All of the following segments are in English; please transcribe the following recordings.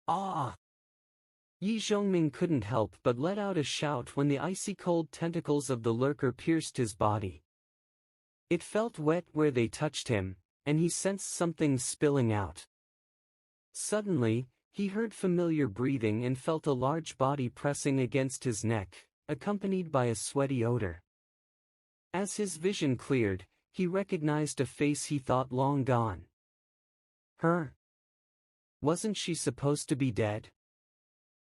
Ah! Yi Zhongming couldn't help but let out a shout when the icy-cold tentacles of the lurker pierced his body. It felt wet where they touched him, and he sensed something spilling out. Suddenly, he heard familiar breathing and felt a large body pressing against his neck, accompanied by a sweaty odor. As his vision cleared, he recognized a face he thought long gone. Her? Wasn't she supposed to be dead?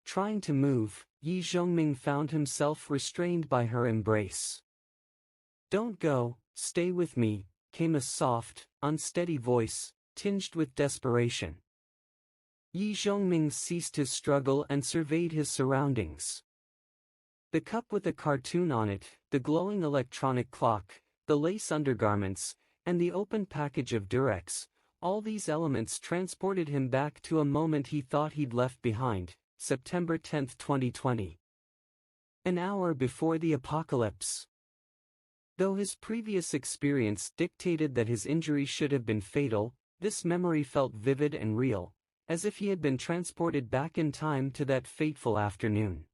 Trying to move, Yi Zhongming found himself restrained by her embrace. "Don't go, stay with me," came a soft, unsteady voice, tinged with desperation. Yi Zhongming ceased his struggle and surveyed his surroundings. The cup with a cartoon on it, the glowing electronic clock, the lace undergarments, and the open package of Durex, all these elements transported him back to a moment he thought he'd left behind, September 10, 2020. An hour before the apocalypse. Though his previous experience dictated that his injury should have been fatal, this memory felt vivid and real, as if he had been transported back in time to that fateful afternoon.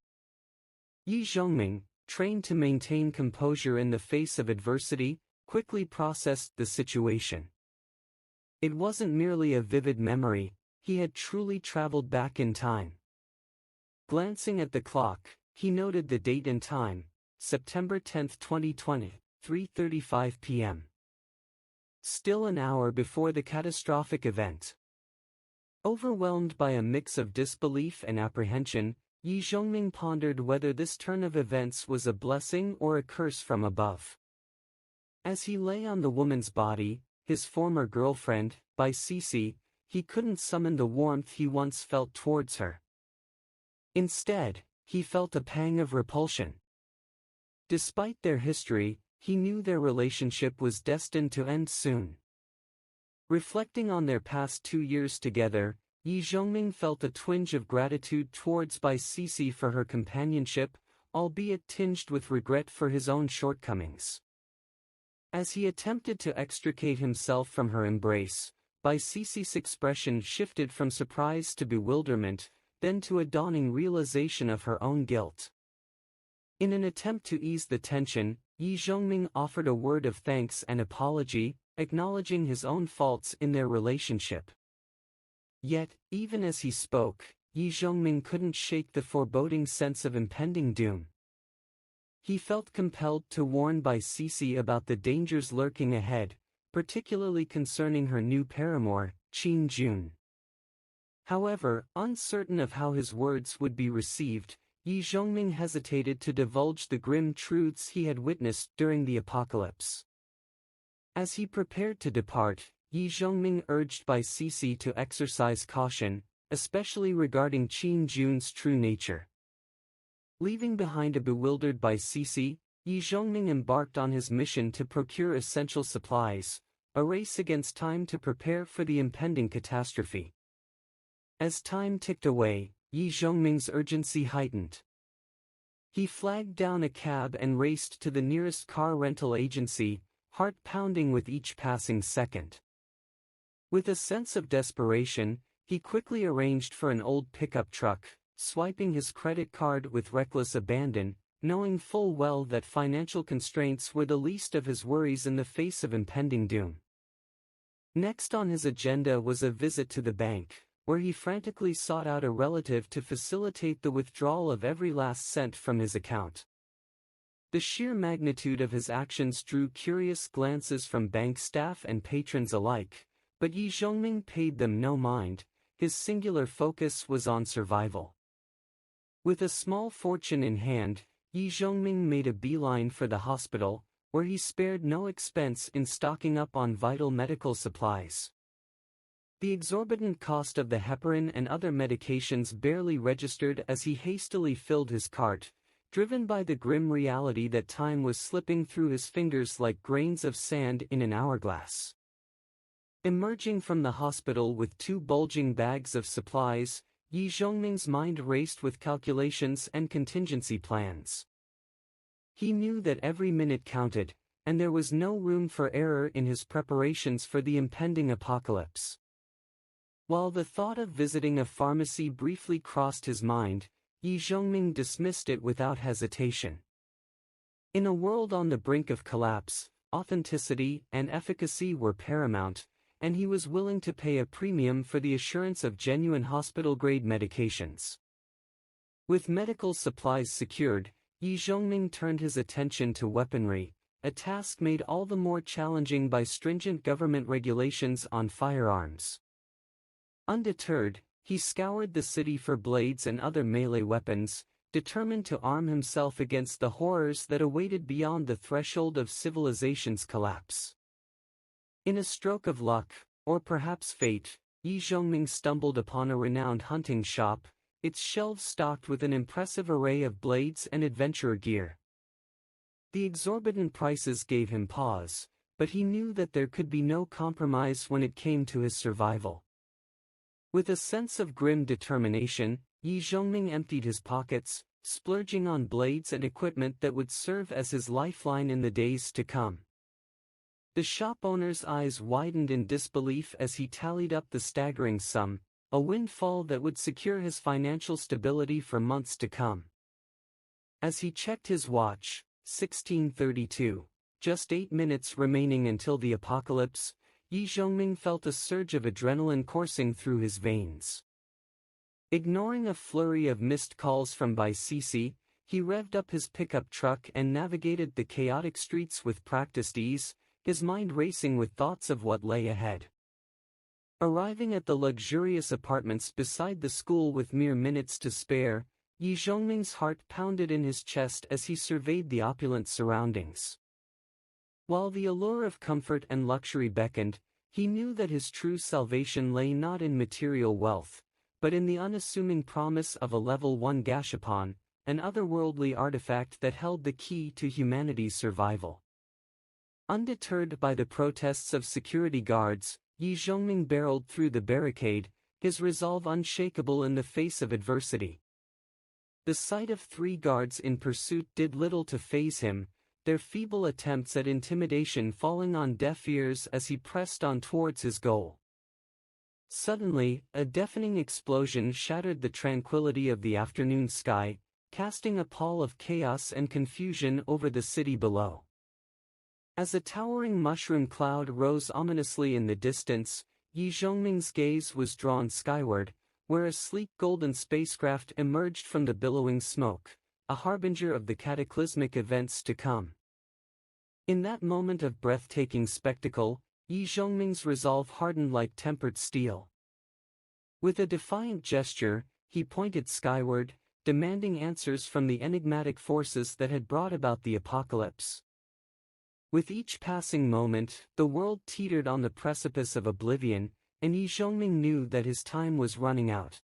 Yi Zhongming, trained to maintain composure in the face of adversity, quickly processed the situation. It wasn't merely a vivid memory, he had truly traveled back in time. Glancing at the clock, he noted the date and time, September 10, 2020, 3:35 p.m. Still an hour before the catastrophic event. Overwhelmed by a mix of disbelief and apprehension, Yi Zhongming pondered whether this turn of events was a blessing or a curse from above. As he lay on the woman's body, his former girlfriend, by Cece, he couldn't summon the warmth he once felt towards her. Instead, he felt a pang of repulsion. Despite their history, he knew their relationship was destined to end soon. Reflecting on their past 2 years together, Yi Zhongming felt a twinge of gratitude towards Bai Cece for her companionship, albeit tinged with regret for his own shortcomings. As he attempted to extricate himself from her embrace, Bai Cece's expression shifted from surprise to bewilderment, then to a dawning realization of her own guilt. In an attempt to ease the tension, Yi Zhongming offered a word of thanks and apology, acknowledging his own faults in their relationship. Yet, even as he spoke, Yi Zhongming couldn't shake the foreboding sense of impending doom. He felt compelled to warn Bai Cece about the dangers lurking ahead, particularly concerning her new paramour, Qin Jun. However, uncertain of how his words would be received, Yi Zhongming hesitated to divulge the grim truths he had witnessed during the apocalypse. As he prepared to depart, Yi Zhongming urged Bai Cece to exercise caution, especially regarding Qin Jun's true nature. Leaving behind a bewildered Bai Cece, Yi Zhongming embarked on his mission to procure essential supplies, a race against time to prepare for the impending catastrophe. As time ticked away, Yi Zhongming's urgency heightened. He flagged down a cab and raced to the nearest car rental agency, heart pounding with each passing second. With a sense of desperation, he quickly arranged for an old pickup truck, swiping his credit card with reckless abandon, knowing full well that financial constraints were the least of his worries in the face of impending doom. Next on his agenda was a visit to the bank, where he frantically sought out a relative to facilitate the withdrawal of every last cent from his account. The sheer magnitude of his actions drew curious glances from bank staff and patrons alike, but Yi Zhongming paid them no mind. His singular focus was on survival. With a small fortune in hand, Yi Zhongming made a beeline for the hospital, where he spared no expense in stocking up on vital medical supplies. The exorbitant cost of the heparin and other medications barely registered as he hastily filled his cart, driven by the grim reality that time was slipping through his fingers like grains of sand in an hourglass. Emerging from the hospital with 2 bulging bags of supplies, Yi Zhongming's mind raced with calculations and contingency plans. He knew that every minute counted, and there was no room for error in his preparations for the impending apocalypse. While the thought of visiting a pharmacy briefly crossed his mind, Yi Zhongming dismissed it without hesitation. In a world on the brink of collapse, authenticity and efficacy were paramount, and he was willing to pay a premium for the assurance of genuine hospital-grade medications. With medical supplies secured, Yi Zhongming turned his attention to weaponry, a task made all the more challenging by stringent government regulations on firearms. Undeterred, he scoured the city for blades and other melee weapons, determined to arm himself against the horrors that awaited beyond the threshold of civilization's collapse. In a stroke of luck, or perhaps fate, Yi Zhongming stumbled upon a renowned hunting shop, its shelves stocked with an impressive array of blades and adventurer gear. The exorbitant prices gave him pause, but he knew that there could be no compromise when it came to his survival. With a sense of grim determination, Yi Zhongming emptied his pockets, splurging on blades and equipment that would serve as his lifeline in the days to come. The shop owner's eyes widened in disbelief as he tallied up the staggering sum, a windfall that would secure his financial stability for months to come. As he checked his watch, 16:32, just 8 minutes remaining until the apocalypse, Yi Zhongming felt a surge of adrenaline coursing through his veins. Ignoring a flurry of missed calls from Bai Sisi, he revved up his pickup truck and navigated the chaotic streets with practiced ease, his mind racing with thoughts of what lay ahead. Arriving at the luxurious apartments beside the school with mere minutes to spare, Yi Zhongming's heart pounded in his chest as he surveyed the opulent surroundings. While the allure of comfort and luxury beckoned, he knew that his true salvation lay not in material wealth, but in the unassuming promise of a level 1 gashapon, an otherworldly artifact that held the key to humanity's survival. Undeterred by the protests of security guards, Yi Zhongming barreled through the barricade, his resolve unshakable in the face of adversity. The sight of 3 guards in pursuit did little to faze him, their feeble attempts at intimidation falling on deaf ears as he pressed on towards his goal. Suddenly, a deafening explosion shattered the tranquility of the afternoon sky, casting a pall of chaos and confusion over the city below. As a towering mushroom cloud rose ominously in the distance, Yi Zhongming's gaze was drawn skyward, where a sleek golden spacecraft emerged from the billowing smoke, a harbinger of the cataclysmic events to come. In that moment of breathtaking spectacle, Yi Zhongming's resolve hardened like tempered steel. With a defiant gesture, he pointed skyward, demanding answers from the enigmatic forces that had brought about the apocalypse. With each passing moment, the world teetered on the precipice of oblivion, and Yi Zhongming knew that his time was running out.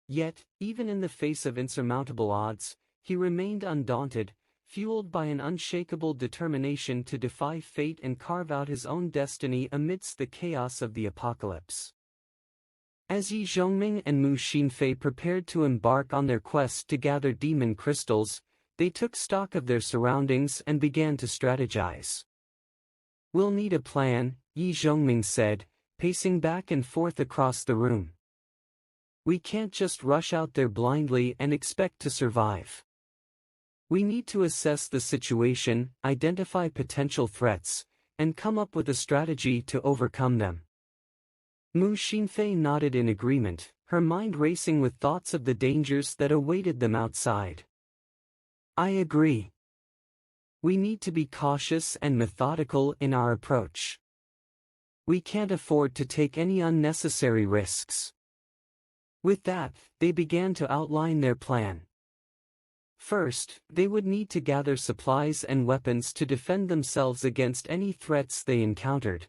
Yet, even in the face of insurmountable odds, he remained undaunted, fueled by an unshakable determination to defy fate and carve out his own destiny amidst the chaos of the apocalypse. As Yi Zhongming and Mu Xinfei prepared to embark on their quest to gather demon crystals, they took stock of their surroundings and began to strategize. "We'll need a plan," Yi Zhongming said, pacing back and forth across the room. "We can't just rush out there blindly and expect to survive. We need to assess the situation, identify potential threats, and come up with a strategy to overcome them." Mu Xinfei nodded in agreement, her mind racing with thoughts of the dangers that awaited them outside. "I agree. We need to be cautious and methodical in our approach. We can't afford to take any unnecessary risks." With that, they began to outline their plan. First, they would need to gather supplies and weapons to defend themselves against any threats they encountered.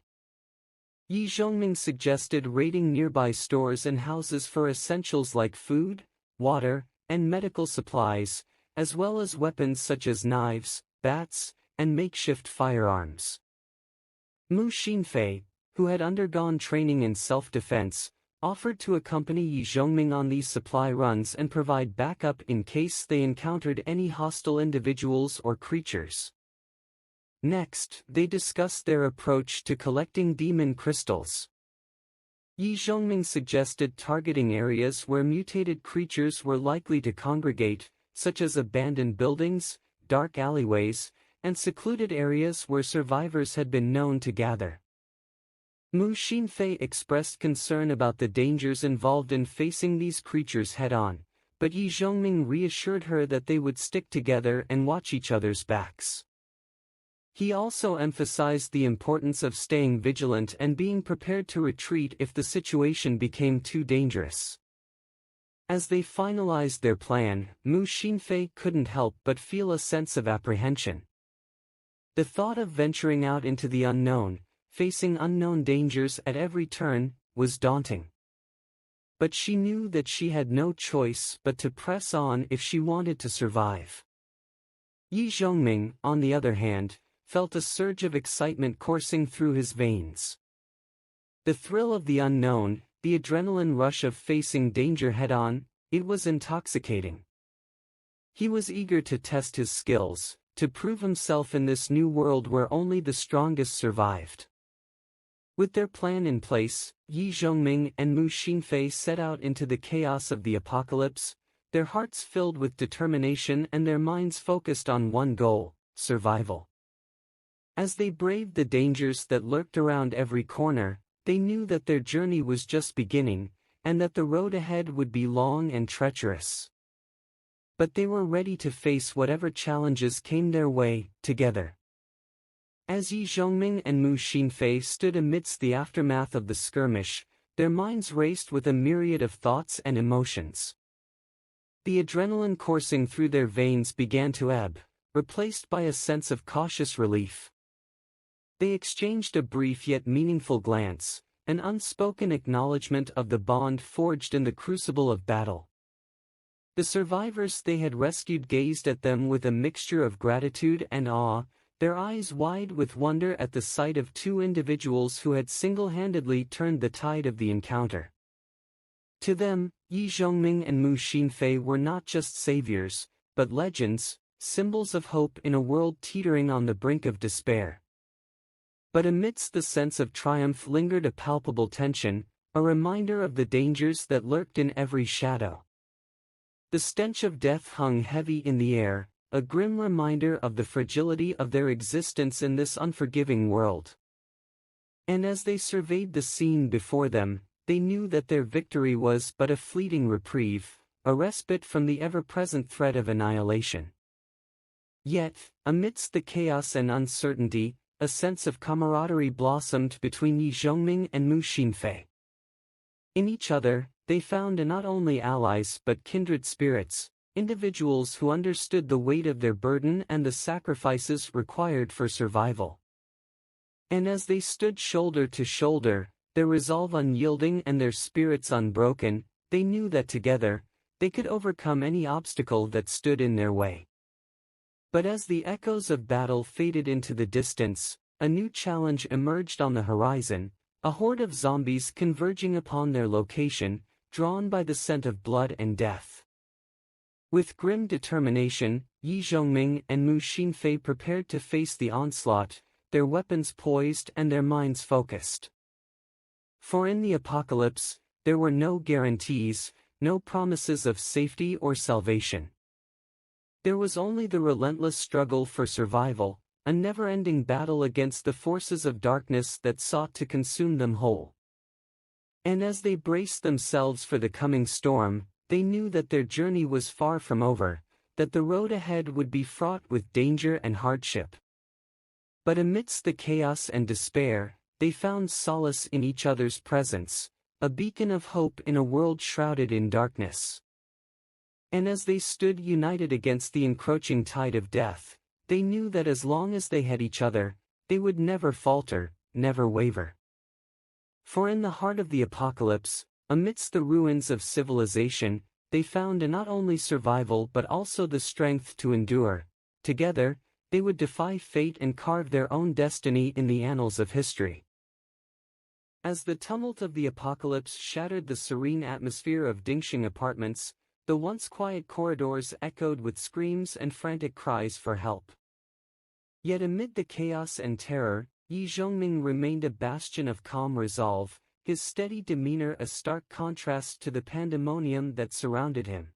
Yi Zhongming suggested raiding nearby stores and houses for essentials like food, water, and medical supplies, as well as weapons such as knives, bats, and makeshift firearms. Mu Xinfei, who had undergone training in self-defense, offered to accompany Yi Zhongming on these supply runs and provide backup in case they encountered any hostile individuals or creatures. Next, they discussed their approach to collecting demon crystals. Yi Zhongming suggested targeting areas where mutated creatures were likely to congregate, such as abandoned buildings, dark alleyways, and secluded areas where survivors had been known to gather. Mu Xinfei expressed concern about the dangers involved in facing these creatures head-on, but Yi Zhongming reassured her that they would stick together and watch each other's backs. He also emphasized the importance of staying vigilant and being prepared to retreat if the situation became too dangerous. As they finalized their plan, Mu Xinfei couldn't help but feel a sense of apprehension. The thought of venturing out into the unknown, facing unknown dangers at every turn, was daunting. But she knew that she had no choice but to press on if she wanted to survive. Yi Zhongming, on the other hand, felt a surge of excitement coursing through his veins. The thrill of the unknown, the adrenaline rush of facing danger head-on, it was intoxicating. He was eager to test his skills, to prove himself in this new world where only the strongest survived. With their plan in place, Yi Zhongming and Mu Xinfei set out into the chaos of the apocalypse, their hearts filled with determination and their minds focused on one goal: survival. As they braved the dangers that lurked around every corner, they knew that their journey was just beginning, and that the road ahead would be long and treacherous. But they were ready to face whatever challenges came their way, together. As Yi Zhongming and Mu Xinfei stood amidst the aftermath of the skirmish, their minds raced with a myriad of thoughts and emotions. The adrenaline coursing through their veins began to ebb, replaced by a sense of cautious relief. They exchanged a brief yet meaningful glance, an unspoken acknowledgement of the bond forged in the crucible of battle. The survivors they had rescued gazed at them with a mixture of gratitude and awe, their eyes wide with wonder at the sight of two individuals who had single-handedly turned the tide of the encounter. To them, Yi Zhongming and Mu Xinfei were not just saviors, but legends, symbols of hope in a world teetering on the brink of despair. But amidst the sense of triumph lingered a palpable tension, a reminder of the dangers that lurked in every shadow. The stench of death hung heavy in the air, a grim reminder of the fragility of their existence in this unforgiving world. And as they surveyed the scene before them, they knew that their victory was but a fleeting reprieve, a respite from the ever-present threat of annihilation. Yet, amidst the chaos and uncertainty, a sense of camaraderie blossomed between Yi Zhongming and Mu Xinfei. In each other, they found not only allies but kindred spirits, individuals who understood the weight of their burden and the sacrifices required for survival. And as they stood shoulder to shoulder, their resolve unyielding and their spirits unbroken, they knew that together, they could overcome any obstacle that stood in their way. But as the echoes of battle faded into the distance, a new challenge emerged on the horizon, a horde of zombies converging upon their location, drawn by the scent of blood and death. With grim determination, Yi Zhongming and Mu Xinfei prepared to face the onslaught, their weapons poised and their minds focused. For in the apocalypse, there were no guarantees, no promises of safety or salvation. There was only the relentless struggle for survival, a never-ending battle against the forces of darkness that sought to consume them whole. And as they braced themselves for the coming storm, they knew that their journey was far from over, that the road ahead would be fraught with danger and hardship. But amidst the chaos and despair, they found solace in each other's presence, a beacon of hope in a world shrouded in darkness. And as they stood united against the encroaching tide of death, they knew that as long as they had each other, they would never falter, never waver. For in the heart of the apocalypse, amidst the ruins of civilization, they found not only survival but also the strength to endure. Together, they would defy fate and carve their own destiny in the annals of history. As the tumult of the apocalypse shattered the serene atmosphere of Dingxing Apartments, the once quiet corridors echoed with screams and frantic cries for help. Yet amid the chaos and terror, Yi Zhongming remained a bastion of calm resolve, his steady demeanor a stark contrast to the pandemonium that surrounded him.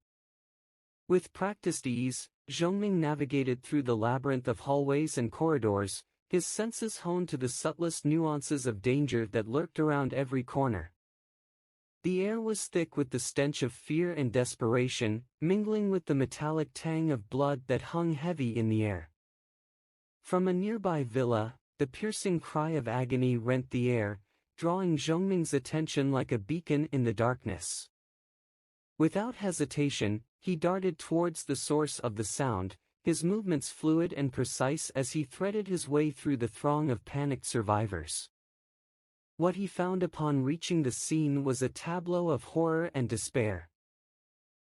With practiced ease, Zhongming navigated through the labyrinth of hallways and corridors, his senses honed to the subtlest nuances of danger that lurked around every corner. The air was thick with the stench of fear and desperation, mingling with the metallic tang of blood that hung heavy in the air. From a nearby villa, the piercing cry of agony rent the air, drawing Zhongming's attention like a beacon in the darkness. Without hesitation, he darted towards the source of the sound, his movements fluid and precise as he threaded his way through the throng of panicked survivors. What he found upon reaching the scene was a tableau of horror and despair.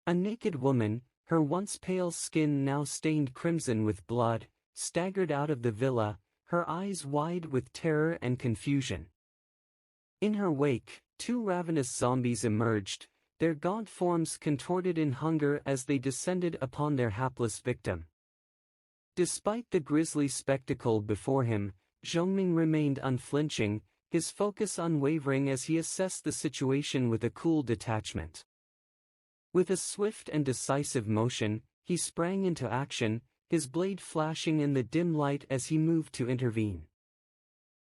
A naked woman, her once pale skin now stained crimson with blood, staggered out of the villa, her eyes wide with terror and confusion. In her wake, two ravenous zombies emerged, their gaunt forms contorted in hunger as they descended upon their hapless victim. Despite the grisly spectacle before him, Zhongming remained unflinching, his focus unwavering as he assessed the situation with a cool detachment. With a swift and decisive motion, he sprang into action, his blade flashing in the dim light as he moved to intervene.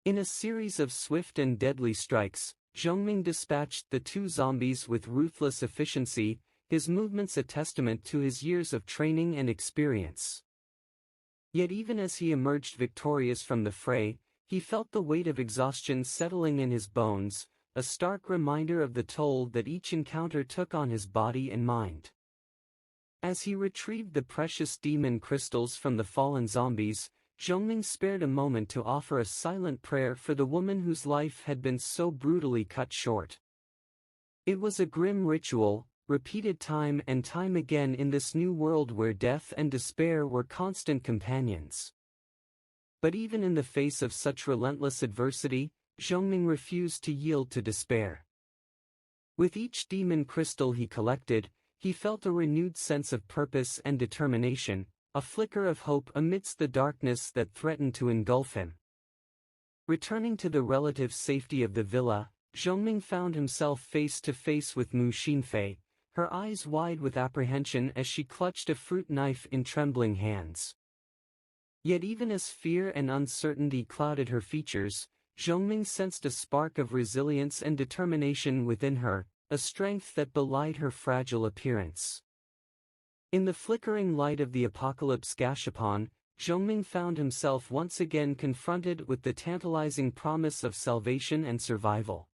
In a series of swift and deadly strikes, Zhongming dispatched the two zombies with ruthless efficiency, his movements a testament to his years of training and experience. Yet even as he emerged victorious from the fray, he felt the weight of exhaustion settling in his bones, a stark reminder of the toll that each encounter took on his body and mind. As he retrieved the precious demon crystals from the fallen zombies, Zhongming spared a moment to offer a silent prayer for the woman whose life had been so brutally cut short. It was a grim ritual, repeated time and time again in this new world where death and despair were constant companions. But even in the face of such relentless adversity, Zhongming refused to yield to despair. With each demon crystal he collected, he felt a renewed sense of purpose and determination, a flicker of hope amidst the darkness that threatened to engulf him. Returning to the relative safety of the villa, Zhongming found himself face to face with Mu Xinfei, her eyes wide with apprehension as she clutched a fruit knife in trembling hands. Yet even as fear and uncertainty clouded her features, Zhongming sensed a spark of resilience and determination within her, a strength that belied her fragile appearance. In the flickering light of the apocalypse gashapon, Zhongming found himself once again confronted with the tantalizing promise of salvation and survival.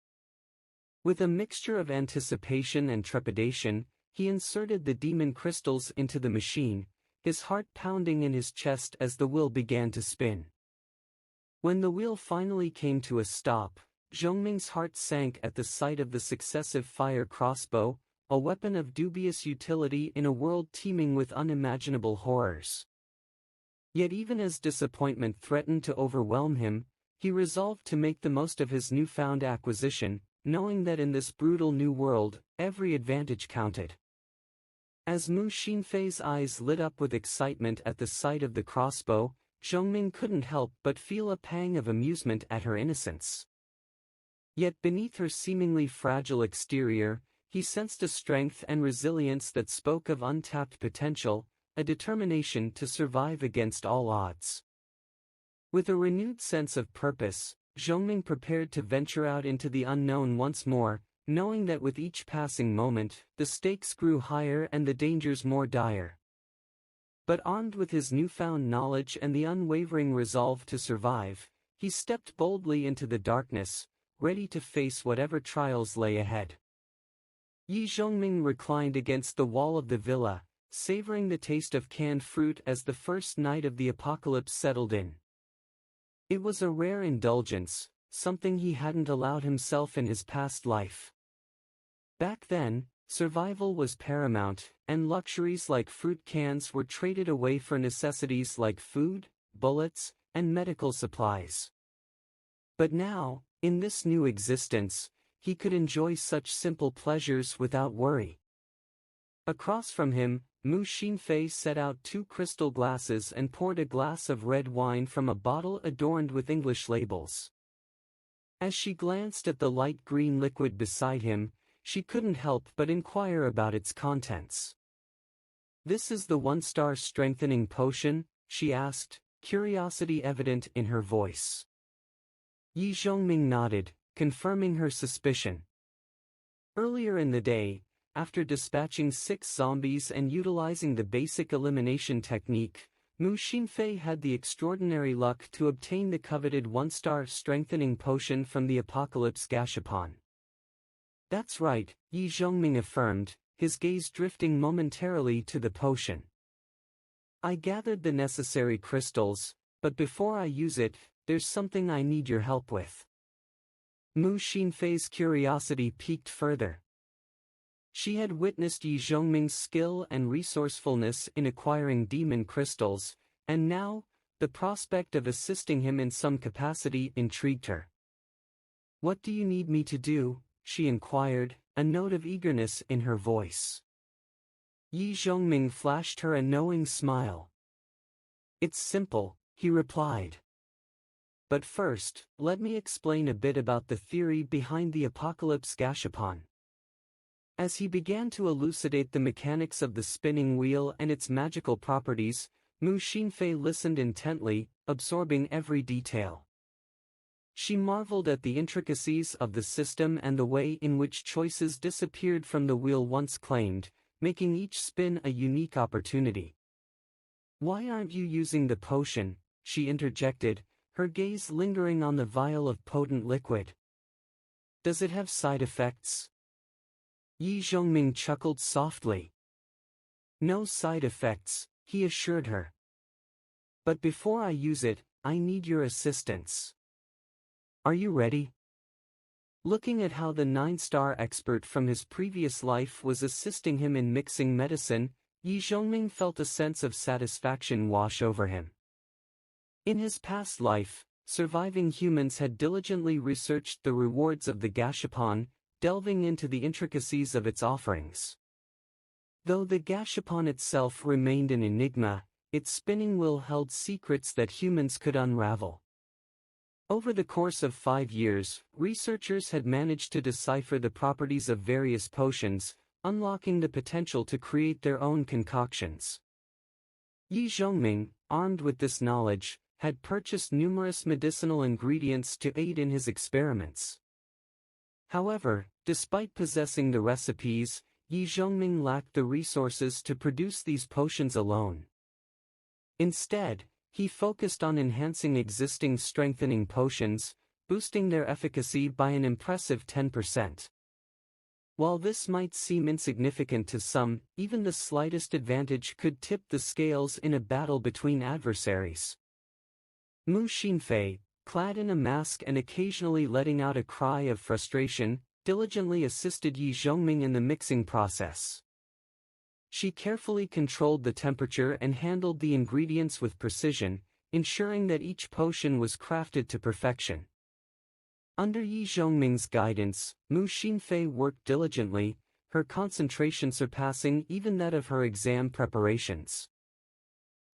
With a mixture of anticipation and trepidation, he inserted the demon crystals into the machine, his heart pounding in his chest as the wheel began to spin. When the wheel finally came to a stop, Zhongming's heart sank at the sight of the successive fire crossbow, a weapon of dubious utility in a world teeming with unimaginable horrors. Yet even as disappointment threatened to overwhelm him, he resolved to make the most of his newfound acquisition, knowing that in this brutal new world, every advantage counted. As Mu Xinfei's eyes lit up with excitement at the sight of the crossbow, Zhongming couldn't help but feel a pang of amusement at her innocence. Yet beneath her seemingly fragile exterior, he sensed a strength and resilience that spoke of untapped potential, a determination to survive against all odds. With a renewed sense of purpose, Zhongming prepared to venture out into the unknown once more, knowing that with each passing moment, the stakes grew higher and the dangers more dire. But armed with his newfound knowledge and the unwavering resolve to survive, he stepped boldly into the darkness, ready to face whatever trials lay ahead. Yi Zhongming reclined against the wall of the villa, savoring the taste of canned fruit as the first night of the apocalypse settled in. It was a rare indulgence, something he hadn't allowed himself in his past life. Back then, survival was paramount, and luxuries like fruit cans were traded away for necessities like food, bullets, and medical supplies. But now, in this new existence, he could enjoy such simple pleasures without worry. Across from him, Mu Xinfei set out 2 crystal glasses and poured a glass of red wine from a bottle adorned with English labels. As she glanced at the light green liquid beside him, she couldn't help but inquire about its contents. "This is the one-star strengthening potion?" she asked, curiosity evident in her voice. Yi Zhongming nodded, confirming her suspicion. Earlier in the day, after dispatching 6 zombies and utilizing the basic elimination technique, Mu Xinfei had the extraordinary luck to obtain the coveted one-star strengthening potion from the Apocalypse Gashapon. "That's right," Yi Zhongming affirmed, his gaze drifting momentarily to the potion. "I gathered the necessary crystals, but before I use it, there's something I need your help with." Mu Xinfei's curiosity piqued further. She had witnessed Yi Zhongming's skill and resourcefulness in acquiring demon crystals, and now, the prospect of assisting him in some capacity intrigued her. "What do you need me to do?" she inquired, a note of eagerness in her voice. Yi Zhongming flashed her a knowing smile. "It's simple," he replied. "But first, let me explain a bit about the theory behind the Apocalypse Gashapon." As he began to elucidate the mechanics of the spinning wheel and its magical properties, Mu Xinfei listened intently, absorbing every detail. She marveled at the intricacies of the system and the way in which choices disappeared from the wheel once claimed, making each spin a unique opportunity. "Why aren't you using the potion?" she interjected, her gaze lingering on the vial of potent liquid. "Does it have side effects?" Yi Zhongming chuckled softly. "No side effects," he assured her. "But before I use it, I need your assistance. Are you ready?" Looking at how the 9-star expert from his previous life was assisting him in mixing medicine, Yi Zhongming felt a sense of satisfaction wash over him. In his past life, surviving humans had diligently researched the rewards of the Gashapon, delving into the intricacies of its offerings. Though the Gashapon itself remained an enigma, its spinning wheel held secrets that humans could unravel. Over the course of 5 years, researchers had managed to decipher the properties of various potions, unlocking the potential to create their own concoctions. Yi Zhongming, armed with this knowledge, had purchased numerous medicinal ingredients to aid in his experiments. However, despite possessing the recipes, Yi Zhongming lacked the resources to produce these potions alone. Instead, he focused on enhancing existing strengthening potions, boosting their efficacy by an impressive 10%. While this might seem insignificant to some, even the slightest advantage could tip the scales in a battle between adversaries. Mu Xinfei, clad in a mask and occasionally letting out a cry of frustration, diligently assisted Yi Zhongming in the mixing process. She carefully controlled the temperature and handled the ingredients with precision, ensuring that each potion was crafted to perfection. Under Yi Zhongming's guidance, Mu Xinfei worked diligently, her concentration surpassing even that of her exam preparations.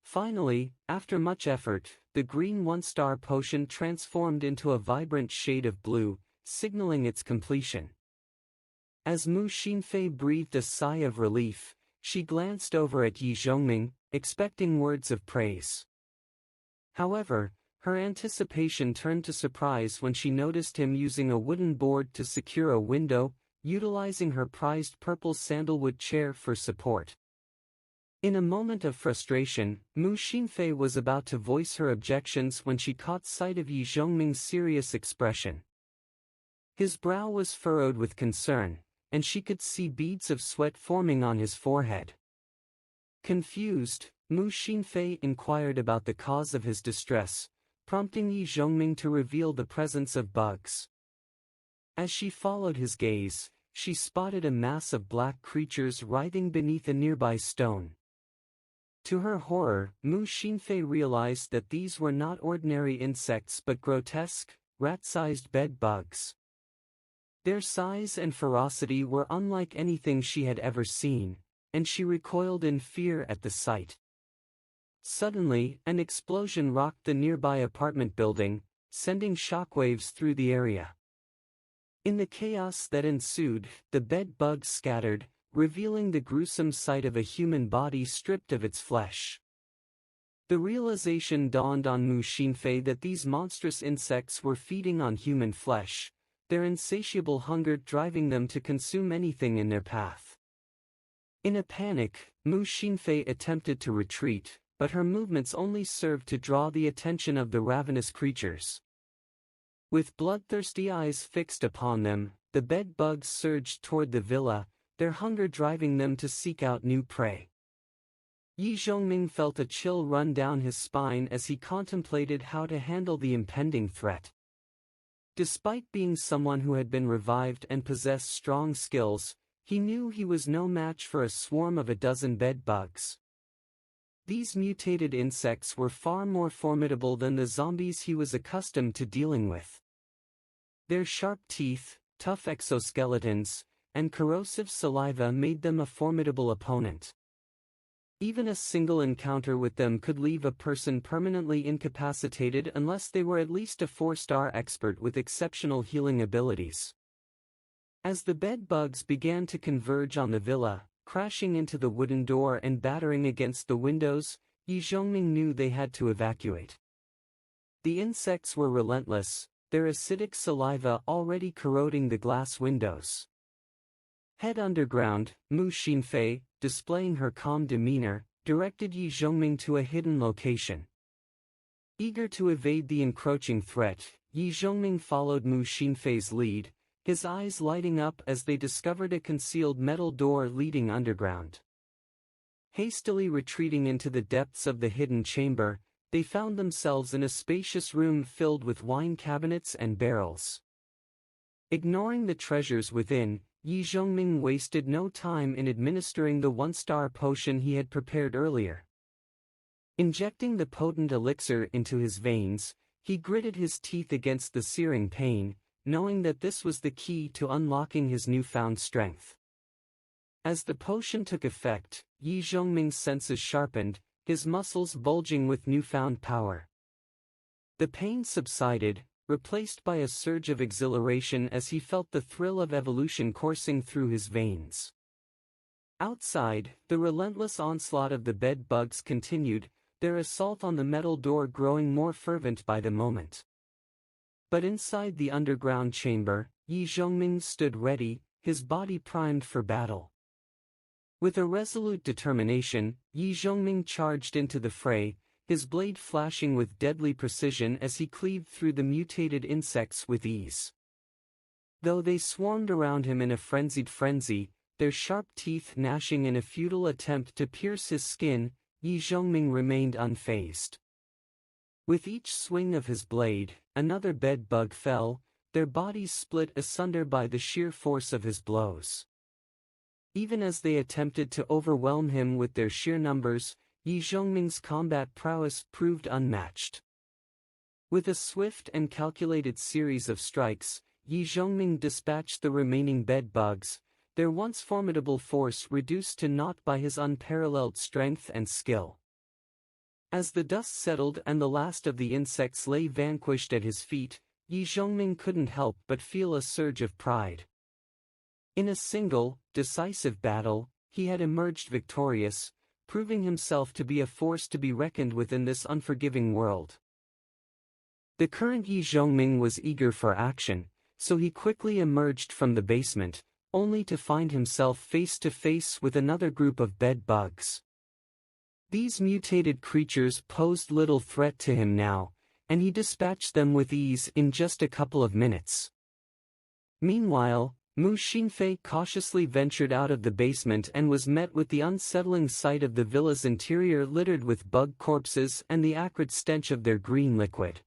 Finally, after much effort, the green one-star potion transformed into a vibrant shade of blue, signaling its completion. As Mu Xinfei breathed a sigh of relief, she glanced over at Yi Zhongming, expecting words of praise. However, her anticipation turned to surprise when she noticed him using a wooden board to secure a window, utilizing her prized purple sandalwood chair for support. In a moment of frustration, Mu Xinfei was about to voice her objections when she caught sight of Yi Zhongming's serious expression. His brow was furrowed with concern, and she could see beads of sweat forming on his forehead. Confused, Mu Xinfei inquired about the cause of his distress, prompting Yi Zhongming to reveal the presence of bugs. As she followed his gaze, she spotted a mass of black creatures writhing beneath a nearby stone. To her horror, Mu Xinfei realized that these were not ordinary insects but grotesque, rat-sized bed bugs. Their size and ferocity were unlike anything she had ever seen, and she recoiled in fear at the sight. Suddenly, an explosion rocked the nearby apartment building, sending shockwaves through the area. In the chaos that ensued, the bed bugs scattered, revealing the gruesome sight of a human body stripped of its flesh. The realization dawned on Mu Xinfei that these monstrous insects were feeding on human flesh, their insatiable hunger driving them to consume anything in their path. In a panic, Mu Xinfei attempted to retreat, but her movements only served to draw the attention of the ravenous creatures. With bloodthirsty eyes fixed upon them, the bed bugs surged toward the villa, their hunger driving them to seek out new prey. Yi Zhongming felt a chill run down his spine as he contemplated how to handle the impending threat. Despite being someone who had been revived and possessed strong skills, he knew he was no match for a swarm of a dozen bed bugs. These mutated insects were far more formidable than the zombies he was accustomed to dealing with. Their sharp teeth, tough exoskeletons, and corrosive saliva made them a formidable opponent. Even a single encounter with them could leave a person permanently incapacitated unless they were at least a 4-star expert with exceptional healing abilities. As the bed bugs began to converge on the villa, crashing into the wooden door and battering against the windows, Yi Zhongming knew they had to evacuate. The insects were relentless, their acidic saliva already corroding the glass windows. Head underground, Mu Xinfei, displaying her calm demeanor, directed Yi Zhongming to a hidden location. Eager to evade the encroaching threat, Yi Zhongming followed Mu Xinfei's lead, his eyes lighting up as they discovered a concealed metal door leading underground. Hastily retreating into the depths of the hidden chamber, they found themselves in a spacious room filled with wine cabinets and barrels. Ignoring the treasures within, Yi Zhongming wasted no time in administering the 1-star potion he had prepared earlier. Injecting the potent elixir into his veins, he gritted his teeth against the searing pain, knowing that this was the key to unlocking his newfound strength. As the potion took effect, Yi Zhongming's senses sharpened, his muscles bulging with newfound power. The pain subsided, replaced by a surge of exhilaration as he felt the thrill of evolution coursing through his veins. Outside, the relentless onslaught of the bed bugs continued, their assault on the metal door growing more fervent by the moment. But inside the underground chamber, Yi Zhongming stood ready, his body primed for battle. With a resolute determination, Yi Zhongming charged into the fray, his blade flashing with deadly precision as he cleaved through the mutated insects with ease. Though they swarmed around him in a frenzied frenzy, their sharp teeth gnashing in a futile attempt to pierce his skin, Yi Zhongming remained unfazed. With each swing of his blade, another bed bug fell, their bodies split asunder by the sheer force of his blows. Even as they attempted to overwhelm him with their sheer numbers, Yi Zhongming's combat prowess proved unmatched. With a swift and calculated series of strikes, Yi Zhongming dispatched the remaining bed bugs, their once formidable force reduced to naught by his unparalleled strength and skill. As the dust settled and the last of the insects lay vanquished at his feet, Yi Zhongming couldn't help but feel a surge of pride. In a single, decisive battle, he had emerged victorious, proving himself to be a force to be reckoned with in this unforgiving world. The current Yi Zhongming was eager for action, so he quickly emerged from the basement, only to find himself face to face with another group of bed bugs. These mutated creatures posed little threat to him now, and he dispatched them with ease in just a couple of minutes. Meanwhile, Mu Xinfei cautiously ventured out of the basement and was met with the unsettling sight of the villa's interior littered with bug corpses and the acrid stench of their green liquid.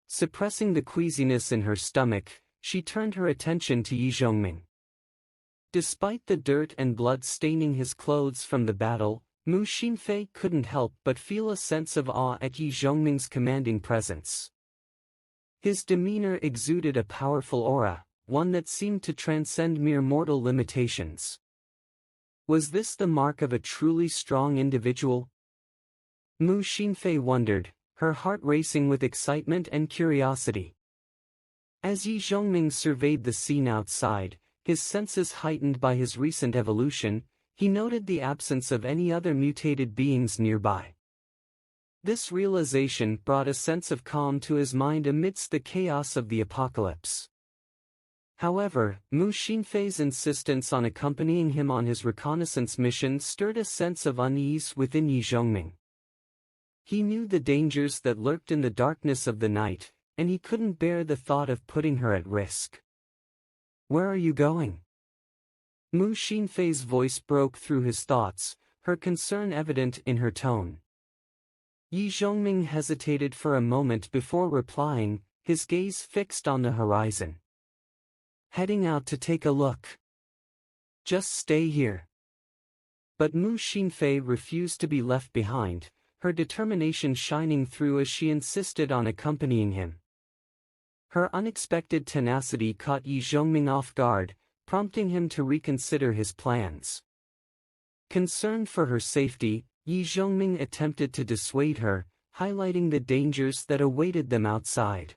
Suppressing the queasiness in her stomach, she turned her attention to Yi Zhongming. Despite the dirt and blood staining his clothes from the battle, Mu Xinfei couldn't help but feel a sense of awe at Yi Zhongming's commanding presence. His demeanor exuded a powerful aura, one that seemed to transcend mere mortal limitations. Was this the mark of a truly strong individual? Mu Xinfei wondered, her heart racing with excitement and curiosity. As Yi Zhongming surveyed the scene outside, his senses heightened by his recent evolution, he noted the absence of any other mutated beings nearby. This realization brought a sense of calm to his mind amidst the chaos of the apocalypse. However, Mu Xinfei's insistence on accompanying him on his reconnaissance mission stirred a sense of unease within Yi Zhongming. He knew the dangers that lurked in the darkness of the night, and he couldn't bear the thought of putting her at risk. "Where are you going?" Mu Xinfei's voice broke through his thoughts, her concern evident in her tone. Yi Zhongming hesitated for a moment before replying, his gaze fixed on the horizon. "Heading out to take a look. Just stay here." But Mu Xinfei refused to be left behind, her determination shining through as she insisted on accompanying him. Her unexpected tenacity caught Yi Zhongming off guard, prompting him to reconsider his plans. Concerned for her safety, Yi Zhongming attempted to dissuade her, highlighting the dangers that awaited them outside.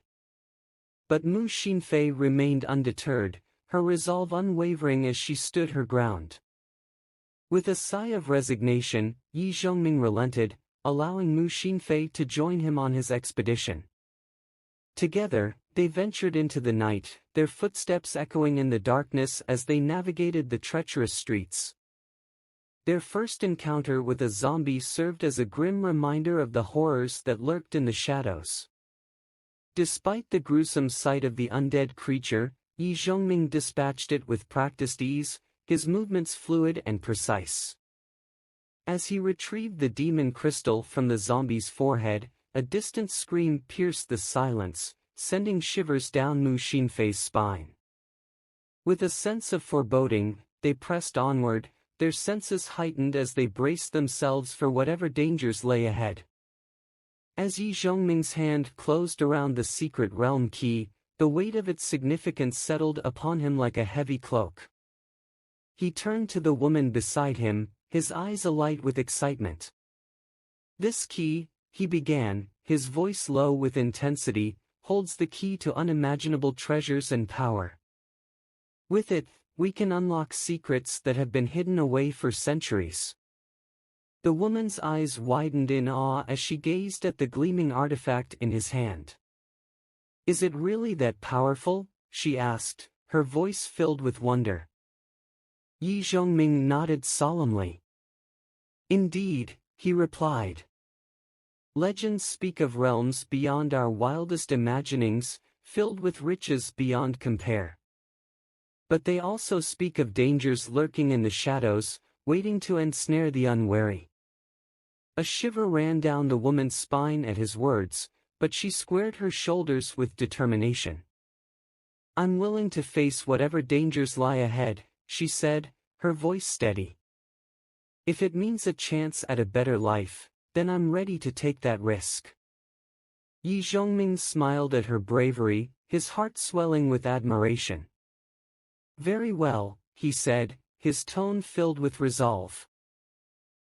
But Mu Xinfei remained undeterred, her resolve unwavering as she stood her ground. With a sigh of resignation, Yi Zhongming relented, allowing Mu Xinfei to join him on his expedition. Together, they ventured into the night, their footsteps echoing in the darkness as they navigated the treacherous streets. Their first encounter with a zombie served as a grim reminder of the horrors that lurked in the shadows. Despite the gruesome sight of the undead creature, Yi Zhongming dispatched it with practiced ease, his movements fluid and precise. As he retrieved the demon crystal from the zombie's forehead, a distant scream pierced the silence, sending shivers down Mu Xinfei's spine. With a sense of foreboding, they pressed onward, their senses heightened as they braced themselves for whatever dangers lay ahead. As Yi Zhongming's hand closed around the secret realm key, the weight of its significance settled upon him like a heavy cloak. He turned to the woman beside him, his eyes alight with excitement. "This key," he began, his voice low with intensity, "holds the key to unimaginable treasures and power. With it, we can unlock secrets that have been hidden away for centuries." The woman's eyes widened in awe as she gazed at the gleaming artifact in his hand. "Is it really that powerful?" she asked, her voice filled with wonder. Yi Zhongming nodded solemnly. "Indeed," he replied. "Legends speak of realms beyond our wildest imaginings, filled with riches beyond compare. But they also speak of dangers lurking in the shadows, waiting to ensnare the unwary." A shiver ran down the woman's spine at his words, but she squared her shoulders with determination. "I'm willing to face whatever dangers lie ahead," she said, her voice steady. "If it means a chance at a better life, then I'm ready to take that risk." Yi Zhongming smiled at her bravery, his heart swelling with admiration. "Very well," he said, his tone filled with resolve.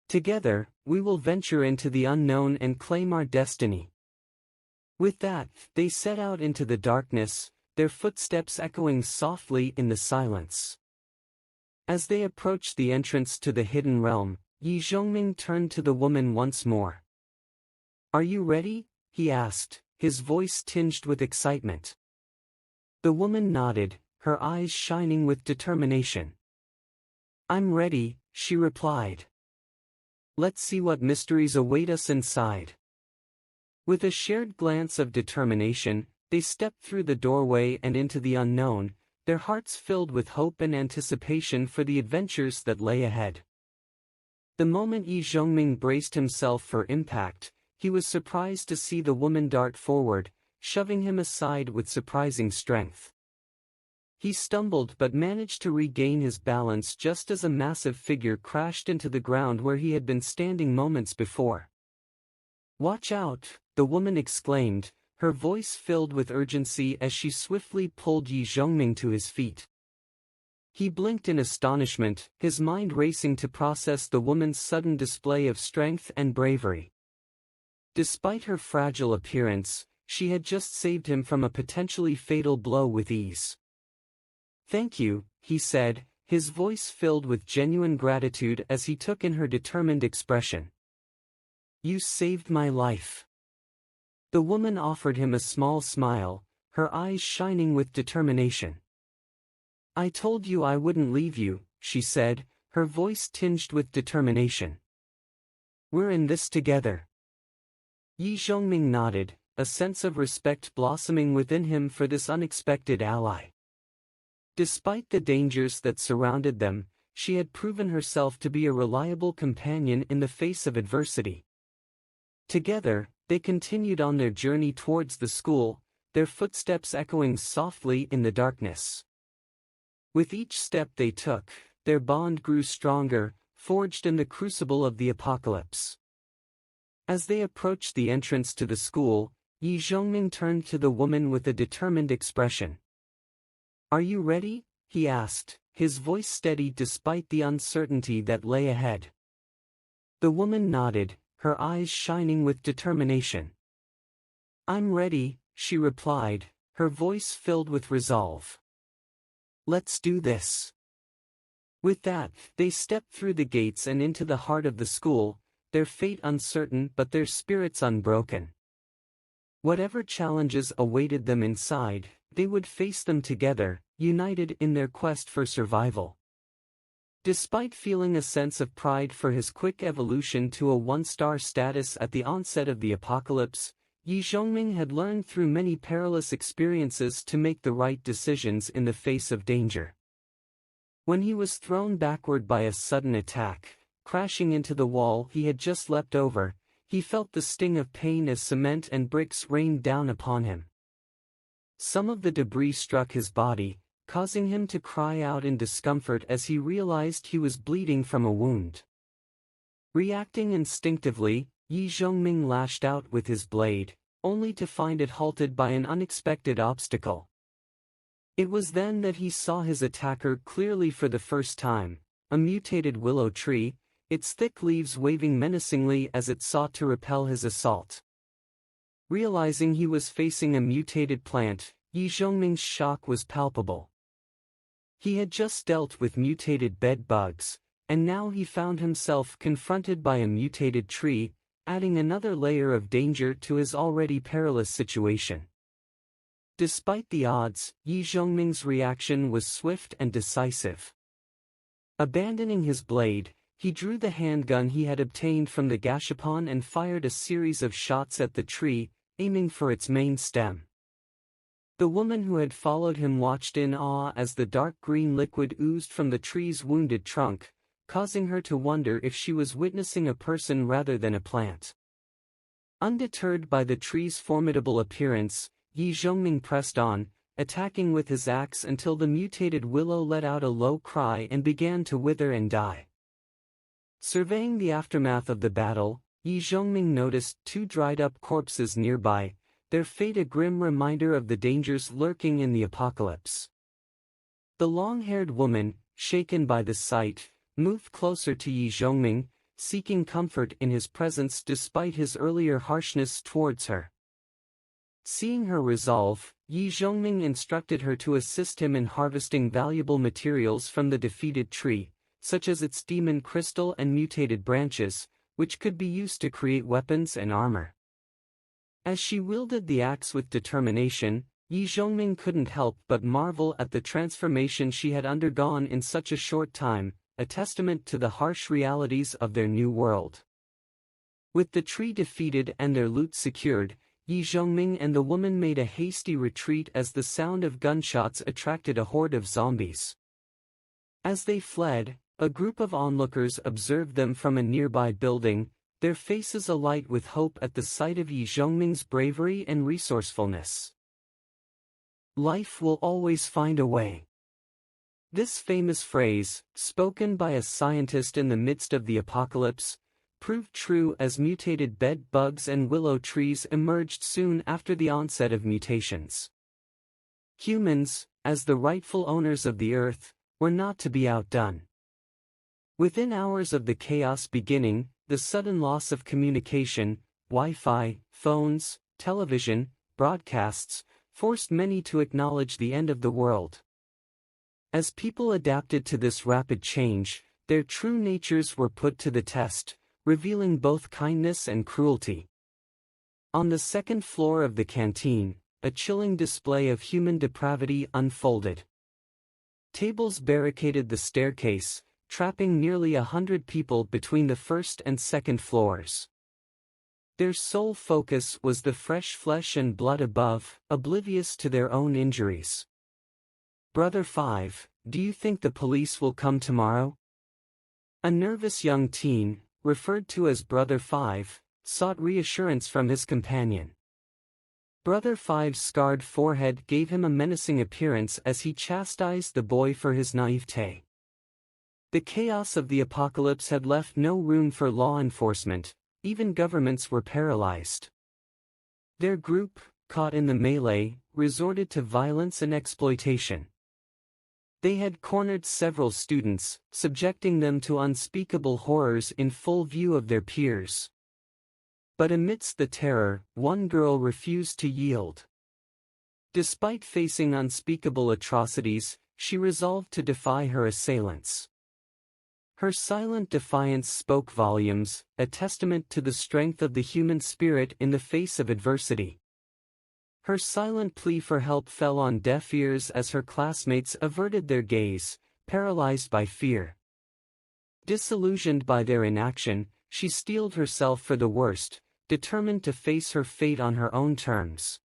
"Together, we will venture into the unknown and claim our destiny." With that, they set out into the darkness, their footsteps echoing softly in the silence. As they approached the entrance to the hidden realm, Yi Zhongming turned to the woman once more. "Are you ready?" he asked, his voice tinged with excitement. The woman nodded, her eyes shining with determination. "I'm ready," she replied. "Let's see what mysteries await us inside." With a shared glance of determination, they stepped through the doorway and into the unknown, their hearts filled with hope and anticipation for the adventures that lay ahead. The moment Yi Zhongming braced himself for impact, he was surprised to see the woman dart forward, shoving him aside with surprising strength. He stumbled but managed to regain his balance just as a massive figure crashed into the ground where he had been standing moments before. "Watch out!" the woman exclaimed, her voice filled with urgency as she swiftly pulled Yi Zhongming to his feet. He blinked in astonishment, his mind racing to process the woman's sudden display of strength and bravery. Despite her fragile appearance, she had just saved him from a potentially fatal blow with ease. "Thank you," he said, his voice filled with genuine gratitude as he took in her determined expression. "You saved my life." The woman offered him a small smile, her eyes shining with determination. "I told you I wouldn't leave you," she said, her voice tinged with determination. "We're in this together." Yi Zhongming nodded, a sense of respect blossoming within him for this unexpected ally. Despite the dangers that surrounded them, she had proven herself to be a reliable companion in the face of adversity. Together, they continued on their journey towards the school, their footsteps echoing softly in the darkness. With each step they took, their bond grew stronger, forged in the crucible of the apocalypse. As they approached the entrance to the school, Yi Zhongming turned to the woman with a determined expression. "Are you ready?" he asked, his voice steady despite the uncertainty that lay ahead. The woman nodded, her eyes shining with determination. "I'm ready," she replied, her voice filled with resolve. "Let's do this." With that, they stepped through the gates and into the heart of the school, their fate uncertain but their spirits unbroken. Whatever challenges awaited them inside, they would face them together, united in their quest for survival. Despite feeling a sense of pride for his quick evolution to a one-star status at the onset of the apocalypse, Yi Zhongming had learned through many perilous experiences to make the right decisions in the face of danger. When he was thrown backward by a sudden attack, crashing into the wall he had just leapt over, he felt the sting of pain as cement and bricks rained down upon him. Some of the debris struck his body, causing him to cry out in discomfort as he realized he was bleeding from a wound. Reacting instinctively, Yi Zhongming lashed out with his blade, only to find it halted by an unexpected obstacle. It was then that he saw his attacker clearly for the first time, a mutated willow tree, its thick leaves waving menacingly as it sought to repel his assault. Realizing he was facing a mutated plant, Yi Zhongming's shock was palpable. He had just dealt with mutated bed bugs, and now he found himself confronted by a mutated tree, adding another layer of danger to his already perilous situation. Despite the odds, Yi Zhongming's reaction was swift and decisive. Abandoning his blade, he drew the handgun he had obtained from the gashapon and fired a series of shots at the tree, aiming for its main stem. The woman who had followed him watched in awe as the dark green liquid oozed from the tree's wounded trunk, causing her to wonder if she was witnessing a person rather than a plant. Undeterred by the tree's formidable appearance, Yi Zhongming pressed on, attacking with his axe until the mutated willow let out a low cry and began to wither and die. Surveying the aftermath of the battle, Yi Zhongming noticed two dried-up corpses nearby, their fate a grim reminder of the dangers lurking in the apocalypse. The long-haired woman, shaken by the sight, moved closer to Yi Zhongming, seeking comfort in his presence despite his earlier harshness towards her. Seeing her resolve, Yi Zhongming instructed her to assist him in harvesting valuable materials from the defeated tree, such as its demon crystal and mutated branches, which could be used to create weapons and armor. As she wielded the axe with determination, Yi Zhongming couldn't help but marvel at the transformation she had undergone in such a short time, a testament to the harsh realities of their new world. With the tree defeated and their loot secured, Yi Zhongming and the woman made a hasty retreat as the sound of gunshots attracted a horde of zombies. As they fled, a group of onlookers observed them from a nearby building, their faces alight with hope at the sight of Yi Zhongming's bravery and resourcefulness. Life will always find a way. This famous phrase, spoken by a scientist in the midst of the apocalypse, proved true as mutated bed bugs and willow trees emerged soon after the onset of mutations. Humans, as the rightful owners of the earth, were not to be outdone. Within hours of the chaos beginning, the sudden loss of communication, Wi-Fi, phones, television, broadcasts, forced many to acknowledge the end of the world. As people adapted to this rapid change, their true natures were put to the test, revealing both kindness and cruelty. On the second floor of the canteen, a chilling display of human depravity unfolded. Tables barricaded the staircase, trapping nearly 100 people between the first and second floors. Their sole focus was the fresh flesh and blood above, oblivious to their own injuries. "Brother Five, do you think the police will come tomorrow?" A nervous young teen, referred to as Brother Five, sought reassurance from his companion. Brother Five's scarred forehead gave him a menacing appearance as he chastised the boy for his naivete. The chaos of the apocalypse had left no room for law enforcement, even governments were paralyzed. Their group, caught in the melee, resorted to violence and exploitation. They had cornered several students, subjecting them to unspeakable horrors in full view of their peers. But amidst the terror, one girl refused to yield. Despite facing unspeakable atrocities, she resolved to defy her assailants. Her silent defiance spoke volumes, a testament to the strength of the human spirit in the face of adversity. Her silent plea for help fell on deaf ears as her classmates averted their gaze, paralyzed by fear. Disillusioned by their inaction, she steeled herself for the worst, determined to face her fate on her own terms.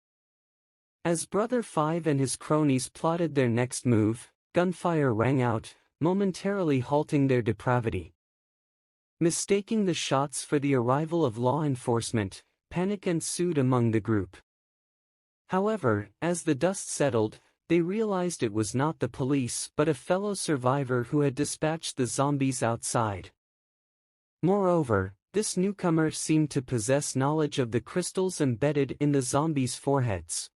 As Brother Five and his cronies plotted their next move, gunfire rang out, momentarily halting their depravity. Mistaking the shots for the arrival of law enforcement, panic ensued among the group. However, as the dust settled, they realized it was not the police but a fellow survivor who had dispatched the zombies outside. Moreover, this newcomer seemed to possess knowledge of the crystals embedded in the zombies' foreheads.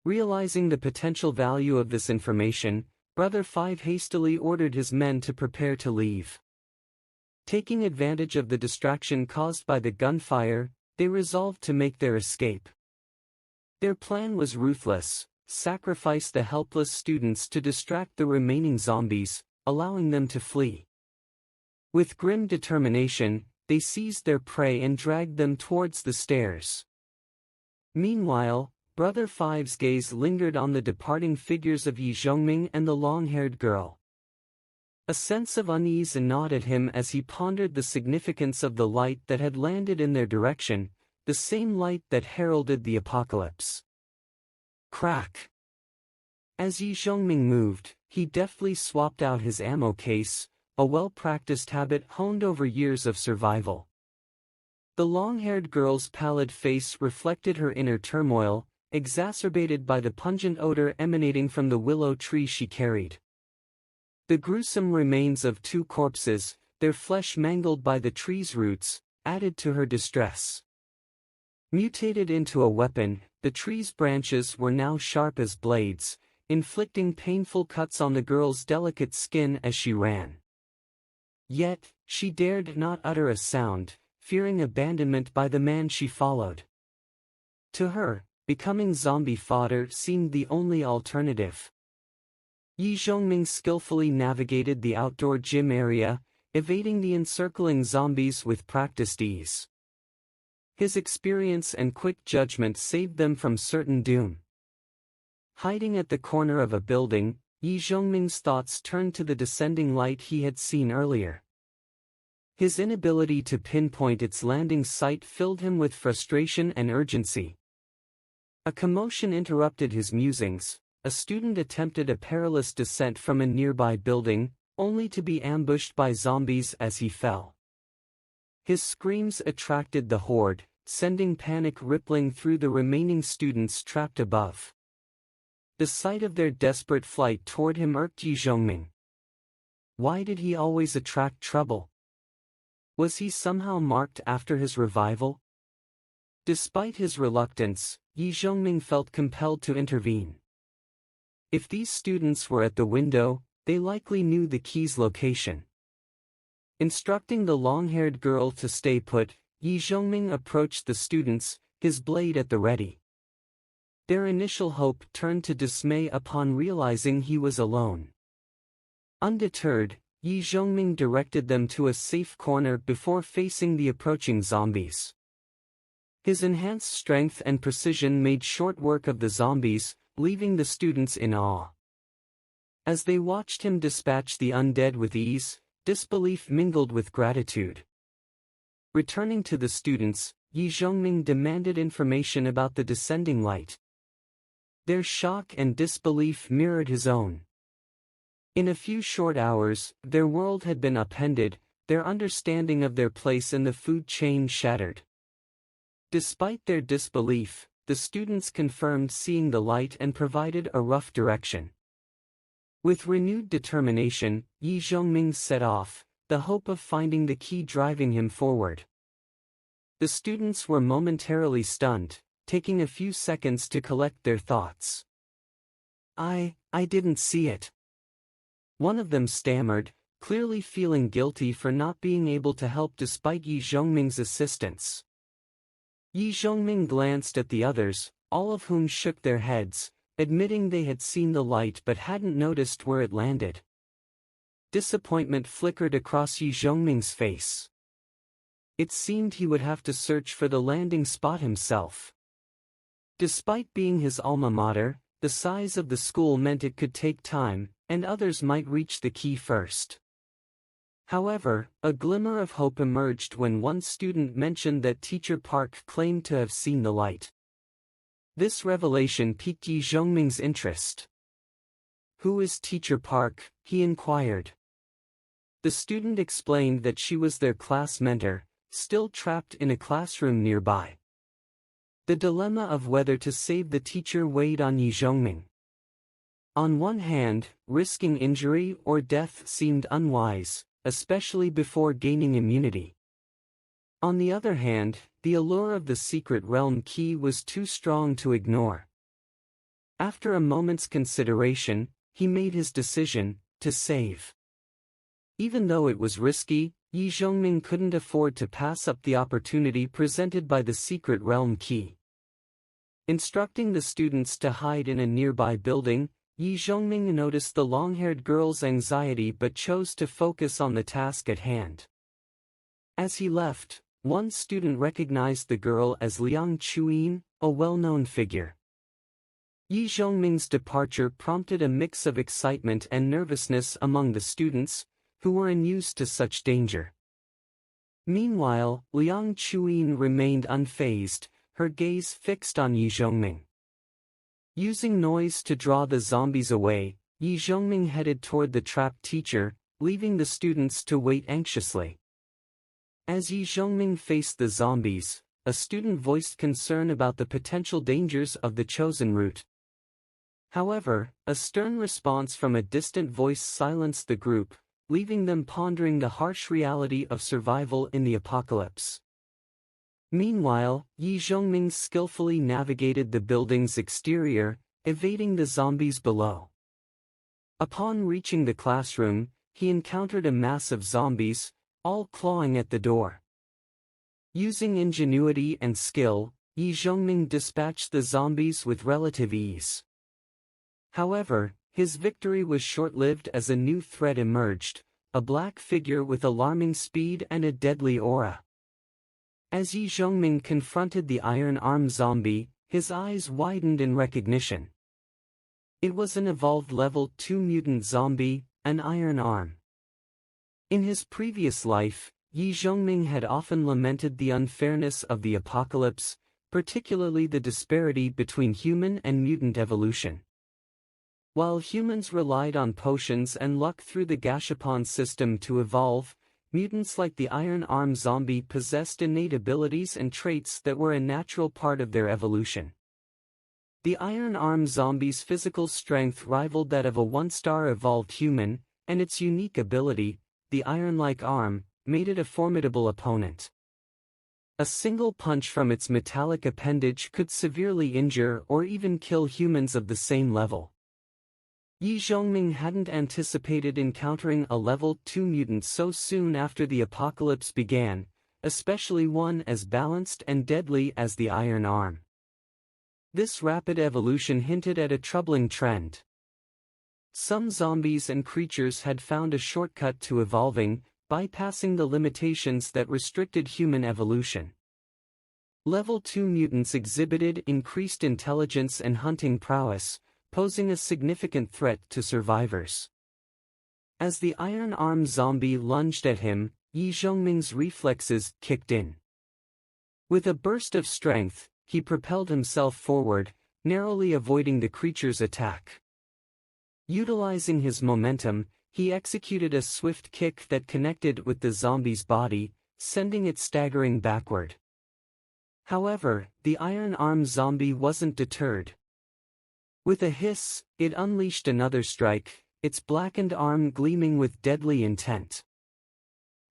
Realizing the potential value of this information, Brother Five hastily ordered his men to prepare to leave. Taking advantage of the distraction caused by the gunfire, they resolved to make their escape. Their plan was ruthless: sacrifice the helpless students to distract the remaining zombies, allowing them to flee. With grim determination, they seized their prey and dragged them towards the stairs. Meanwhile, Brother Five's gaze lingered on the departing figures of Yi Zhongming and the long-haired girl. A sense of unease gnawed at him as he pondered the significance of the light that had landed in their direction, the same light that heralded the apocalypse. Crack! As Yi Zhongming moved, he deftly swapped out his ammo case, a well-practiced habit honed over years of survival. The long-haired girl's pallid face reflected her inner turmoil, exacerbated by the pungent odor emanating from the willow tree she carried. The gruesome remains of two corpses, their flesh mangled by the tree's roots, added to her distress. Mutated into a weapon, the tree's branches were now sharp as blades, inflicting painful cuts on the girl's delicate skin as she ran. Yet, she dared not utter a sound, fearing abandonment by the man she followed. To her, becoming zombie fodder seemed the only alternative. Yi Zhongming skillfully navigated the outdoor gym area, evading the encircling zombies with practiced ease. His experience and quick judgment saved them from certain doom. Hiding at the corner of a building, Yi Zhongming's thoughts turned to the descending light he had seen earlier. His inability to pinpoint its landing site filled him with frustration and urgency. A commotion interrupted his musings. A student attempted a perilous descent from a nearby building, only to be ambushed by zombies as he fell. His screams attracted the horde, sending panic rippling through the remaining students trapped above. The sight of their desperate flight toward him irked Yi Zhongming. Why did he always attract trouble? Was he somehow marked after his revival? Despite his reluctance, Yi Zhongming felt compelled to intervene. If these students were at the window, they likely knew the key's location. Instructing the long-haired girl to stay put, Yi Zhongming approached the students, his blade at the ready. Their initial hope turned to dismay upon realizing he was alone. Undeterred, Yi Zhongming directed them to a safe corner before facing the approaching zombies. His enhanced strength and precision made short work of the zombies, leaving the students in awe. As they watched him dispatch the undead with ease, disbelief mingled with gratitude. Returning to the students, Yi Zhongming demanded information about the descending light. Their shock and disbelief mirrored his own. In a few short hours, their world had been upended, their understanding of their place in the food chain shattered. Despite their disbelief, the students confirmed seeing the light and provided a rough direction. With renewed determination, Yi Zhongming set off, the hope of finding the key driving him forward. The students were momentarily stunned, taking a few seconds to collect their thoughts. I didn't see it. One of them stammered, clearly feeling guilty for not being able to help despite Yi Zhongming's assistance. Yi Zhongming glanced at the others, all of whom shook their heads, admitting they had seen the light but hadn't noticed where it landed. Disappointment flickered across Yi Zhongming's face. It seemed he would have to search for the landing spot himself. Despite being his alma mater, the size of the school meant it could take time, and others might reach the key first. However, a glimmer of hope emerged when one student mentioned that Teacher Park claimed to have seen the light. This revelation piqued Yi Zhongming's interest. "Who is Teacher Park?" he inquired. The student explained that she was their class mentor, still trapped in a classroom nearby. The dilemma of whether to save the teacher weighed on Yi Zhongming. On one hand, risking injury or death seemed unwise, especially before gaining immunity. On the other hand, the allure of the secret realm key was too strong to ignore. After a moment's consideration, he made his decision, to save. Even though it was risky, Yi Zhongming couldn't afford to pass up the opportunity presented by the secret realm key. Instructing the students to hide in a nearby building, Yi Zhongming noticed the long-haired girl's anxiety but chose to focus on the task at hand. As he left, one student recognized the girl as Liang Chuyin, a well-known figure. Yi Zhongming's departure prompted a mix of excitement and nervousness among the students, who were unused to such danger. Meanwhile, Liang Chuyin remained unfazed, her gaze fixed on Yi Zhongming. Using noise to draw the zombies away, Yi Zhongming headed toward the trapped teacher, leaving the students to wait anxiously. As Yi Zhongming faced the zombies, a student voiced concern about the potential dangers of the chosen route. However, a stern response from a distant voice silenced the group, leaving them pondering the harsh reality of survival in the apocalypse. Meanwhile, Yi Zhongming skillfully navigated the building's exterior, evading the zombies below. Upon reaching the classroom, he encountered a mass of zombies, all clawing at the door. Using ingenuity and skill, Yi Zhongming dispatched the zombies with relative ease. However, his victory was short-lived as a new threat emerged, a black figure with alarming speed and a deadly aura. As Yi Zhongming confronted the Iron Arm zombie, his eyes widened in recognition. It was an evolved level 2 mutant zombie, an Iron Arm. In his previous life, Yi Zhongming had often lamented the unfairness of the apocalypse, particularly the disparity between human and mutant evolution. While humans relied on potions and luck through the Gashapon system to evolve, mutants like the Iron Arm zombie possessed innate abilities and traits that were a natural part of their evolution. The Iron Arm zombie's physical strength rivaled that of a one-star evolved human, and its unique ability, the iron-like arm, made it a formidable opponent. A single punch from its metallic appendage could severely injure or even kill humans of the same level. Yi Zhongming hadn't anticipated encountering a level 2 mutant so soon after the apocalypse began, especially one as balanced and deadly as the iron arm. This rapid evolution hinted at a troubling trend. Some zombies and creatures had found a shortcut to evolving, bypassing the limitations that restricted human evolution. Level 2 mutants exhibited increased intelligence and hunting prowess, posing a significant threat to survivors. As the iron arm zombie lunged at him, Yi Zhongming's reflexes kicked in. With a burst of strength, he propelled himself forward, narrowly avoiding the creature's attack. Utilizing his momentum, he executed a swift kick that connected with the zombie's body, sending it staggering backward. However, the iron arm zombie wasn't deterred. With a hiss, it unleashed another strike, its blackened arm gleaming with deadly intent.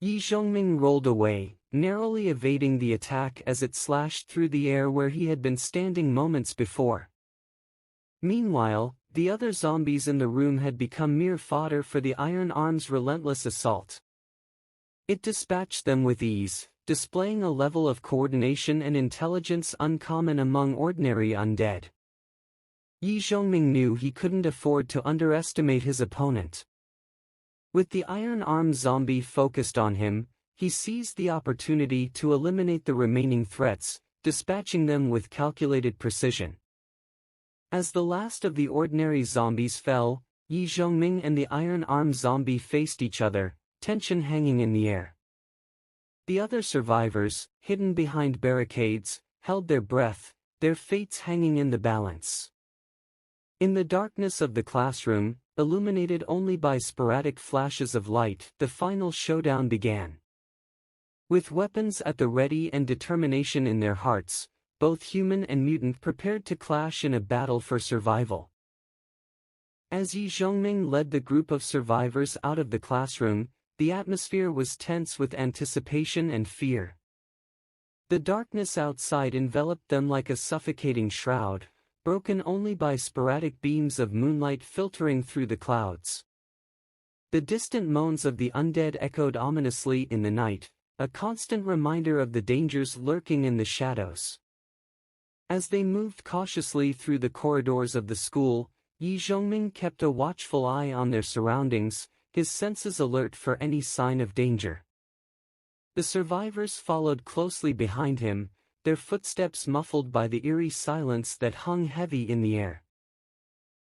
Yi Zhongming rolled away, narrowly evading the attack as it slashed through the air where he had been standing moments before. Meanwhile, the other zombies in the room had become mere fodder for the iron arm's relentless assault. It dispatched them with ease, displaying a level of coordination and intelligence uncommon among ordinary undead. Yi Zhongming knew he couldn't afford to underestimate his opponent. With the iron arm zombie focused on him, he seized the opportunity to eliminate the remaining threats, dispatching them with calculated precision. As the last of the ordinary zombies fell, Yi Zhongming and the iron arm zombie faced each other, tension hanging in the air. The other survivors, hidden behind barricades, held their breath, their fates hanging in the balance. In the darkness of the classroom, illuminated only by sporadic flashes of light, the final showdown began. With weapons at the ready and determination in their hearts, both human and mutant prepared to clash in a battle for survival. As Yi Zhongming led the group of survivors out of the classroom, the atmosphere was tense with anticipation and fear. The darkness outside enveloped them like a suffocating shroud, broken only by sporadic beams of moonlight filtering through the clouds. The distant moans of the undead echoed ominously in the night, a constant reminder of the dangers lurking in the shadows. As they moved cautiously through the corridors of the school, Yi Zhongming kept a watchful eye on their surroundings, his senses alert for any sign of danger. The survivors followed closely behind him, their footsteps muffled by the eerie silence that hung heavy in the air.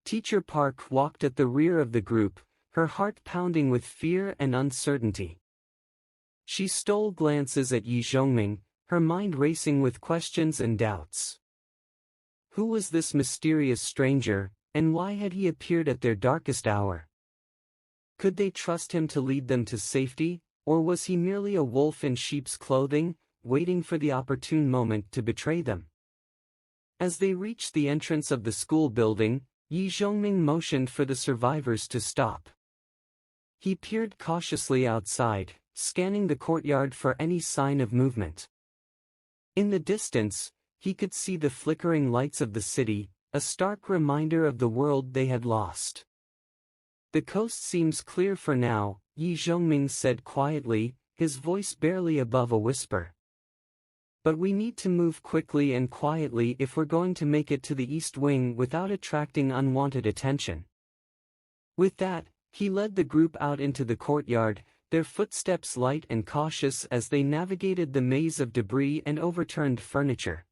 Teacher Park walked at the rear of the group, her heart pounding with fear and uncertainty. She stole glances at Yi Zhongming, her mind racing with questions and doubts. Who was this mysterious stranger, and why had he appeared at their darkest hour? Could they trust him to lead them to safety, or was he merely a wolf in sheep's clothing, waiting for the opportune moment to betray them? As they reached the entrance of the school building, Yi Zhongming motioned for the survivors to stop. He peered cautiously outside, scanning the courtyard for any sign of movement. In the distance, he could see the flickering lights of the city, a stark reminder of the world they had lost. The coast seems clear for now, Yi Zhongming said quietly, his voice barely above a whisper. But we need to move quickly and quietly if we're going to make it to the East Wing without attracting unwanted attention. With that, he led the group out into the courtyard, their footsteps light and cautious as they navigated the maze of debris and overturned furniture.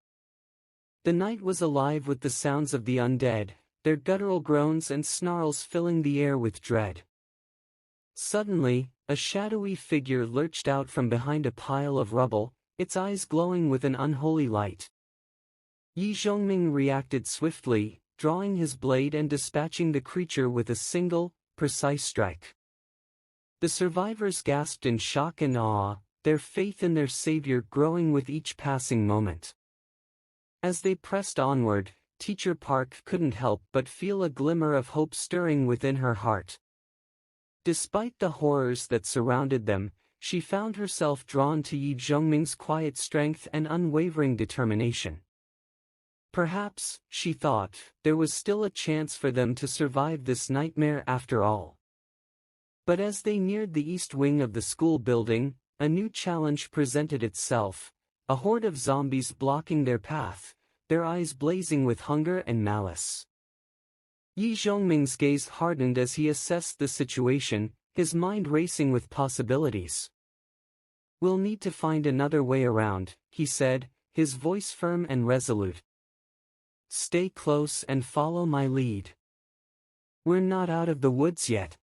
The night was alive with the sounds of the undead, their guttural groans and snarls filling the air with dread. Suddenly, a shadowy figure lurched out from behind a pile of rubble, its eyes glowing with an unholy light. Yi Zhongming reacted swiftly, drawing his blade and dispatching the creature with a single, precise strike. The survivors gasped in shock and awe, their faith in their savior growing with each passing moment. As they pressed onward, Teacher Park couldn't help but feel a glimmer of hope stirring within her heart. Despite the horrors that surrounded them, she found herself drawn to Yi Zhongming's quiet strength and unwavering determination. Perhaps, she thought, there was still a chance for them to survive this nightmare after all. But as they neared the east wing of the school building, a new challenge presented itself, a horde of zombies blocking their path, their eyes blazing with hunger and malice. Yi Zhongming's gaze hardened as he assessed the situation, his mind racing with possibilities. "We'll need to find another way around," he said, his voice firm and resolute. "Stay close and follow my lead. We're not out of the woods yet."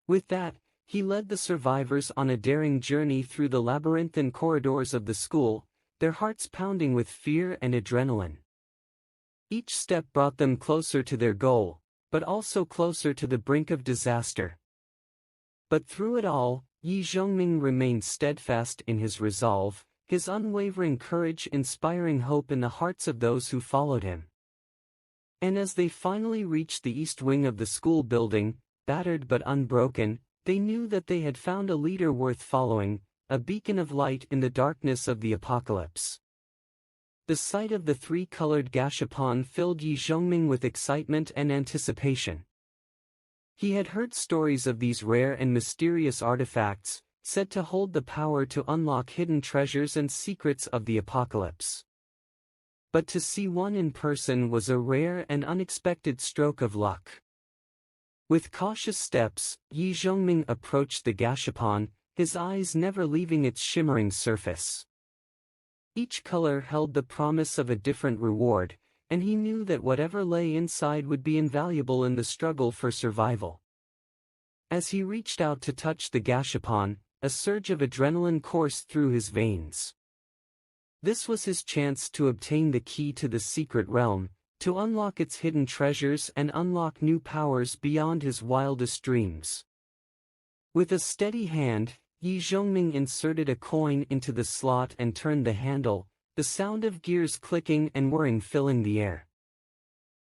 With that, he led the survivors on a daring journey through the labyrinthine corridors of the school, their hearts pounding with fear and adrenaline. Each step brought them closer to their goal, but also closer to the brink of disaster. But through it all, Yi Zhongming remained steadfast in his resolve, his unwavering courage inspiring hope in the hearts of those who followed him. And as they finally reached the east wing of the school building, battered but unbroken, they knew that they had found a leader worth following, a beacon of light in the darkness of the apocalypse. The sight of the three-colored gashapon filled Yi Zhongming with excitement and anticipation. He had heard stories of these rare and mysterious artifacts, said to hold the power to unlock hidden treasures and secrets of the apocalypse. But to see one in person was a rare and unexpected stroke of luck. With cautious steps, Yi Zhongming approached the gashapon, his eyes never leaving its shimmering surface. Each color held the promise of a different reward, and he knew that whatever lay inside would be invaluable in the struggle for survival. As he reached out to touch the gashapon, a surge of adrenaline coursed through his veins. This was his chance to obtain the key to the secret realm, to unlock its hidden treasures and unlock new powers beyond his wildest dreams. With a steady hand, Yi Zhongming inserted a coin into the slot and turned the handle, the sound of gears clicking and whirring filling the air.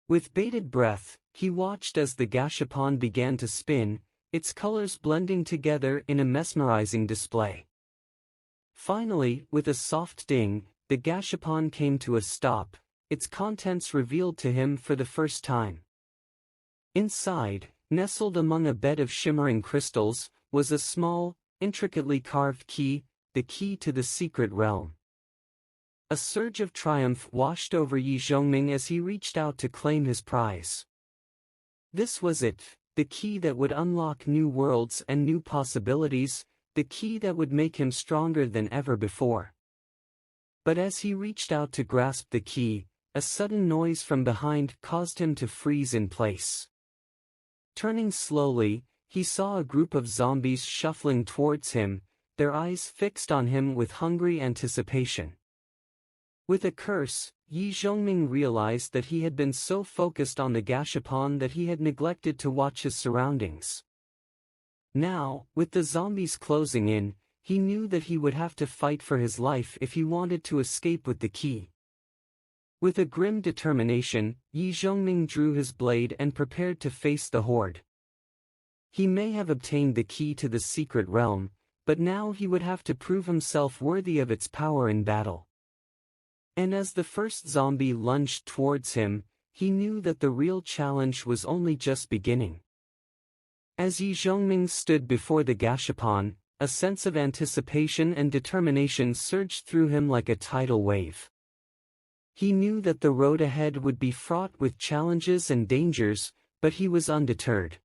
With bated breath, he watched as the gashapon began to spin, its colors blending together in a mesmerizing display. Finally, with a soft ding, the gashapon came to a stop, its contents revealed to him for the first time. Inside, nestled among a bed of shimmering crystals, was a small, intricately carved key, the key to the secret realm. A surge of triumph washed over Yi Zhongming as he reached out to claim his prize. This was it, the key that would unlock new worlds and new possibilities, the key that would make him stronger than ever before. But as he reached out to grasp the key, a sudden noise from behind caused him to freeze in place. Turning slowly, he saw a group of zombies shuffling towards him, their eyes fixed on him with hungry anticipation. With a curse, Yi Zhongming realized that he had been so focused on the gashapon that he had neglected to watch his surroundings. Now, with the zombies closing in, he knew that he would have to fight for his life if he wanted to escape with the key. With a grim determination, Yi Zhongming drew his blade and prepared to face the horde. He may have obtained the key to the secret realm, but now he would have to prove himself worthy of its power in battle. And as the first zombie lunged towards him, he knew that the real challenge was only just beginning. As Yi Zhongming stood before the gashapon, a sense of anticipation and determination surged through him like a tidal wave. He knew that the road ahead would be fraught with challenges and dangers, but he was undeterred.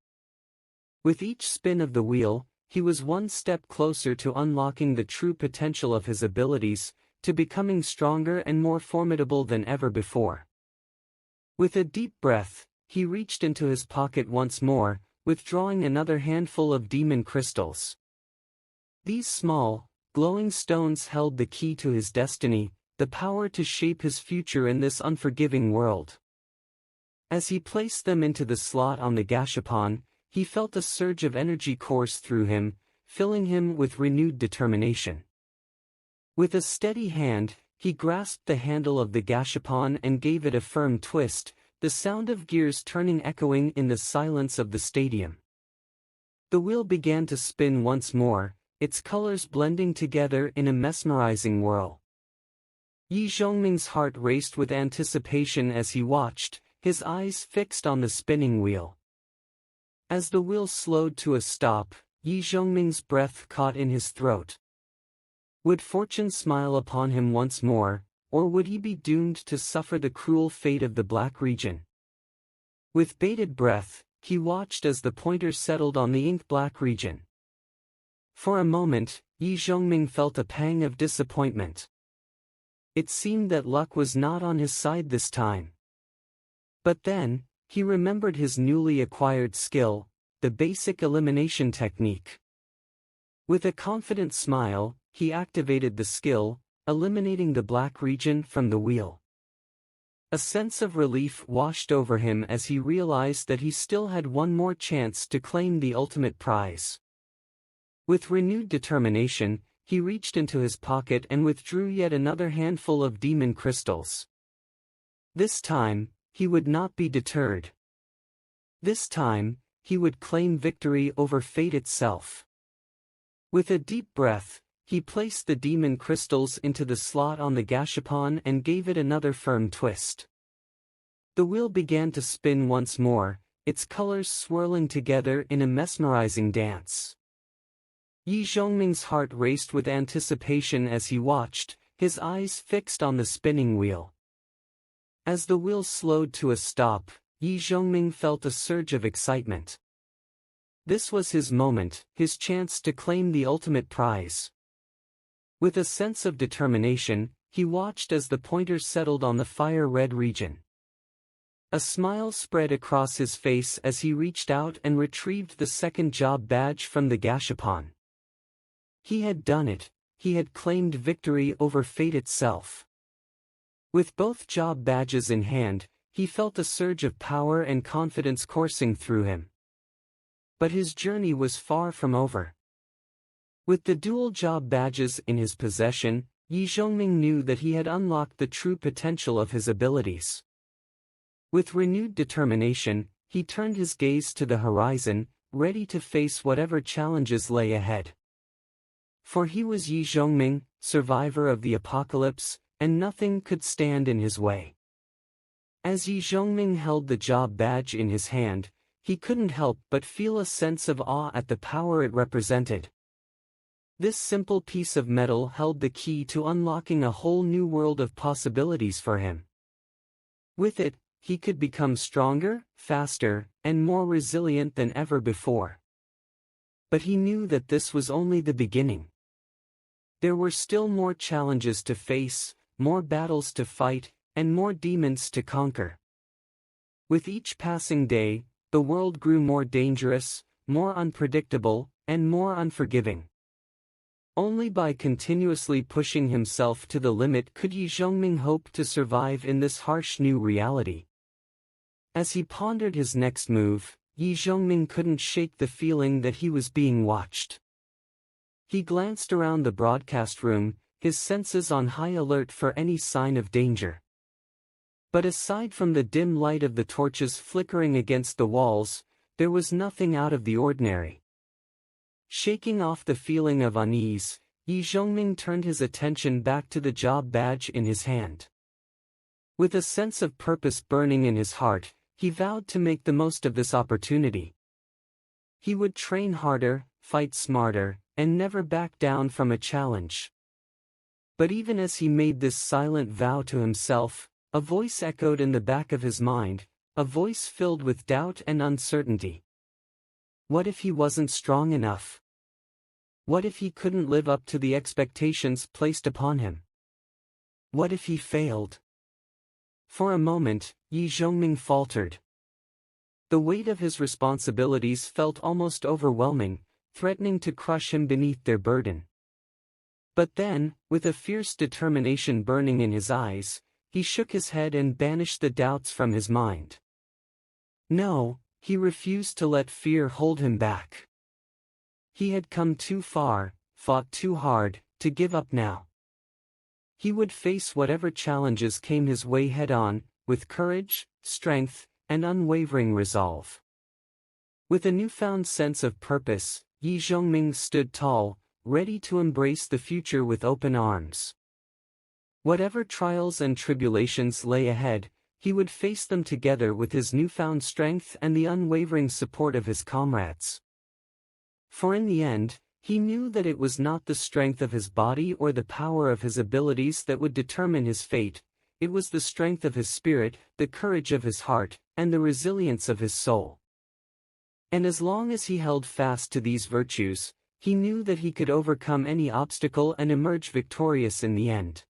With each spin of the wheel, he was one step closer to unlocking the true potential of his abilities, to becoming stronger and more formidable than ever before. With a deep breath, he reached into his pocket once more, withdrawing another handful of demon crystals. These small, glowing stones held the key to his destiny, the power to shape his future in this unforgiving world. As he placed them into the slot on the gashapon, he felt a surge of energy course through him, filling him with renewed determination. With a steady hand, he grasped the handle of the gashapon and gave it a firm twist, the sound of gears turning echoing in the silence of the stadium. The wheel began to spin once more, its colors blending together in a mesmerizing whirl. Yi Zhongming's heart raced with anticipation as he watched, his eyes fixed on the spinning wheel. As the wheel slowed to a stop, Yi Zhongming's breath caught in his throat, Would fortune smile upon him once more, or would he be doomed to suffer the cruel fate of the Black Region? With bated breath, he watched as the pointer settled on the ink-black region. For a moment, Yi Zhongming felt a pang of disappointment. It seemed that luck was not on his side this time. But then, he remembered his newly acquired skill, the basic elimination technique. With a confident smile, he activated the skill, eliminating the black region from the wheel. A sense of relief washed over him as he realized that he still had one more chance to claim the ultimate prize. With renewed determination, he reached into his pocket and withdrew yet another handful of demon crystals. This time, he would not be deterred. This time, he would claim victory over fate itself. With a deep breath, he placed the demon crystals into the slot on the gashapon and gave it another firm twist. The wheel began to spin once more, its colors swirling together in a mesmerizing dance. Yi Zhongming's heart raced with anticipation as he watched, his eyes fixed on the spinning wheel. As the wheel slowed to a stop, Yi Zhongming felt a surge of excitement. This was his moment, his chance to claim the ultimate prize. With a sense of determination, he watched as the pointer settled on the fire-red region. A smile spread across his face as he reached out and retrieved the second job badge from the gashapon. He had done it, he had claimed victory over fate itself. With both job badges in hand, he felt a surge of power and confidence coursing through him. But his journey was far from over. With the dual job badges in his possession, Yi Zhongming knew that he had unlocked the true potential of his abilities. With renewed determination, he turned his gaze to the horizon, ready to face whatever challenges lay ahead. For he was Yi Zhongming, survivor of the apocalypse, and nothing could stand in his way. As Yi Zhongming held the job badge in his hand, he couldn't help but feel a sense of awe at the power it represented. This simple piece of metal held the key to unlocking a whole new world of possibilities for him. With it, he could become stronger, faster, and more resilient than ever before. But he knew that this was only the beginning. There were still more challenges to face, more battles to fight, and more demons to conquer. With each passing day, the world grew more dangerous, more unpredictable, and more unforgiving. Only by continuously pushing himself to the limit could Yi Zhongming hope to survive in this harsh new reality. As he pondered his next move, Yi Zhongming couldn't shake the feeling that he was being watched. He glanced around the broadcast room, his senses on high alert for any sign of danger. But aside from the dim light of the torches flickering against the walls, there was nothing out of the ordinary. Shaking off the feeling of unease, Yi Zhongming turned his attention back to the job badge in his hand. With a sense of purpose burning in his heart, he vowed to make the most of this opportunity. He would train harder, fight smarter, and never back down from a challenge. But even as he made this silent vow to himself, a voice echoed in the back of his mind, a voice filled with doubt and uncertainty. What if he wasn't strong enough? What if he couldn't live up to the expectations placed upon him? What if he failed? For a moment, Yi Zhongming faltered. The weight of his responsibilities felt almost overwhelming, threatening to crush him beneath their burden. But then, with a fierce determination burning in his eyes, he shook his head and banished the doubts from his mind. No, he refused to let fear hold him back. He had come too far, fought too hard, to give up now. He would face whatever challenges came his way head-on, with courage, strength, and unwavering resolve. With a newfound sense of purpose, Yi Zhongming stood tall, ready to embrace the future with open arms. Whatever trials and tribulations lay ahead, he would face them together with his newfound strength and the unwavering support of his comrades. For in the end, He knew that it was not the strength of his body or the power of his abilities that would determine his fate, it was the strength of his spirit, the courage of his heart, and the resilience of his soul. And as long as he held fast to these virtues, he knew that he could overcome any obstacle and emerge victorious in the end.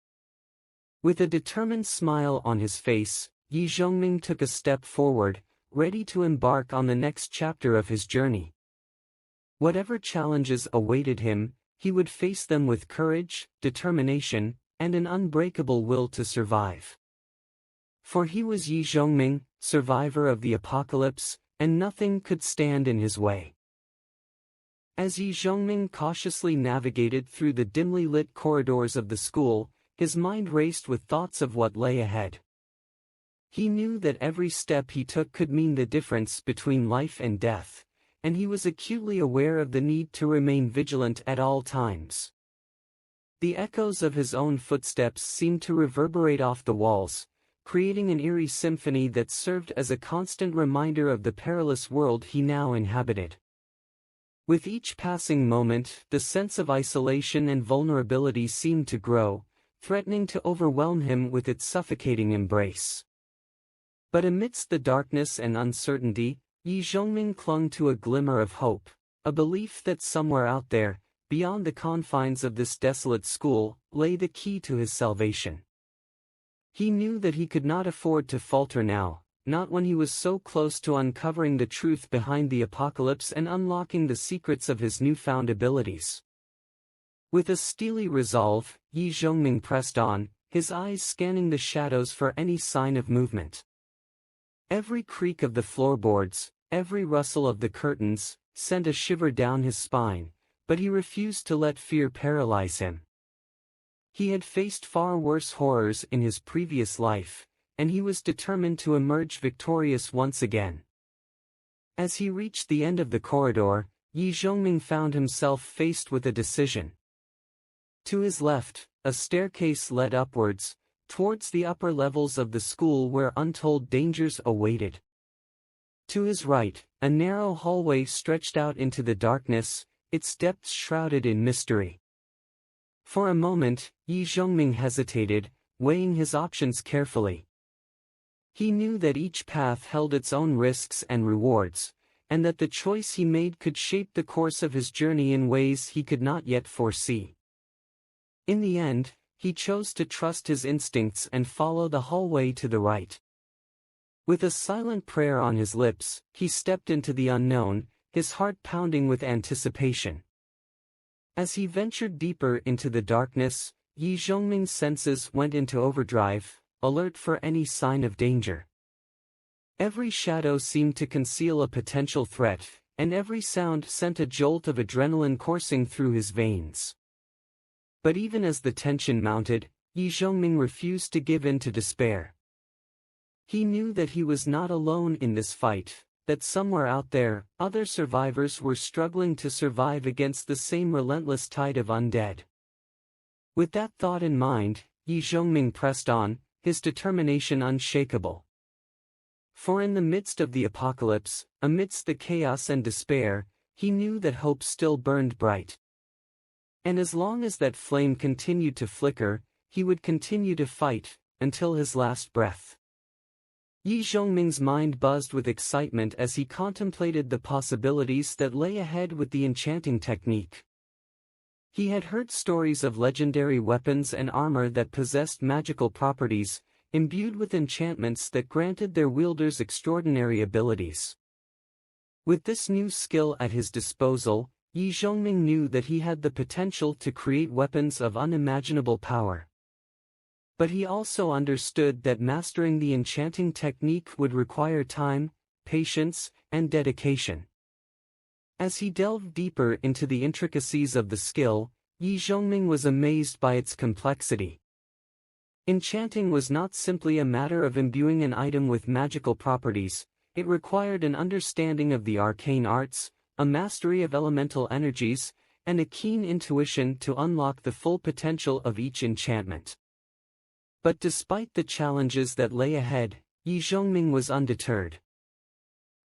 With a determined smile on his face, Yi Zhongming took a step forward, ready to embark on the next chapter of his journey. Whatever challenges awaited him, he would face them with courage, determination, and an unbreakable will to survive. For he was Yi Zhongming, survivor of the apocalypse, and nothing could stand in his way. As Yi Zhongming cautiously navigated through the dimly lit corridors of the school, his mind raced with thoughts of what lay ahead. He knew that every step he took could mean the difference between life and death, and he was acutely aware of the need to remain vigilant at all times. The echoes of his own footsteps seemed to reverberate off the walls, creating an eerie symphony that served as a constant reminder of the perilous world he now inhabited. With each passing moment, the sense of isolation and vulnerability seemed to grow, threatening to overwhelm him with its suffocating embrace. But amidst the darkness and uncertainty, Yi Zhongming clung to a glimmer of hope, a belief that somewhere out there, beyond the confines of this desolate school, lay the key to his salvation. He knew that he could not afford to falter now, not when he was so close to uncovering the truth behind the apocalypse and unlocking the secrets of his newfound abilities. With a steely resolve, Yi Zhongming pressed on, his eyes scanning the shadows for any sign of movement. Every creak of the floorboards, every rustle of the curtains, sent a shiver down his spine, but he refused to let fear paralyze him. He had faced far worse horrors in his previous life, and he was determined to emerge victorious once again. As he reached the end of the corridor, Yi Zhongming found himself faced with a decision. To his left, a staircase led upwards, towards the upper levels of the school where untold dangers awaited. To his right, a narrow hallway stretched out into the darkness, its depths shrouded in mystery. For a moment, Yi Zhongming hesitated, weighing his options carefully. He knew that each path held its own risks and rewards, and that the choice he made could shape the course of his journey in ways he could not yet foresee. In the end, he chose to trust his instincts and follow the hallway to the right. With a silent prayer on his lips, he stepped into the unknown, his heart pounding with anticipation. As he ventured deeper into the darkness, Yi Zhongming's senses went into overdrive, alert for any sign of danger. Every shadow seemed to conceal a potential threat, and every sound sent a jolt of adrenaline coursing through his veins. But even as the tension mounted, Yi Zhongming refused to give in to despair. He knew that he was not alone in this fight, that somewhere out there, other survivors were struggling to survive against the same relentless tide of undead. With that thought in mind, Yi Zhongming pressed on, his determination unshakable. For in the midst of the apocalypse, amidst the chaos and despair, he knew that hope still burned bright. And as long as that flame continued to flicker, he would continue to fight, until his last breath. Yi Zhongming's mind buzzed with excitement as he contemplated the possibilities that lay ahead with the enchanting technique. He had heard stories of legendary weapons and armor that possessed magical properties, imbued with enchantments that granted their wielders extraordinary abilities. With this new skill at his disposal, Yi Zhongming knew that he had the potential to create weapons of unimaginable power. But he also understood that mastering the enchanting technique would require time, patience, and dedication. As he delved deeper into the intricacies of the skill, Yi Zhongming was amazed by its complexity. Enchanting was not simply a matter of imbuing an item with magical properties, it required an understanding of the arcane arts, a mastery of elemental energies, and a keen intuition to unlock the full potential of each enchantment. But despite the challenges that lay ahead, Yi Zhongming was undeterred.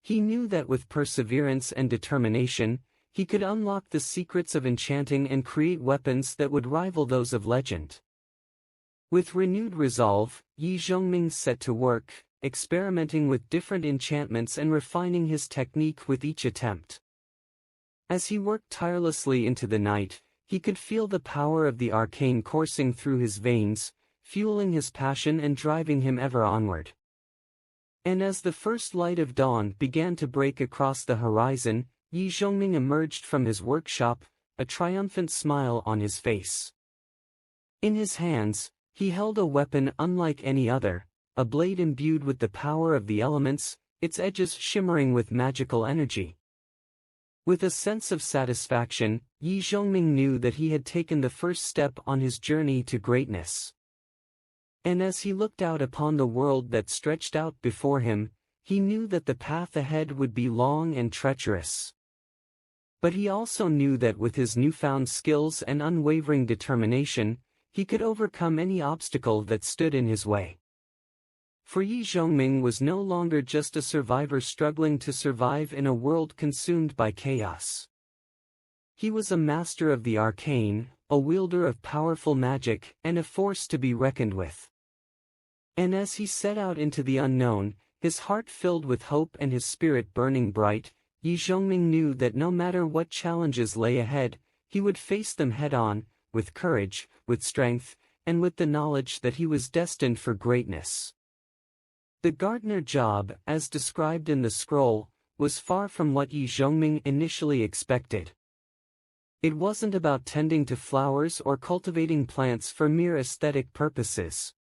He knew that with perseverance and determination, he could unlock the secrets of enchanting and create weapons that would rival those of legend. With renewed resolve, Yi Zhongming set to work, experimenting with different enchantments and refining his technique with each attempt. As he worked tirelessly into the night, he could feel the power of the arcane coursing through his veins, fueling his passion and driving him ever onward. And as the first light of dawn began to break across the horizon, Yi Zhongming emerged from his workshop, a triumphant smile on his face. In his hands, he held a weapon unlike any other, a blade imbued with the power of the elements, its edges shimmering with magical energy. With a sense of satisfaction, Yi Zhongming knew that he had taken the first step on his journey to greatness. And as he looked out upon the world that stretched out before him, he knew that the path ahead would be long and treacherous. But he also knew that with his newfound skills and unwavering determination, he could overcome any obstacle that stood in his way. For Yi Zhongming was no longer just a survivor struggling to survive in a world consumed by chaos. He was a master of the arcane, a wielder of powerful magic, and a force to be reckoned with. And as he set out into the unknown, his heart filled with hope and his spirit burning bright, Yi Zhongming knew that no matter what challenges lay ahead, he would face them head-on, with courage, with strength, and with the knowledge that he was destined for greatness. The gardener job, as described in the scroll, was far from what Yi Zhongming initially expected. It wasn't about tending to flowers or cultivating plants for mere aesthetic purposes.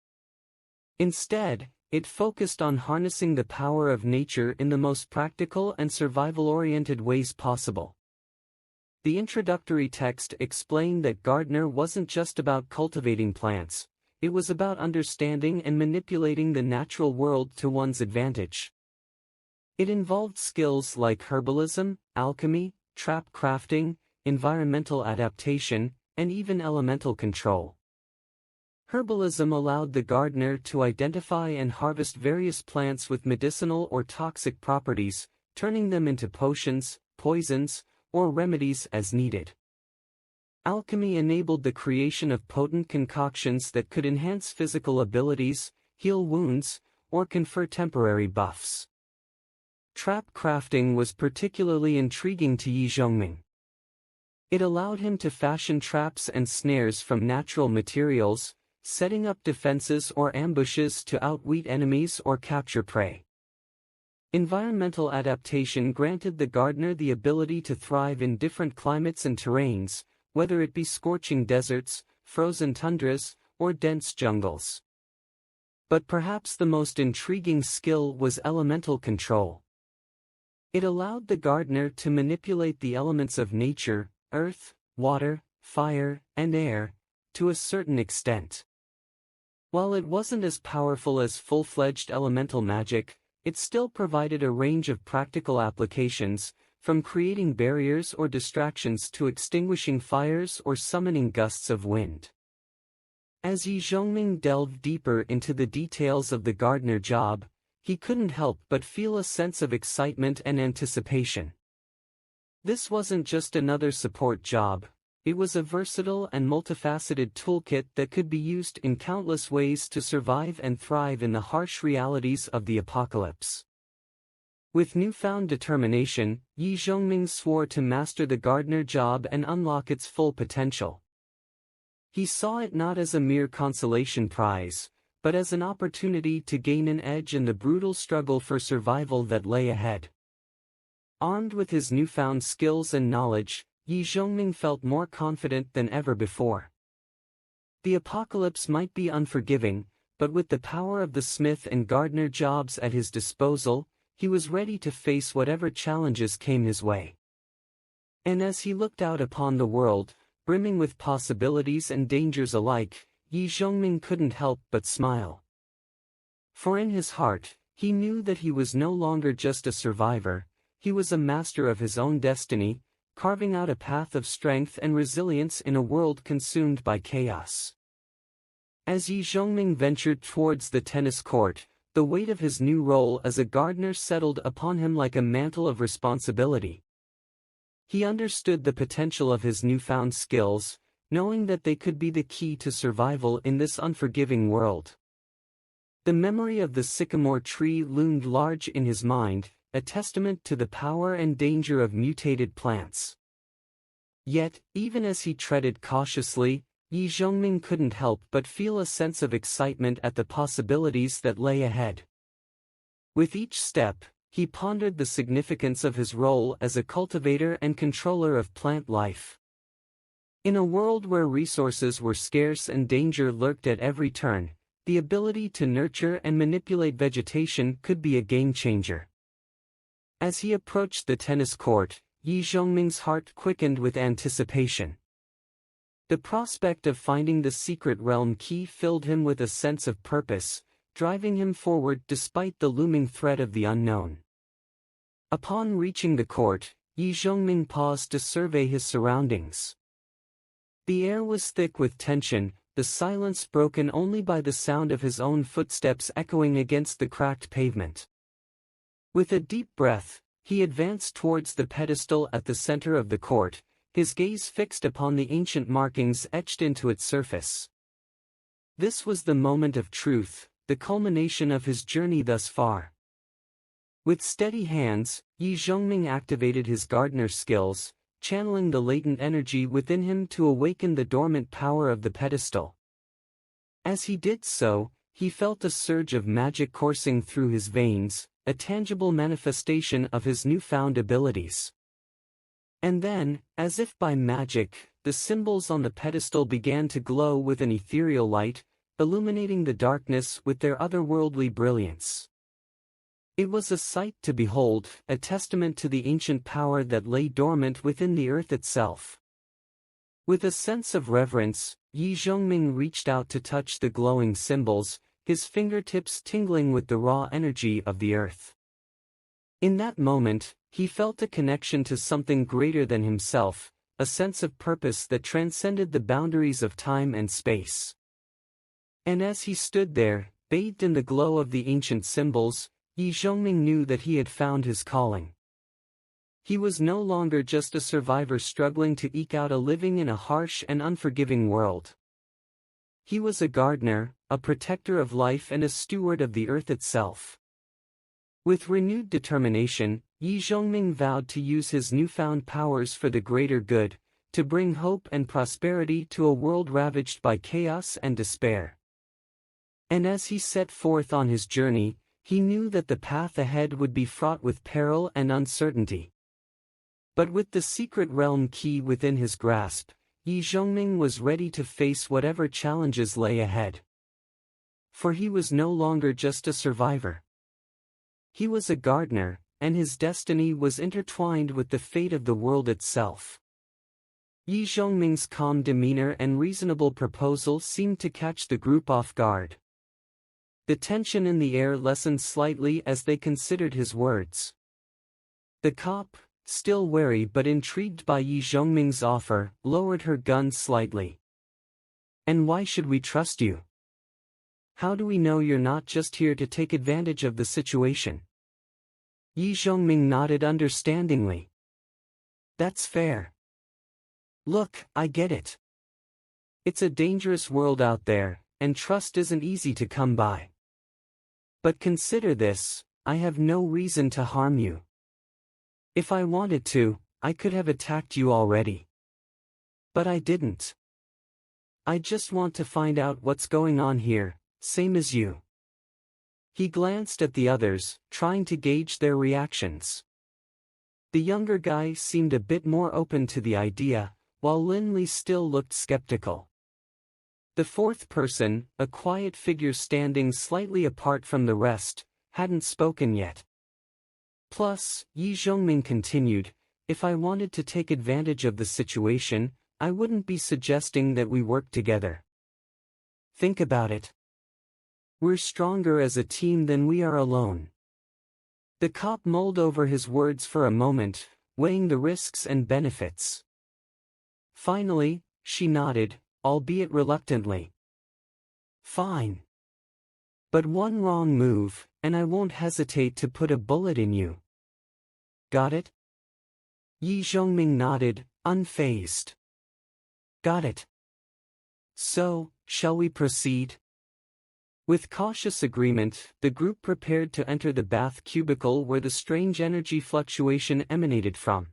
Instead, it focused on harnessing the power of nature in the most practical and survival-oriented ways possible. The introductory text explained that gardener wasn't just about cultivating plants. It was about understanding and manipulating the natural world to one's advantage. It involved skills like herbalism, alchemy, trap crafting, environmental adaptation, and even elemental control. Herbalism allowed the gardener to identify and harvest various plants with medicinal or toxic properties, turning them into potions, poisons, or remedies as needed. Alchemy enabled the creation of potent concoctions that could enhance physical abilities, heal wounds, or confer temporary buffs. Trap crafting was particularly intriguing to Yi Zhongming. It allowed him to fashion traps and snares from natural materials, setting up defenses or ambushes to outwit enemies or capture prey. Environmental adaptation granted the gardener the ability to thrive in different climates and terrains, whether it be scorching deserts, frozen tundras, or dense jungles. But perhaps the most intriguing skill was elemental control. It allowed the gardener to manipulate the elements of nature, earth, water, fire, and air, to a certain extent. While it wasn't as powerful as full-fledged elemental magic, it still provided a range of practical applications, from creating barriers or distractions to extinguishing fires or summoning gusts of wind. As Yi Zhongming delved deeper into the details of the gardener job, he couldn't help but feel a sense of excitement and anticipation. This wasn't just another support job, it was a versatile and multifaceted toolkit that could be used in countless ways to survive and thrive in the harsh realities of the apocalypse. With newfound determination, Yi Zhongming swore to master the gardener job and unlock its full potential. He saw it not as a mere consolation prize, but as an opportunity to gain an edge in the brutal struggle for survival that lay ahead. Armed with his newfound skills and knowledge, Yi Zhongming felt more confident than ever before. The apocalypse might be unforgiving, but with the power of the smith and gardener jobs at his disposal, he was ready to face whatever challenges came his way. And as he looked out upon the world, brimming with possibilities and dangers alike, Yi Zhongming couldn't help but smile. For in his heart, he knew that he was no longer just a survivor, he was a master of his own destiny, carving out a path of strength and resilience in a world consumed by chaos. As Yi Zhongming ventured towards the tennis court, the weight of his new role as a gardener settled upon him like a mantle of responsibility. He understood the potential of his newfound skills, knowing that they could be the key to survival in this unforgiving world. The memory of the sycamore tree loomed large in his mind, a testament to the power and danger of mutated plants. Yet, even as he treaded cautiously, Yi Zhongming couldn't help but feel a sense of excitement at the possibilities that lay ahead. With each step, he pondered the significance of his role as a cultivator and controller of plant life. In a world where resources were scarce and danger lurked at every turn, the ability to nurture and manipulate vegetation could be a game-changer. As he approached the tennis court, Yi Zhongming's heart quickened with anticipation. The prospect of finding the secret realm key filled him with a sense of purpose, driving him forward despite the looming threat of the unknown. Upon reaching the court, Yi Zhongming paused to survey his surroundings. The air was thick with tension, the silence broken only by the sound of his own footsteps echoing against the cracked pavement. With a deep breath, he advanced towards the pedestal at the center of the court, his gaze fixed upon the ancient markings etched into its surface. This was the moment of truth, the culmination of his journey thus far. With steady hands, Yi Zhongming activated his gardener's skills, channeling the latent energy within him to awaken the dormant power of the pedestal. As he did so, he felt a surge of magic coursing through his veins, a tangible manifestation of his newfound abilities. And then, as if by magic, the symbols on the pedestal began to glow with an ethereal light, illuminating the darkness with their otherworldly brilliance. It was a sight to behold, a testament to the ancient power that lay dormant within the earth itself. With a sense of reverence, Yi Zhongming reached out to touch the glowing symbols, his fingertips tingling with the raw energy of the earth. In that moment, he felt a connection to something greater than himself, a sense of purpose that transcended the boundaries of time and space. And as he stood there, bathed in the glow of the ancient symbols, Yi Zhongming knew that he had found his calling. He was no longer just a survivor struggling to eke out a living in a harsh and unforgiving world. He was a gardener, a protector of life and a steward of the earth itself. With renewed determination, Yi Zhongming vowed to use his newfound powers for the greater good, to bring hope and prosperity to a world ravaged by chaos and despair. And as he set forth on his journey, he knew that the path ahead would be fraught with peril and uncertainty. But with the secret realm key within his grasp, Yi Zhongming was ready to face whatever challenges lay ahead. For he was no longer just a survivor. He was a gardener, and his destiny was intertwined with the fate of the world itself. Yi Zhongming's calm demeanor and reasonable proposal seemed to catch the group off guard. The tension in the air lessened slightly as they considered his words. The cop, still wary but intrigued by Yi Zhongming's offer, lowered her gun slightly. "And why should we trust you? How do we know you're not just here to take advantage of the situation?" Yi Zhongming nodded understandingly. "That's fair. Look, I get it. It's a dangerous world out there, and trust isn't easy to come by. But consider this, I have no reason to harm you. If I wanted to, I could have attacked you already. But I didn't. I just want to find out what's going on here, same as you." He glanced at the others, trying to gauge their reactions. The younger guy seemed a bit more open to the idea, while Lin Li still looked skeptical. The fourth person, a quiet figure standing slightly apart from the rest, hadn't spoken yet. "Plus," Yi Zhongming continued, "if I wanted to take advantage of the situation, I wouldn't be suggesting that we work together. Think about it. We're stronger as a team than we are alone." The cop mulled over his words for a moment, weighing the risks and benefits. Finally, she nodded, albeit reluctantly. "Fine. But one wrong move, and I won't hesitate to put a bullet in you. Got it?" Yi Zhongming nodded, unfazed. Got it. So, shall we proceed? With cautious agreement, the group prepared to enter the bath cubicle where the strange energy fluctuation emanated from.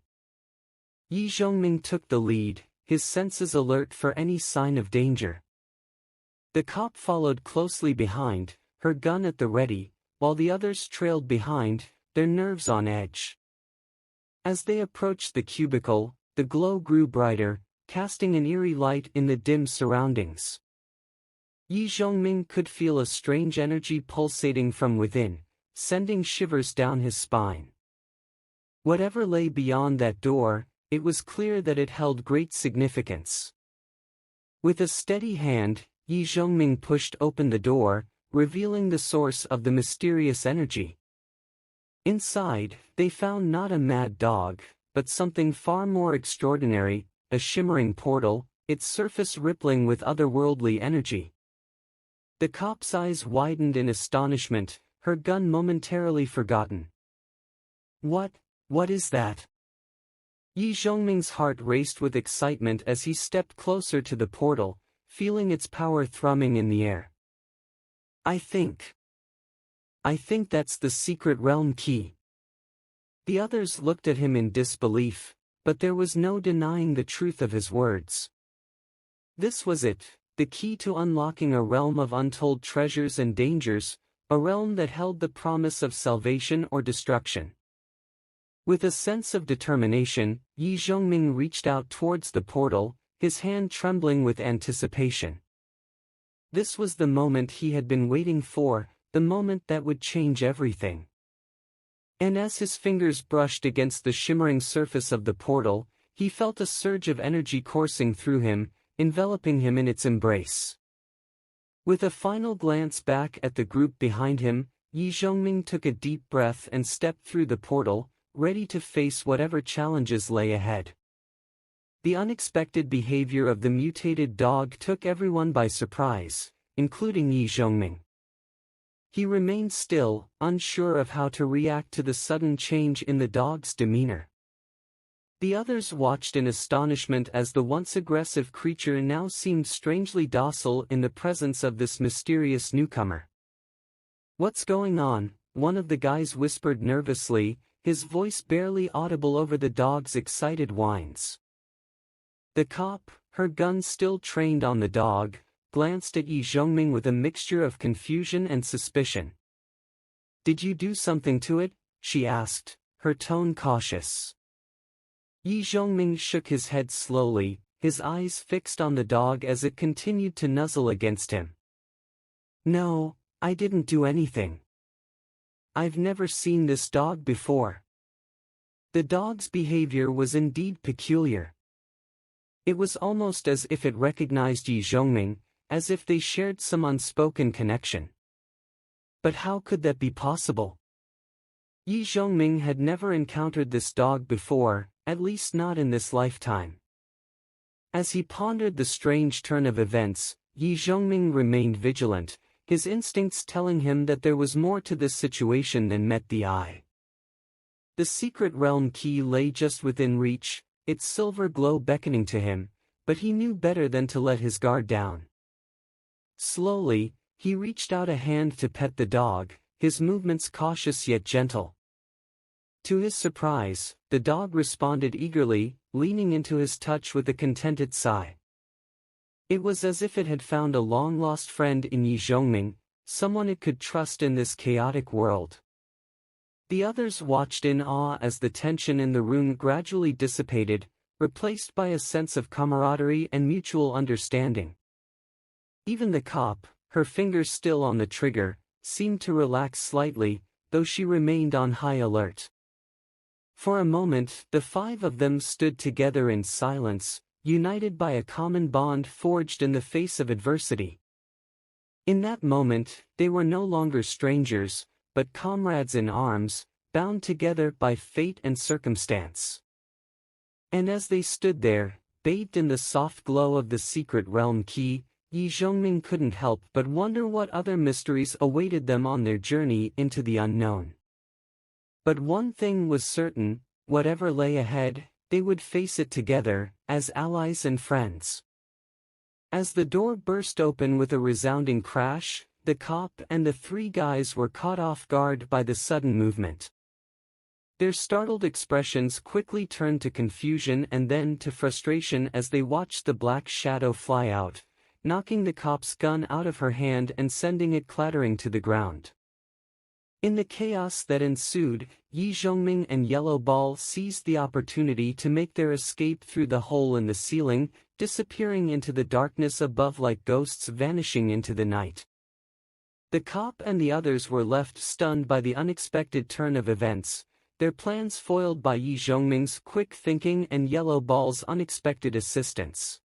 Yi Zhongming took the lead, his senses alert for any sign of danger. The cop followed closely behind, her gun at the ready, while the others trailed behind, their nerves on edge. As they approached the cubicle, the glow grew brighter, casting an eerie light in the dim surroundings. Yi Zhongming could feel a strange energy pulsating from within, sending shivers down his spine. Whatever lay beyond that door, it was clear that it held great significance. With a steady hand, Yi Zhongming pushed open the door, revealing the source of the mysterious energy. Inside, they found not a mad dog, but something far more extraordinary, a shimmering portal, its surface rippling with otherworldly energy. The cop's eyes widened in astonishment, her gun momentarily forgotten. What is that? Yi Zhongming's heart raced with excitement as he stepped closer to the portal, feeling its power thrumming in the air. I think that's the secret realm key. The others looked at him in disbelief, but there was no denying the truth of his words. This was it, the key to unlocking a realm of untold treasures and dangers, a realm that held the promise of salvation or destruction. With a sense of determination, Yi Zhongming reached out towards the portal, his hand trembling with anticipation. This was the moment he had been waiting for, the moment that would change everything. And as his fingers brushed against the shimmering surface of the portal, he felt a surge of energy coursing through him, enveloping him in its embrace. With a final glance back at the group behind him, Yi Zhongming took a deep breath and stepped through the portal, ready to face whatever challenges lay ahead. The unexpected behavior of the mutated dog took everyone by surprise, including Yi Zhongming. He remained still, unsure of how to react to the sudden change in the dog's demeanor. The others watched in astonishment as the once aggressive creature now seemed strangely docile in the presence of this mysterious newcomer. What's going on? One of the guys whispered nervously, his voice barely audible over the dog's excited whines. The cop, her gun still trained on the dog, glanced at Yi Zhongming with a mixture of confusion and suspicion. Did you do something to it? She asked, her tone cautious. Yi Zhongming shook his head slowly, his eyes fixed on the dog as it continued to nuzzle against him. No, I didn't do anything. I've never seen this dog before. The dog's behavior was indeed peculiar. It was almost as if it recognized Yi Zhongming, as if they shared some unspoken connection. But how could that be possible? Yi Zhongming had never encountered this dog before, at least not in this lifetime. As he pondered the strange turn of events, Yi Zhongming remained vigilant, his instincts telling him that there was more to this situation than met the eye. The secret realm key lay just within reach, its silver glow beckoning to him, but he knew better than to let his guard down. Slowly, he reached out a hand to pet the dog, his movements cautious yet gentle. To his surprise, the dog responded eagerly, leaning into his touch with a contented sigh. It was as if it had found a long-lost friend in Yi Zhongming, someone it could trust in this chaotic world. The others watched in awe as the tension in the room gradually dissipated, replaced by a sense of camaraderie and mutual understanding. Even the cop, her fingers still on the trigger, seemed to relax slightly, though she remained on high alert. For a moment, the five of them stood together in silence, united by a common bond forged in the face of adversity. In that moment, they were no longer strangers, but comrades in arms, bound together by fate and circumstance. And as they stood there, bathed in the soft glow of the secret realm key, Yi Zhongming couldn't help but wonder what other mysteries awaited them on their journey into the unknown. But one thing was certain, whatever lay ahead, they would face it together, as allies and friends. As the door burst open with a resounding crash, the cop and the three guys were caught off guard by the sudden movement. Their startled expressions quickly turned to confusion and then to frustration as they watched the black shadow fly out, knocking the cop's gun out of her hand and sending it clattering to the ground. In the chaos that ensued, Yi Zhongming and Yellow Ball seized the opportunity to make their escape through the hole in the ceiling, disappearing into the darkness above like ghosts vanishing into the night. The cop and the others were left stunned by the unexpected turn of events, their plans foiled by Yi Zhongming's quick thinking and Yellow Ball's unexpected assistance.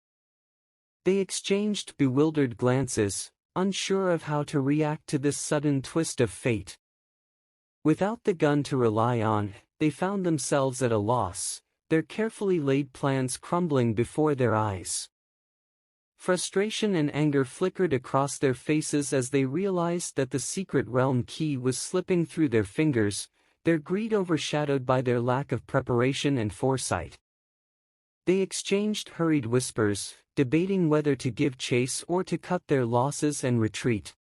They exchanged bewildered glances, unsure of how to react to this sudden twist of fate. Without the gun to rely on, they found themselves at a loss, their carefully laid plans crumbling before their eyes. Frustration and anger flickered across their faces as they realized that the secret realm key was slipping through their fingers, their greed overshadowed by their lack of preparation and foresight. They exchanged hurried whispers, debating whether to give chase or to cut their losses and retreat.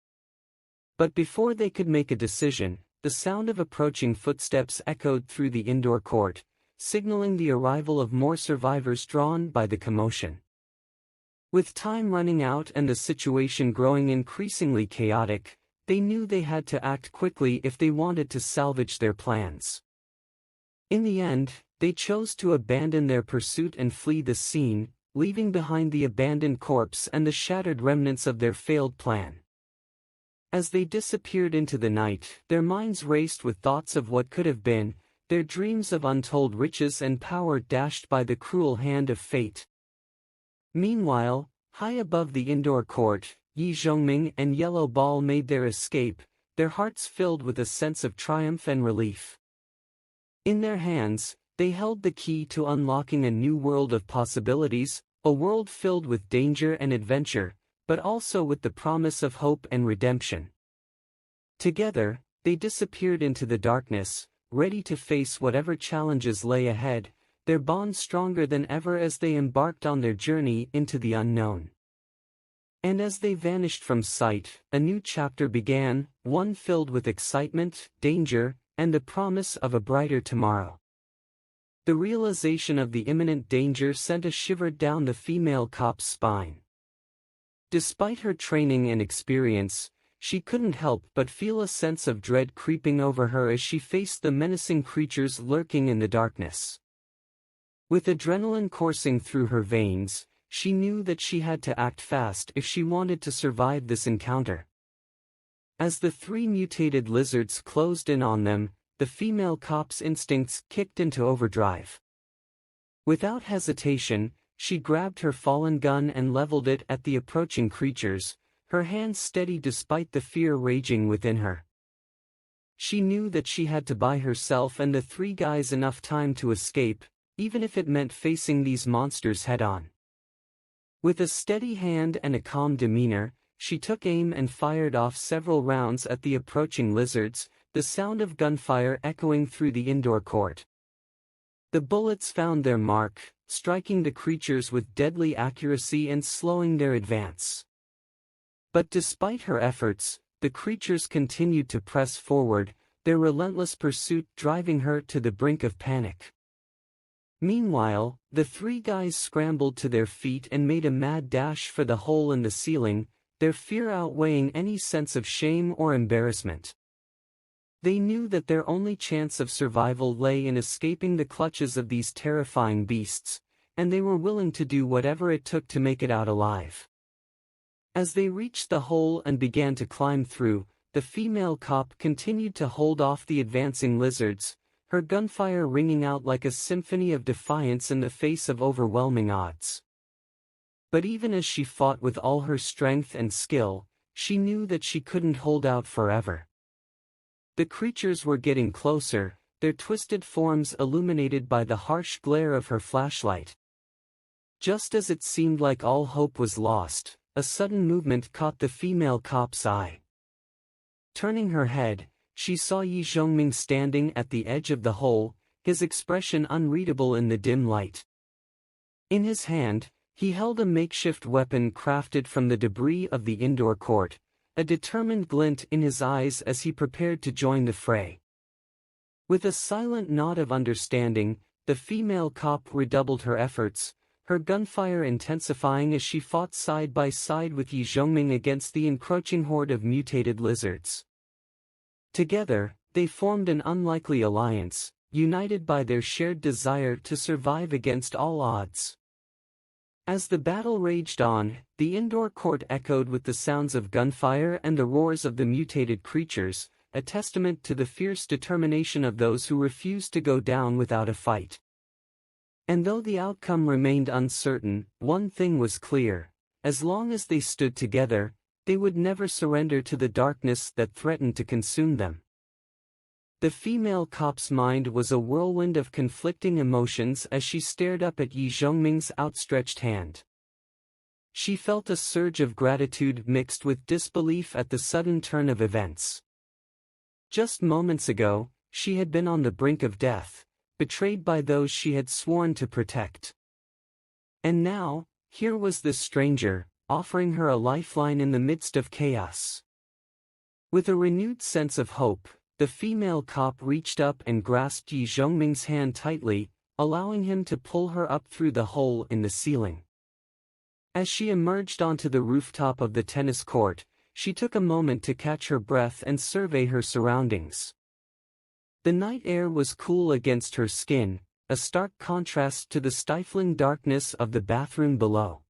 But before they could make a decision, the sound of approaching footsteps echoed through the indoor court, signaling the arrival of more survivors drawn by the commotion. With time running out and the situation growing increasingly chaotic, they knew they had to act quickly if they wanted to salvage their plans. In the end, they chose to abandon their pursuit and flee the scene, leaving behind the abandoned corpse and the shattered remnants of their failed plan. As they disappeared into the night, their minds raced with thoughts of what could have been, their dreams of untold riches and power dashed by the cruel hand of fate. Meanwhile, high above the indoor court, Yi Zhongming and Yellow Ball made their escape, their hearts filled with a sense of triumph and relief. In their hands, they held the key to unlocking a new world of possibilities, a world filled with danger and adventure, but also with the promise of hope and redemption. Together, they disappeared into the darkness, ready to face whatever challenges lay ahead, their bond stronger than ever as they embarked on their journey into the unknown. And as they vanished from sight, a new chapter began, one filled with excitement, danger, and the promise of a brighter tomorrow. The realization of the imminent danger sent a shiver down the female cop's spine. Despite her training and experience, she couldn't help but feel a sense of dread creeping over her as she faced the menacing creatures lurking in the darkness. With adrenaline coursing through her veins, she knew that she had to act fast if she wanted to survive this encounter. As the three mutated lizards closed in on them, the female cop's instincts kicked into overdrive. Without hesitation, she grabbed her fallen gun and leveled it at the approaching creatures, her hands steady despite the fear raging within her. She knew that she had to buy herself and the three guys enough time to escape, even if it meant facing these monsters head-on. With a steady hand and a calm demeanor, she took aim and fired off several rounds at the approaching lizards, the sound of gunfire echoing through the indoor court. The bullets found their mark, striking the creatures with deadly accuracy and slowing their advance. But despite her efforts, the creatures continued to press forward, their relentless pursuit driving her to the brink of panic. Meanwhile, the three guys scrambled to their feet and made a mad dash for the hole in the ceiling, their fear outweighing any sense of shame or embarrassment. They knew that their only chance of survival lay in escaping the clutches of these terrifying beasts, and they were willing to do whatever it took to make it out alive. As they reached the hole and began to climb through, the female cop continued to hold off the advancing lizards, her gunfire ringing out like a symphony of defiance in the face of overwhelming odds. But even as she fought with all her strength and skill, she knew that she couldn't hold out forever. The creatures were getting closer, their twisted forms illuminated by the harsh glare of her flashlight. Just as it seemed like all hope was lost, a sudden movement caught the female cop's eye. Turning her head, she saw Yi Zhongming standing at the edge of the hole, his expression unreadable in the dim light. In his hand, he held a makeshift weapon crafted from the debris of the indoor court, a determined glint in his eyes as he prepared to join the fray. With a silent nod of understanding, the female cop redoubled her efforts, her gunfire intensifying as she fought side by side with Yi Zhongming against the encroaching horde of mutated lizards. Together, they formed an unlikely alliance, united by their shared desire to survive against all odds. As the battle raged on, the indoor court echoed with the sounds of gunfire and the roars of the mutated creatures, a testament to the fierce determination of those who refused to go down without a fight. And though the outcome remained uncertain, one thing was clear: as long as they stood together, they would never surrender to the darkness that threatened to consume them. The female cop's mind was a whirlwind of conflicting emotions as she stared up at Yi Zhongming's outstretched hand. She felt a surge of gratitude mixed with disbelief at the sudden turn of events. Just moments ago, she had been on the brink of death, betrayed by those she had sworn to protect. And now, here was this stranger, offering her a lifeline in the midst of chaos. With a renewed sense of hope, the female cop reached up and grasped Yi Zhongming's hand tightly, allowing him to pull her up through the hole in the ceiling. As she emerged onto the rooftop of the tennis court, she took a moment to catch her breath and survey her surroundings. The night air was cool against her skin, a stark contrast to the stifling darkness of the bathroom below.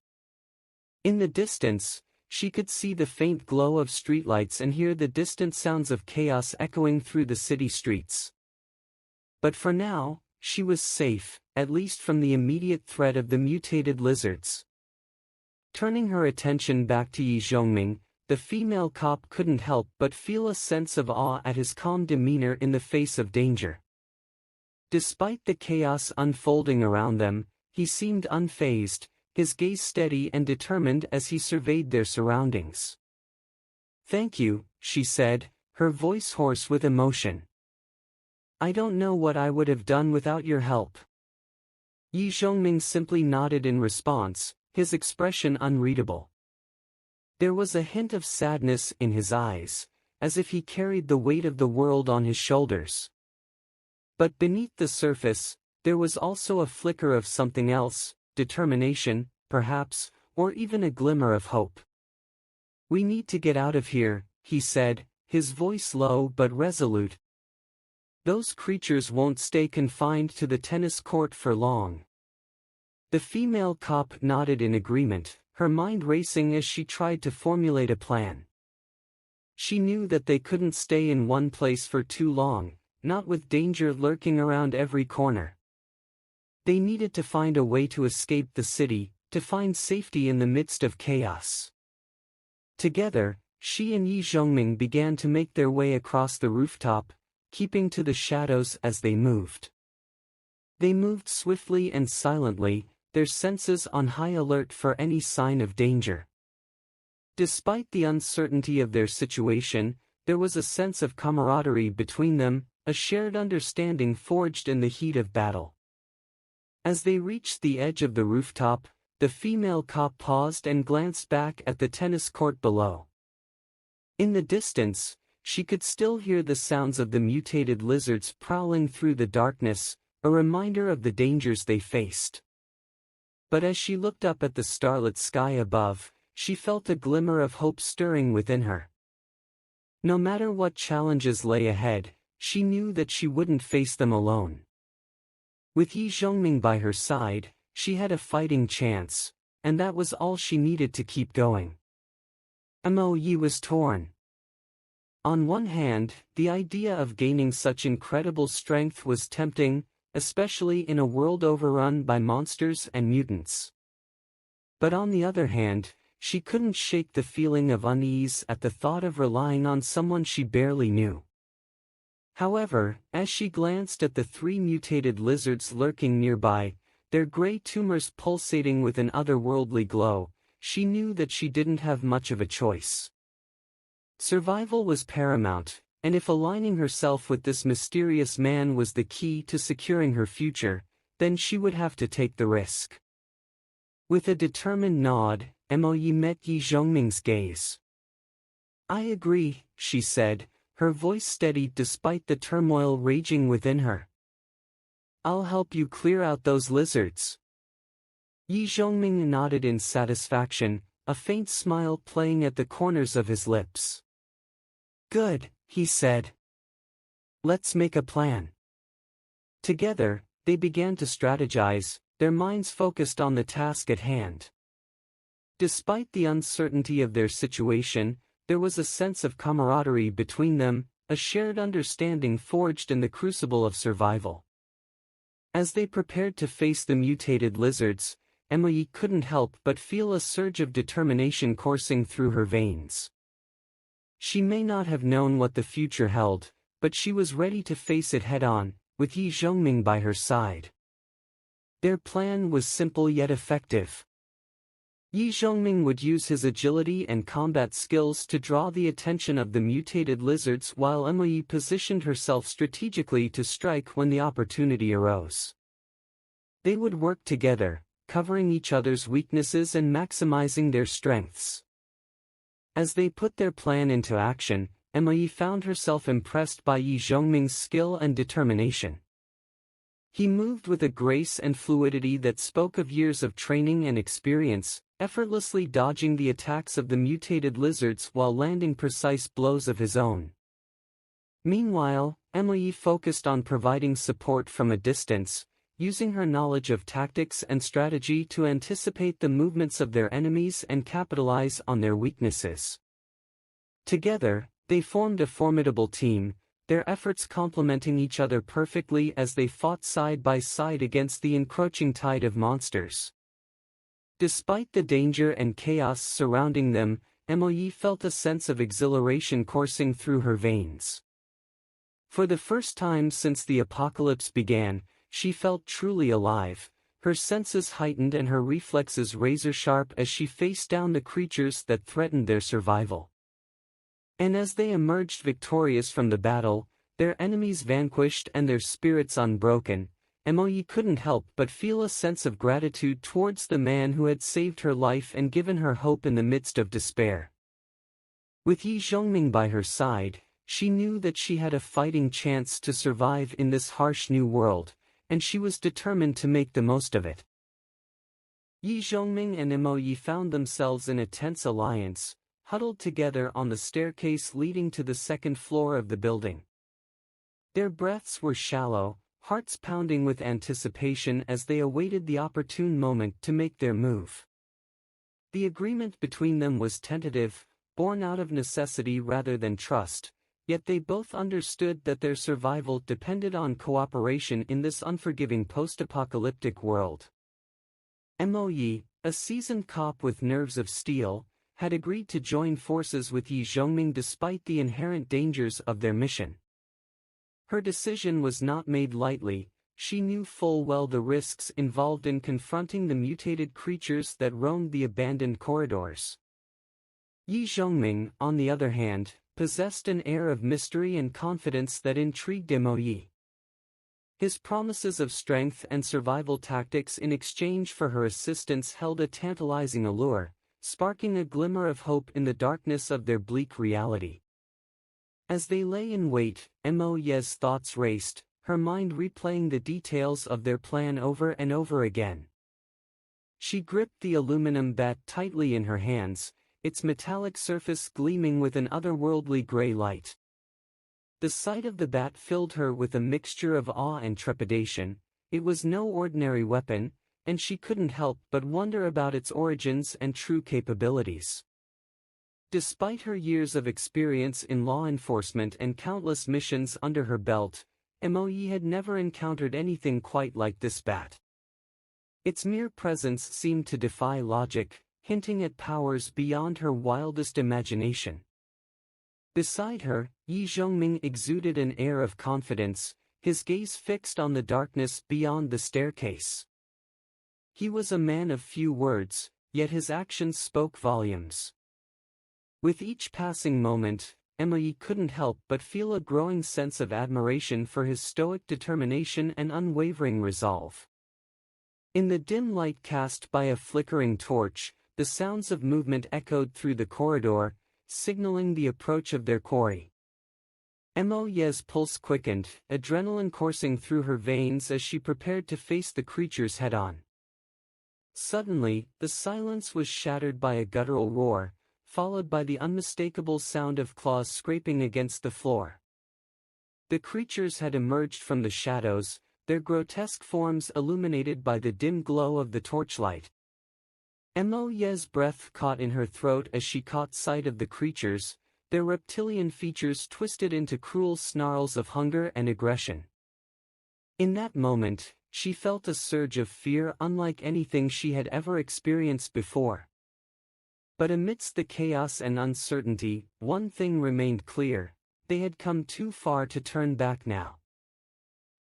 In the distance, she could see the faint glow of streetlights and hear the distant sounds of chaos echoing through the city streets. But for now, she was safe, at least from the immediate threat of the mutated lizards. Turning her attention back to Yi Zhongming, the female cop couldn't help but feel a sense of awe at his calm demeanor in the face of danger. Despite the chaos unfolding around them, he seemed unfazed, his gaze steady and determined as he surveyed their surroundings. "Thank you," she said, her voice hoarse with emotion. "I don't know what I would have done without your help." Yi Zhongming simply nodded in response, his expression unreadable. There was a hint of sadness in his eyes, as if he carried the weight of the world on his shoulders. But beneath the surface, there was also a flicker of something else, determination, perhaps, or even a glimmer of hope. "We need to get out of here," he said, his voice low but resolute. "Those creatures won't stay confined to the tennis court for long." The female cop nodded in agreement, her mind racing as she tried to formulate a plan. She knew that they couldn't stay in one place for too long, not with danger lurking around every corner. They needed to find a way to escape the city, to find safety in the midst of chaos. Together, she and Yi Zhongming began to make their way across the rooftop, keeping to the shadows as they moved. They moved swiftly and silently, their senses on high alert for any sign of danger. Despite the uncertainty of their situation, there was a sense of camaraderie between them, a shared understanding forged in the heat of battle. As they reached the edge of the rooftop, the female cop paused and glanced back at the tennis court below. In the distance, she could still hear the sounds of the mutated lizards prowling through the darkness, a reminder of the dangers they faced. But as she looked up at the starlit sky above, she felt a glimmer of hope stirring within her. No matter what challenges lay ahead, she knew that she wouldn't face them alone. With Yi Zhongming by her side, she had a fighting chance, and that was all she needed to keep going. Mo Yi was torn. On one hand, the idea of gaining such incredible strength was tempting, especially in a world overrun by monsters and mutants. But on the other hand, she couldn't shake the feeling of unease at the thought of relying on someone she barely knew. However, as she glanced at the three mutated lizards lurking nearby, their gray tumors pulsating with an otherworldly glow, she knew that she didn't have much of a choice. Survival was paramount, and if aligning herself with this mysterious man was the key to securing her future, then she would have to take the risk. With a determined nod, Mo-yi met Yi Zhongming's gaze. "I agree," she said, her voice steady despite the turmoil raging within her. "I'll help you clear out those lizards." Yi Zhongming nodded in satisfaction, a faint smile playing at the corners of his lips. "Good," he said. "Let's make a plan." Together, they began to strategize, their minds focused on the task at hand. Despite the uncertainty of their situation, there was a sense of camaraderie between them, a shared understanding forged in the crucible of survival. As they prepared to face the mutated lizards, Mo-yi couldn't help but feel a surge of determination coursing through her veins. She may not have known what the future held, but she was ready to face it head-on, with Yi Zhongming by her side. Their plan was simple yet effective. Yi Zhongming would use his agility and combat skills to draw the attention of the mutated lizards while Mo-yi positioned herself strategically to strike when the opportunity arose. They would work together, covering each other's weaknesses and maximizing their strengths. As they put their plan into action, Mo-yi found herself impressed by Yi Zhongming's skill and determination. He moved with a grace and fluidity that spoke of years of training and experience, effortlessly dodging the attacks of the mutated lizards while landing precise blows of his own. Meanwhile, Mo-yi focused on providing support from a distance, using her knowledge of tactics and strategy to anticipate the movements of their enemies and capitalize on their weaknesses. Together, they formed a formidable team, their efforts complementing each other perfectly as they fought side by side against the encroaching tide of monsters. Despite the danger and chaos surrounding them, Mo-yi felt a sense of exhilaration coursing through her veins. For the first time since the apocalypse began, she felt truly alive, her senses heightened and her reflexes razor-sharp as she faced down the creatures that threatened their survival. And as they emerged victorious from the battle, their enemies vanquished and their spirits unbroken, Mo-yi couldn't help but feel a sense of gratitude towards the man who had saved her life and given her hope in the midst of despair. With Yi Zhongming by her side, she knew that she had a fighting chance to survive in this harsh new world, and she was determined to make the most of it. Yi Zhongming and Mo-yi found themselves in a tense alliance, huddled together on the staircase leading to the second floor of the building. Their breaths were shallow, hearts pounding with anticipation as they awaited the opportune moment to make their move. The agreement between them was tentative, born out of necessity rather than trust, yet they both understood that their survival depended on cooperation in this unforgiving post-apocalyptic world. Mo-yi, a seasoned cop with nerves of steel, had agreed to join forces with Yi Zhongming despite the inherent dangers of their mission. Her decision was not made lightly, she knew full well the risks involved in confronting the mutated creatures that roamed the abandoned corridors. Yi Zhongming, on the other hand, possessed an air of mystery and confidence that intrigued Mo-yi. His promises of strength and survival tactics in exchange for her assistance held a tantalizing allure, sparking a glimmer of hope in the darkness of their bleak reality. As they lay in wait, Mo-yi's thoughts raced, her mind replaying the details of their plan over and over again. She gripped the aluminum bat tightly in her hands, its metallic surface gleaming with an otherworldly gray light. The sight of the bat filled her with a mixture of awe and trepidation. It was no ordinary weapon, and she couldn't help but wonder about its origins and true capabilities. Despite her years of experience in law enforcement and countless missions under her belt, Mo-yi had never encountered anything quite like this bat. Its mere presence seemed to defy logic, hinting at powers beyond her wildest imagination. Beside her, Yi Zhongming exuded an air of confidence, his gaze fixed on the darkness beyond the staircase. He was a man of few words, yet his actions spoke volumes. With each passing moment, Emily couldn't help but feel a growing sense of admiration for his stoic determination and unwavering resolve. In the dim light cast by a flickering torch, the sounds of movement echoed through the corridor, signaling the approach of their quarry. Emily's pulse quickened, adrenaline coursing through her veins as she prepared to face the creatures head-on. Suddenly, the silence was shattered by a guttural roar, followed by the unmistakable sound of claws scraping against the floor. The creatures had emerged from the shadows, their grotesque forms illuminated by the dim glow of the torchlight. Emily's breath caught in her throat as she caught sight of the creatures, their reptilian features twisted into cruel snarls of hunger and aggression. In that moment, she felt a surge of fear unlike anything she had ever experienced before. But amidst the chaos and uncertainty, one thing remained clear: they had come too far to turn back now.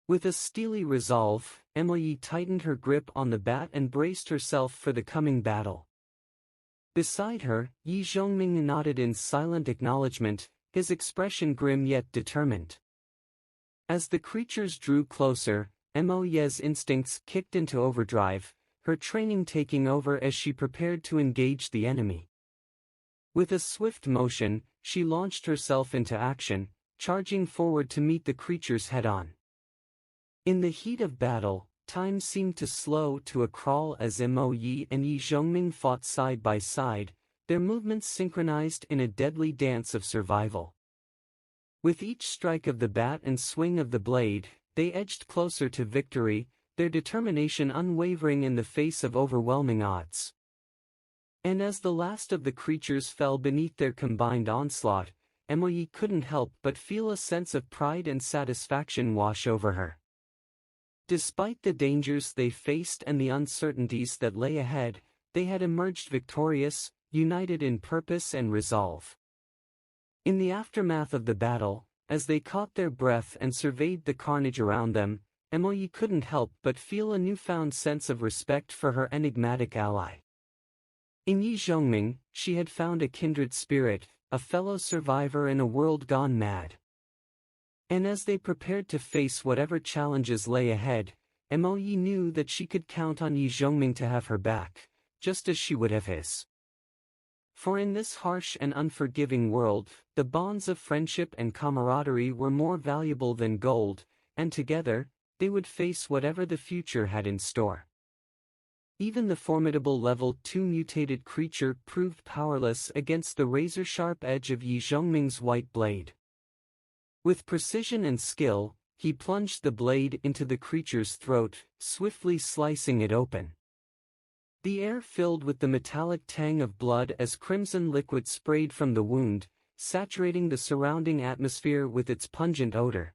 With a steely resolve, Emily tightened her grip on the bat and braced herself for the coming battle. Beside her, Yi Zhongming nodded in silent acknowledgement, his expression grim yet determined. As the creatures drew closer, Emily's instincts kicked into overdrive, her training taking over as she prepared to engage the enemy. With a swift motion, she launched herself into action, charging forward to meet the creatures head-on. In the heat of battle, time seemed to slow to a crawl as Mo Yi and Yi Zhongming fought side by side, their movements synchronized in a deadly dance of survival. With each strike of the bat and swing of the blade, they edged closer to victory, their determination unwavering in the face of overwhelming odds. And as the last of the creatures fell beneath their combined onslaught, Emily couldn't help but feel a sense of pride and satisfaction wash over her. Despite the dangers they faced and the uncertainties that lay ahead, they had emerged victorious, united in purpose and resolve. In the aftermath of the battle, as they caught their breath and surveyed the carnage around them, Emily couldn't help but feel a newfound sense of respect for her enigmatic ally. In Yi Zhongming, she had found a kindred spirit, a fellow survivor in a world gone mad. And as they prepared to face whatever challenges lay ahead, Emily knew that she could count on Yi Zhongming to have her back, just as she would have his. For in this harsh and unforgiving world, the bonds of friendship and camaraderie were more valuable than gold, and together, they would face whatever the future had in store. Even the formidable Level 2 mutated creature proved powerless against the razor-sharp edge of Yi Zhongming's white blade. With precision and skill, he plunged the blade into the creature's throat, swiftly slicing it open. The air filled with the metallic tang of blood as crimson liquid sprayed from the wound, saturating the surrounding atmosphere with its pungent odor.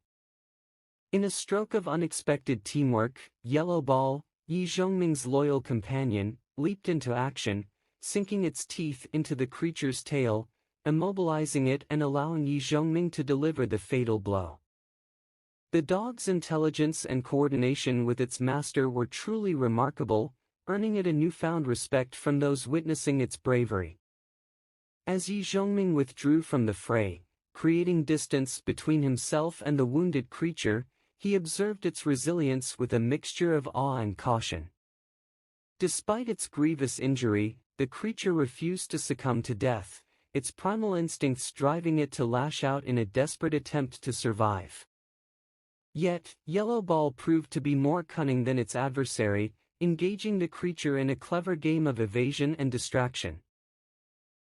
In a stroke of unexpected teamwork, Yellow Ball, Yi Zhongming's loyal companion, leaped into action, sinking its teeth into the creature's tail, immobilizing it and allowing Yi Zhongming to deliver the fatal blow. The dog's intelligence and coordination with its master were truly remarkable, earning it a newfound respect from those witnessing its bravery. As Yi Zhongming withdrew from the fray, creating distance between himself and the wounded creature, he observed its resilience with a mixture of awe and caution. Despite its grievous injury, the creature refused to succumb to death, its primal instincts driving it to lash out in a desperate attempt to survive. Yet, Yellow Ball proved to be more cunning than its adversary, engaging the creature in a clever game of evasion and distraction.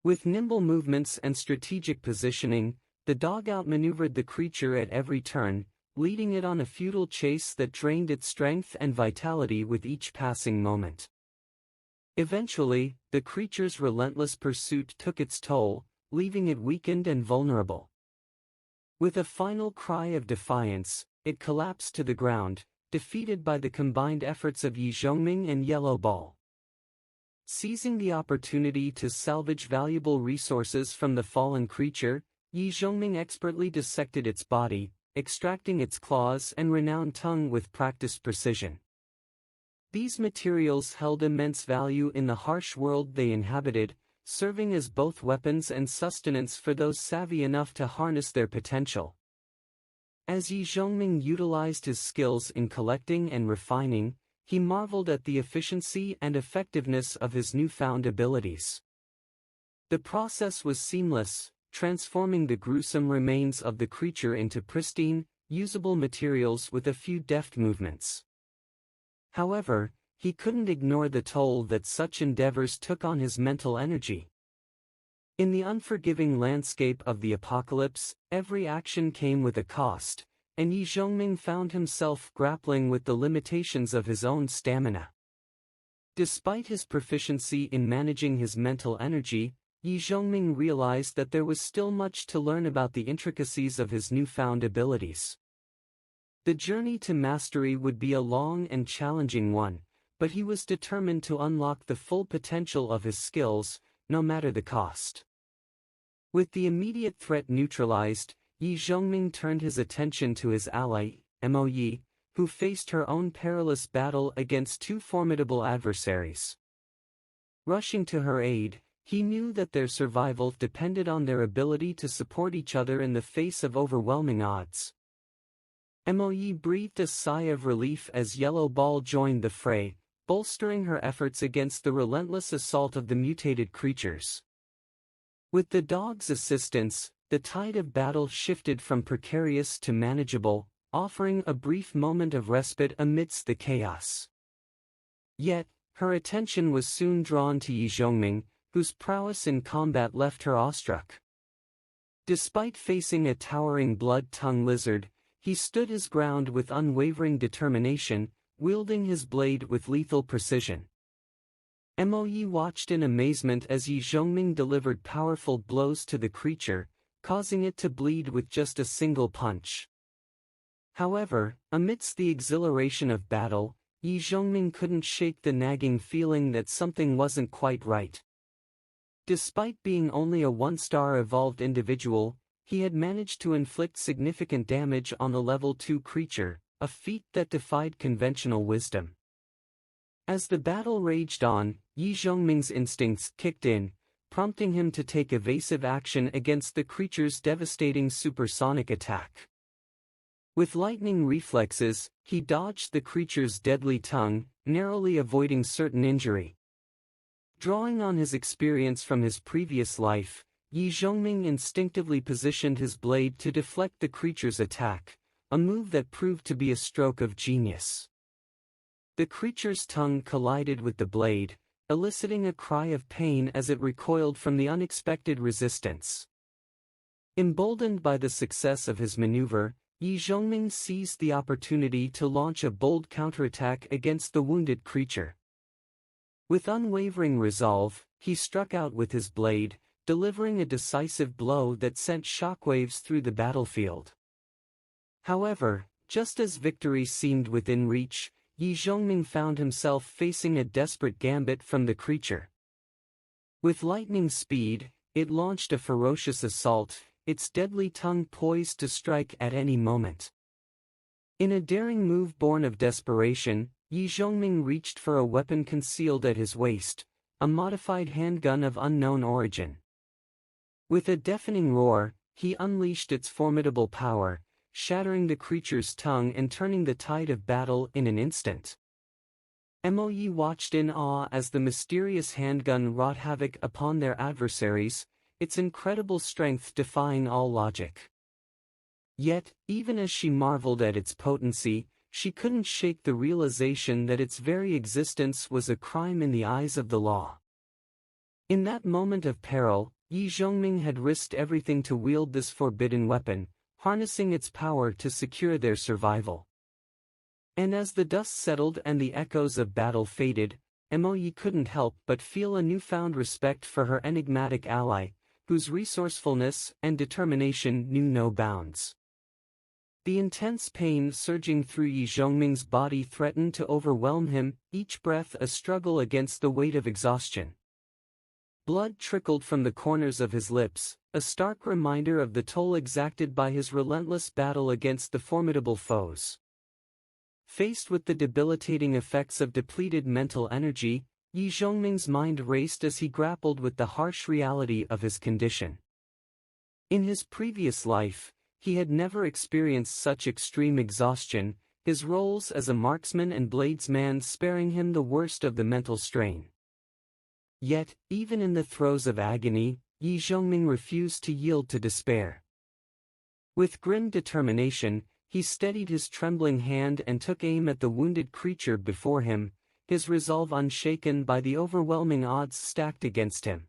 With nimble movements and strategic positioning, the dog outmaneuvered the creature at every turn, leading it on a futile chase that drained its strength and vitality with each passing moment. Eventually, the creature's relentless pursuit took its toll, leaving it weakened and vulnerable. With a final cry of defiance, it collapsed to the ground, defeated by the combined efforts of Yi Zhongming and Yellow Ball. Seizing the opportunity to salvage valuable resources from the fallen creature, Yi Zhongming expertly dissected its body, extracting its claws and renowned tongue with practiced precision. These materials held immense value in the harsh world they inhabited, serving as both weapons and sustenance for those savvy enough to harness their potential. As Yi Zhongming utilized his skills in collecting and refining, he marveled at the efficiency and effectiveness of his newfound abilities. The process was seamless, transforming the gruesome remains of the creature into pristine, usable materials with a few deft movements. However, he couldn't ignore the toll that such endeavors took on his mental energy. In the unforgiving landscape of the apocalypse, every action came with a cost, and Yi Zhongming found himself grappling with the limitations of his own stamina. Despite his proficiency in managing his mental energy, Yi Zhongming realized that there was still much to learn about the intricacies of his newfound abilities. The journey to mastery would be a long and challenging one, but he was determined to unlock the full potential of his skills, no matter the cost. With the immediate threat neutralized, Yi Zhongming turned his attention to his ally, Mo Yi, who faced her own perilous battle against two formidable adversaries. Rushing to her aid, he knew that their survival depended on their ability to support each other in the face of overwhelming odds. Mo Yi breathed a sigh of relief as Yellow Ball joined the fray, bolstering her efforts against the relentless assault of the mutated creatures. With the dog's assistance, the tide of battle shifted from precarious to manageable, offering a brief moment of respite amidst the chaos. Yet, her attention was soon drawn to Yi Zhongming, whose prowess in combat left her awestruck. Despite facing a towering blood-tongue lizard, he stood his ground with unwavering determination, wielding his blade with lethal precision. Mo Yi watched in amazement as Yi Zhongming delivered powerful blows to the creature, causing it to bleed with just a single punch. However, amidst the exhilaration of battle, Yi Zhongming couldn't shake the nagging feeling that something wasn't quite right. Despite being only a one-star evolved individual, he had managed to inflict significant damage on a level 2 creature, a feat that defied conventional wisdom. As the battle raged on, Yi Zhongming's instincts kicked in, prompting him to take evasive action against the creature's devastating supersonic attack. With lightning reflexes, he dodged the creature's deadly tongue, narrowly avoiding certain injury. Drawing on his experience from his previous life, Yi Zhongming instinctively positioned his blade to deflect the creature's attack, a move that proved to be a stroke of genius. The creature's tongue collided with the blade, eliciting a cry of pain as it recoiled from the unexpected resistance. Emboldened by the success of his maneuver, Yi Zhongming seized the opportunity to launch a bold counterattack against the wounded creature. With unwavering resolve, he struck out with his blade, delivering a decisive blow that sent shockwaves through the battlefield. However, just as victory seemed within reach, Yi Zhongming found himself facing a desperate gambit from the creature. With lightning speed, it launched a ferocious assault, its deadly tongue poised to strike at any moment. In a daring move born of desperation, Yi Zhongming reached for a weapon concealed at his waist, a modified handgun of unknown origin. With a deafening roar, he unleashed its formidable power, shattering the creature's tongue and turning the tide of battle in an instant. Mo Yi watched in awe as the mysterious handgun wrought havoc upon their adversaries, its incredible strength defying all logic. Yet, even as she marveled at its potency, she couldn't shake the realization that its very existence was a crime in the eyes of the law. In that moment of peril, Yi Zhongming had risked everything to wield this forbidden weapon, harnessing its power to secure their survival. And as the dust settled and the echoes of battle faded, Mo Yi couldn't help but feel a newfound respect for her enigmatic ally, whose resourcefulness and determination knew no bounds. The intense pain surging through Yi Zhongming's body threatened to overwhelm him, each breath a struggle against the weight of exhaustion. Blood trickled from the corners of his lips, a stark reminder of the toll exacted by his relentless battle against the formidable foes. Faced with the debilitating effects of depleted mental energy, Yi Zhongming's mind raced as he grappled with the harsh reality of his condition. In his previous life, he had never experienced such extreme exhaustion, his roles as a marksman and bladesman sparing him the worst of the mental strain. Yet, even in the throes of agony, Yi Zhongming refused to yield to despair. With grim determination, he steadied his trembling hand and took aim at the wounded creature before him, his resolve unshaken by the overwhelming odds stacked against him.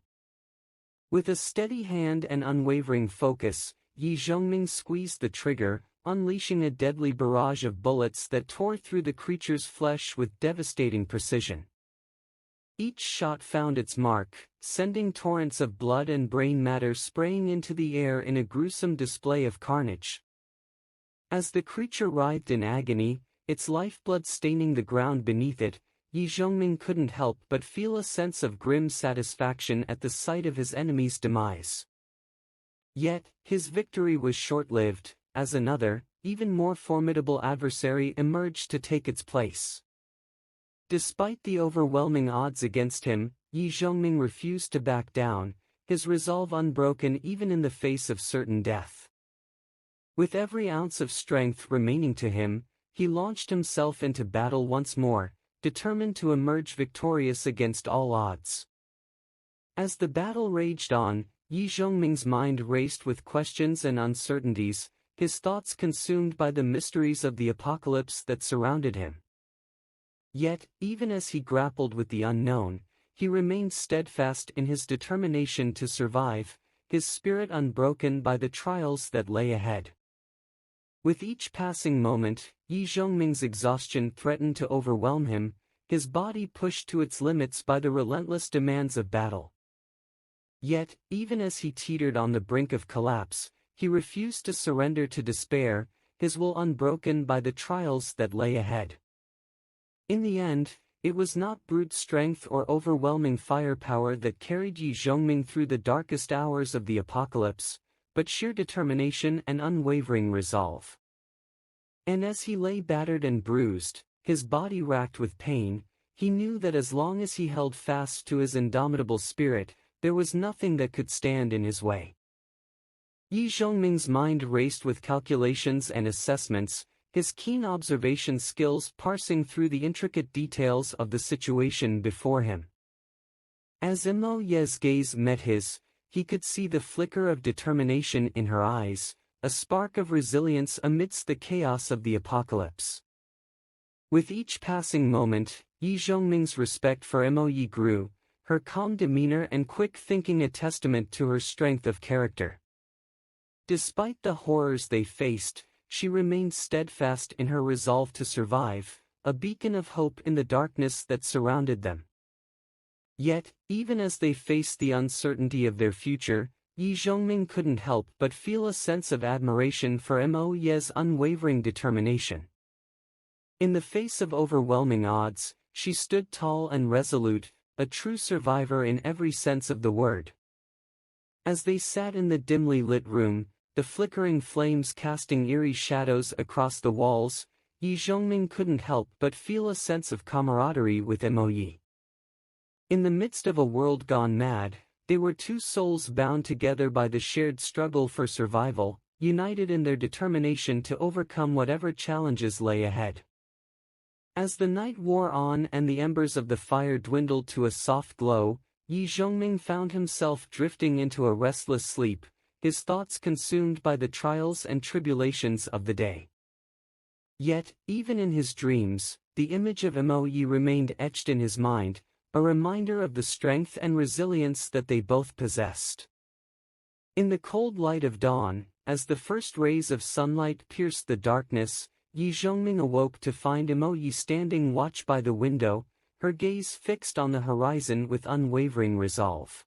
With a steady hand and unwavering focus, Yi Zhongming squeezed the trigger, unleashing a deadly barrage of bullets that tore through the creature's flesh with devastating precision. Each shot found its mark, sending torrents of blood and brain matter spraying into the air in a gruesome display of carnage. As the creature writhed in agony, its lifeblood staining the ground beneath it, Yi Zhongming couldn't help but feel a sense of grim satisfaction at the sight of his enemy's demise. Yet, his victory was short-lived, as another, even more formidable adversary emerged to take its place. Despite the overwhelming odds against him, Yi Zhongming refused to back down, his resolve unbroken even in the face of certain death. With every ounce of strength remaining to him, he launched himself into battle once more, determined to emerge victorious against all odds. As the battle raged on, Yi Zhongming's mind raced with questions and uncertainties, his thoughts consumed by the mysteries of the apocalypse that surrounded him. Yet, even as he grappled with the unknown, he remained steadfast in his determination to survive, his spirit unbroken by the trials that lay ahead. With each passing moment, Yi Zhongming's exhaustion threatened to overwhelm him, his body pushed to its limits by the relentless demands of battle. Yet, even as he teetered on the brink of collapse, he refused to surrender to despair, his will unbroken by the trials that lay ahead. In the end, it was not brute strength or overwhelming firepower that carried Yi Zhongming through the darkest hours of the apocalypse, but sheer determination and unwavering resolve. And as he lay battered and bruised, his body racked with pain, he knew that as long as he held fast to his indomitable spirit, there was nothing that could stand in his way. Yi Zhongming's mind raced with calculations and assessments, his keen observation skills parsing through the intricate details of the situation before him. As Mo Ye's gaze met his, he could see the flicker of determination in her eyes, a spark of resilience amidst the chaos of the apocalypse. With each passing moment, Yi Zhongming's respect for Mo Ye grew, her calm demeanor and quick thinking a testament to her strength of character. Despite the horrors they faced, she remained steadfast in her resolve to survive, a beacon of hope in the darkness that surrounded them. Yet, even as they faced the uncertainty of their future, Yi Zhongming couldn't help but feel a sense of admiration for Mo Ye's unwavering determination. In the face of overwhelming odds, she stood tall and resolute, a true survivor in every sense of the word. As they sat in the dimly lit room, the flickering flames casting eerie shadows across the walls, Yi Zhongming couldn't help but feel a sense of camaraderie with Mo Ye. In the midst of a world gone mad, they were two souls bound together by the shared struggle for survival, united in their determination to overcome whatever challenges lay ahead. As the night wore on and the embers of the fire dwindled to a soft glow, Yi Zhongming found himself drifting into a restless sleep, his thoughts consumed by the trials and tribulations of the day. Yet, even in his dreams, the image of Mo Ye remained etched in his mind, a reminder of the strength and resilience that they both possessed. In the cold light of dawn, as the first rays of sunlight pierced the darkness, Yi Zhongming awoke to find Mo Ye standing watch by the window, her gaze fixed on the horizon with unwavering resolve.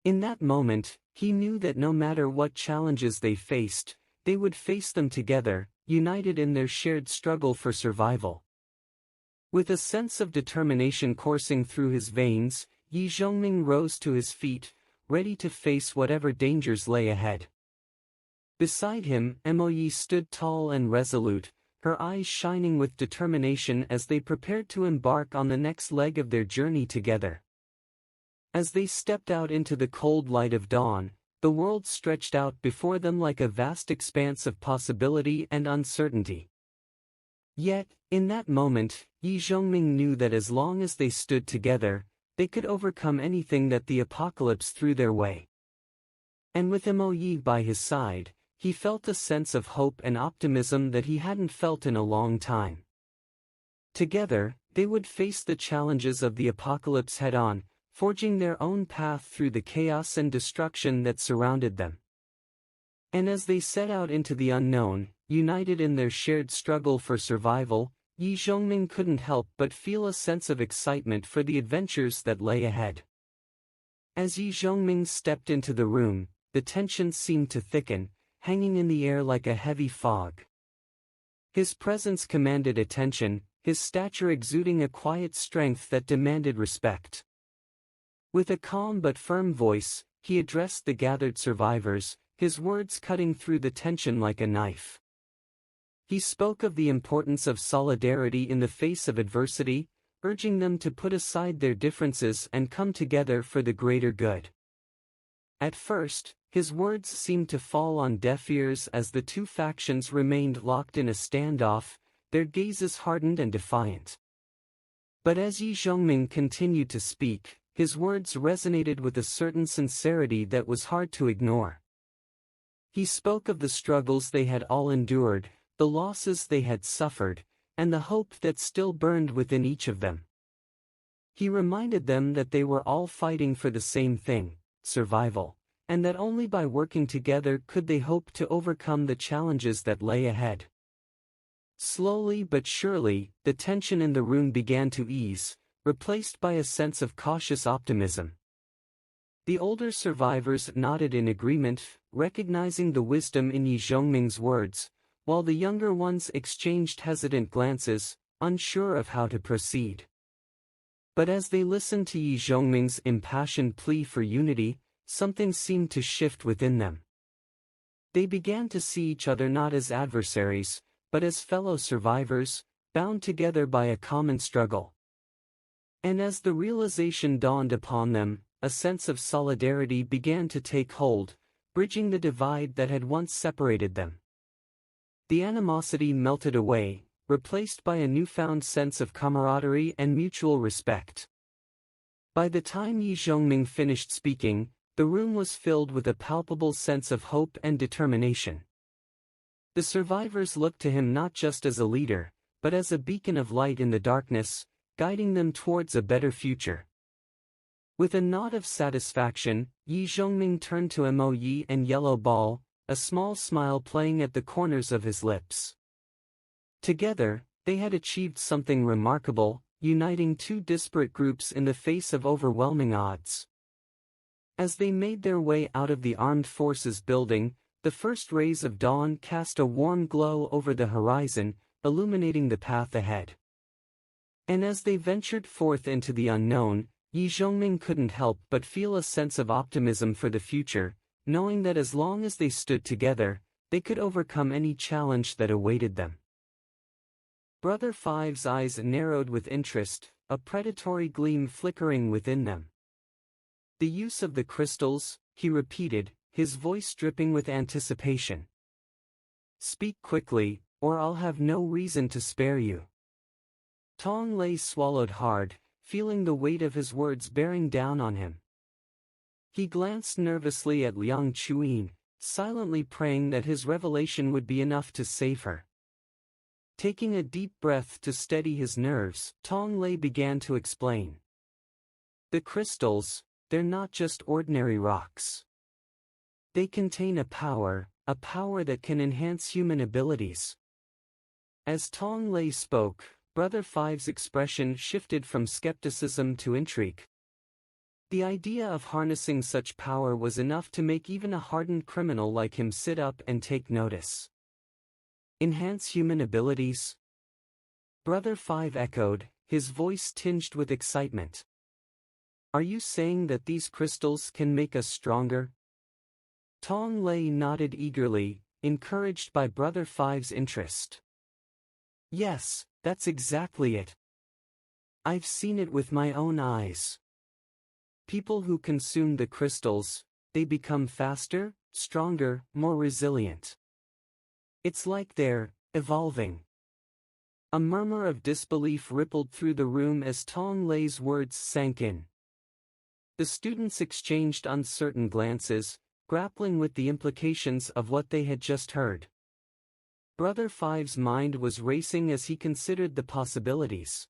In that moment, he knew that no matter what challenges they faced, they would face them together, united in their shared struggle for survival. With a sense of determination coursing through his veins, Yi Zhongming rose to his feet, ready to face whatever dangers lay ahead. Beside him, Mo Ye stood tall and resolute, her eyes shining with determination as they prepared to embark on the next leg of their journey together. As they stepped out into the cold light of dawn, the world stretched out before them like a vast expanse of possibility and uncertainty. Yet, in that moment, Yi Zhongming knew that as long as they stood together, they could overcome anything that the apocalypse threw their way. And with Mo Yi by his side, he felt a sense of hope and optimism that he hadn't felt in a long time. Together, they would face the challenges of the apocalypse head-on, forging their own path through the chaos and destruction that surrounded them. And as they set out into the unknown, united in their shared struggle for survival, Yi Zhongming couldn't help but feel a sense of excitement for the adventures that lay ahead. As Yi Zhongming stepped into the room, the tension seemed to thicken, hanging in the air like a heavy fog. His presence commanded attention, his stature exuding a quiet strength that demanded respect. With a calm but firm voice, he addressed the gathered survivors, his words cutting through the tension like a knife. He spoke of the importance of solidarity in the face of adversity, urging them to put aside their differences and come together for the greater good. At first, his words seemed to fall on deaf ears as the two factions remained locked in a standoff, their gazes hardened and defiant. But as Yi Zhongming continued to speak, his words resonated with a certain sincerity that was hard to ignore. He spoke of the struggles they had all endured, the losses they had suffered, and the hope that still burned within each of them. He reminded them that they were all fighting for the same thing, survival, and that only by working together could they hope to overcome the challenges that lay ahead. Slowly but surely, the tension in the room began to ease, replaced by a sense of cautious optimism. The older survivors nodded in agreement, recognizing the wisdom in Yi Zhongming's words, while the younger ones exchanged hesitant glances, unsure of how to proceed. But as they listened to Yi Zhongming's impassioned plea for unity, something seemed to shift within them. They began to see each other not as adversaries, but as fellow survivors, bound together by a common struggle. And as the realization dawned upon them, a sense of solidarity began to take hold, bridging the divide that had once separated them. The animosity melted away, replaced by a newfound sense of camaraderie and mutual respect. By the time Yi Zhongming finished speaking, the room was filled with a palpable sense of hope and determination. The survivors looked to him not just as a leader, but as a beacon of light in the darkness, guiding them towards a better future. With a nod of satisfaction, Yi Zhongming turned to Mo Yi and Yellow Ball, a small smile playing at the corners of his lips. Together, they had achieved something remarkable, uniting two disparate groups in the face of overwhelming odds. As they made their way out of the armed forces building, the first rays of dawn cast a warm glow over the horizon, illuminating the path ahead. And as they ventured forth into the unknown, Yi Zhongming couldn't help but feel a sense of optimism for the future, knowing that as long as they stood together, they could overcome any challenge that awaited them. Brother Five's eyes narrowed with interest, a predatory gleam flickering within them. The use of the crystals, he repeated, his voice dripping with anticipation. Speak quickly, or I'll have no reason to spare you. Tong Lei swallowed hard, feeling the weight of his words bearing down on him. He glanced nervously at Liang Chuyin, silently praying that his revelation would be enough to save her. Taking a deep breath to steady his nerves, Tong Lei began to explain. The crystals, they're not just ordinary rocks. They contain a power that can enhance human abilities. As Tong Lei spoke, Brother Five's expression shifted from skepticism to intrigue. The idea of harnessing such power was enough to make even a hardened criminal like him sit up and take notice. Enhance human abilities? Brother Five echoed, his voice tinged with excitement. Are you saying that these crystals can make us stronger? Tong Lei nodded eagerly, encouraged by Brother Five's interest. Yes, that's exactly it. I've seen it with my own eyes. People who consume the crystals, they become faster, stronger, more resilient. It's like they're evolving. A murmur of disbelief rippled through the room as Tong Lei's words sank in. The students exchanged uncertain glances, grappling with the implications of what they had just heard. Brother Five's mind was racing as he considered the possibilities.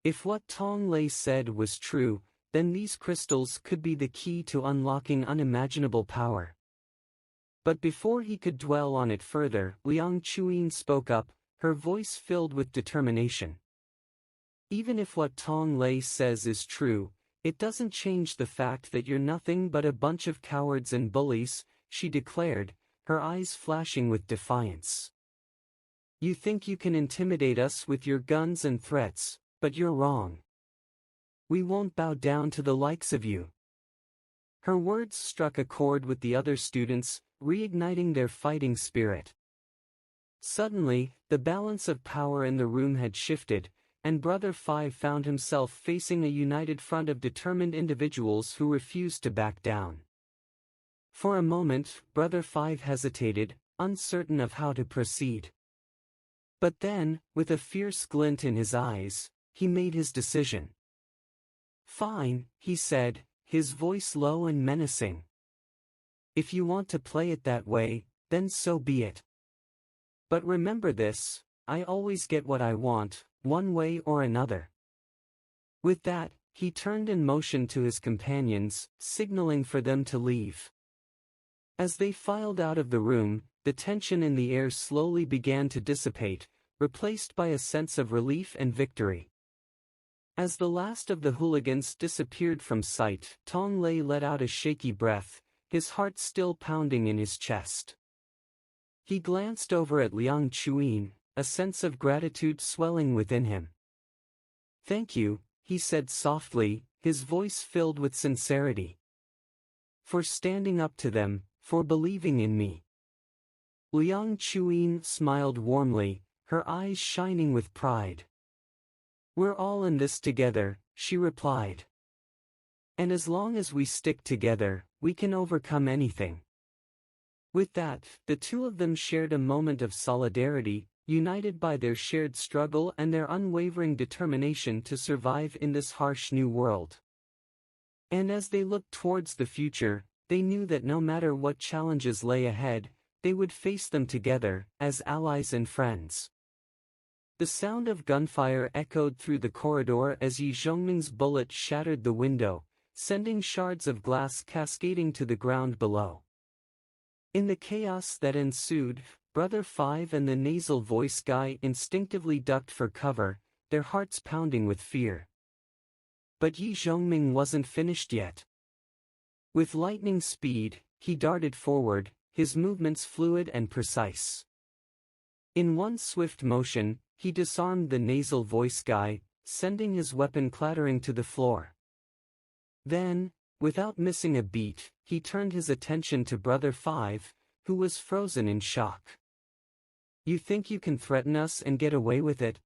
If what Tong Lei said was true, then these crystals could be the key to unlocking unimaginable power. But before he could dwell on it further, Liang Chuyin spoke up, her voice filled with determination. Even if what Tong Lei says is true, it doesn't change the fact that you're nothing but a bunch of cowards and bullies, she declared, her eyes flashing with defiance. You think you can intimidate us with your guns and threats, but you're wrong. We won't bow down to the likes of you. Her words struck a chord with the other students, reigniting their fighting spirit. Suddenly, the balance of power in the room had shifted, and Brother Five found himself facing a united front of determined individuals who refused to back down. For a moment, Brother Five hesitated, uncertain of how to proceed. But then, with a fierce glint in his eyes, he made his decision. Fine, he said, his voice low and menacing. If you want to play it that way, then so be it. But remember this, I always get what I want, one way or another. With that, he turned and motioned to his companions, signaling for them to leave. As they filed out of the room, the tension in the air slowly began to dissipate, replaced by a sense of relief and victory. As the last of the hooligans disappeared from sight, Tong Lei let out a shaky breath, his heart still pounding in his chest. He glanced over at Liang Chuyin, a sense of gratitude swelling within him. Thank you, he said softly, his voice filled with sincerity. For standing up to them, for believing in me. Liang Chuyin smiled warmly, her eyes shining with pride. We're all in this together, she replied. And as long as we stick together, we can overcome anything. With that, the two of them shared a moment of solidarity, united by their shared struggle and their unwavering determination to survive in this harsh new world. And as they looked towards the future, they knew that no matter what challenges lay ahead, they would face them together, as allies and friends. The sound of gunfire echoed through the corridor as Yi Zhongming's bullet shattered the window, sending shards of glass cascading to the ground below. In the chaos that ensued, Brother Five and the nasal voice guy instinctively ducked for cover, their hearts pounding with fear. But Yi Zhongming wasn't finished yet. With lightning speed, he darted forward, his movements fluid and precise. In one swift motion, he disarmed the nasal voice guy, sending his weapon clattering to the floor. Then, without missing a beat, he turned his attention to Brother Five, who was frozen in shock. You think you can threaten us and get away with it?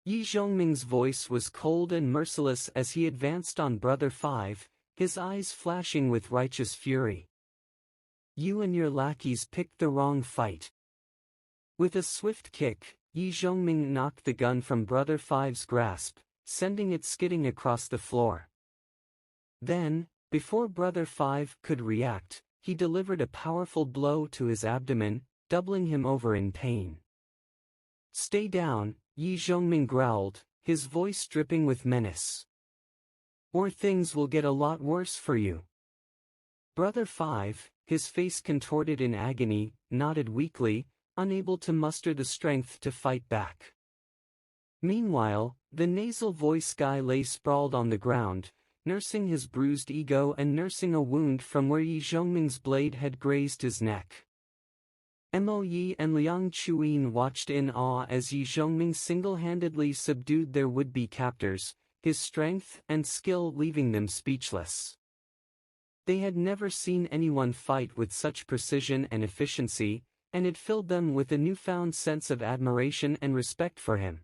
Yi Zhongming's voice was cold and merciless as he advanced on Brother Five, his eyes flashing with righteous fury. You and your lackeys picked the wrong fight. With a swift kick, Yi Zhongming knocked the gun from Brother Five's grasp, sending it skidding across the floor. Then, before Brother Five could react, he delivered a powerful blow to his abdomen, doubling him over in pain. Stay down, Yi Zhongming growled, his voice dripping with menace. Or things will get a lot worse for you. Brother Five, his face contorted in agony, nodded weakly, unable to muster the strength to fight back. Meanwhile, the nasal voice guy lay sprawled on the ground, nursing his bruised ego and nursing a wound from where Yi Zhongming's blade had grazed his neck. Mo Yi and Liang Chuyin watched in awe as Yi Zhongming single-handedly subdued their would-be captors, his strength and skill leaving them speechless. They had never seen anyone fight with such precision and efficiency, and it filled them with a newfound sense of admiration and respect for him.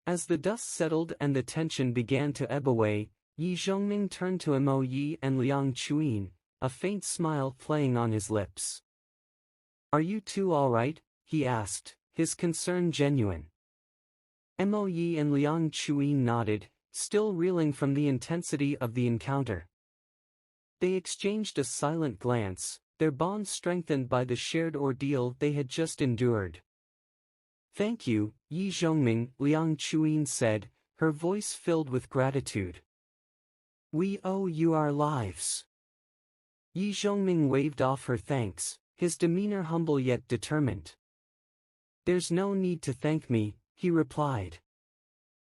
As the dust settled and the tension began to ebb away, Yi Zhongming turned to Mo Yi and Liang Chuyin, a faint smile playing on his lips. "Are you two all right?" he asked, his concern genuine. Mo Yi and Liang Chuyin nodded, still reeling from the intensity of the encounter. They exchanged a silent glance, their bond strengthened by the shared ordeal they had just endured. "Thank you, Yi Zhongming," Liang Chuyin said, her voice filled with gratitude. "We owe you our lives." Yi Zhongming waved off her thanks, his demeanor humble yet determined. "There's no need to thank me," he replied.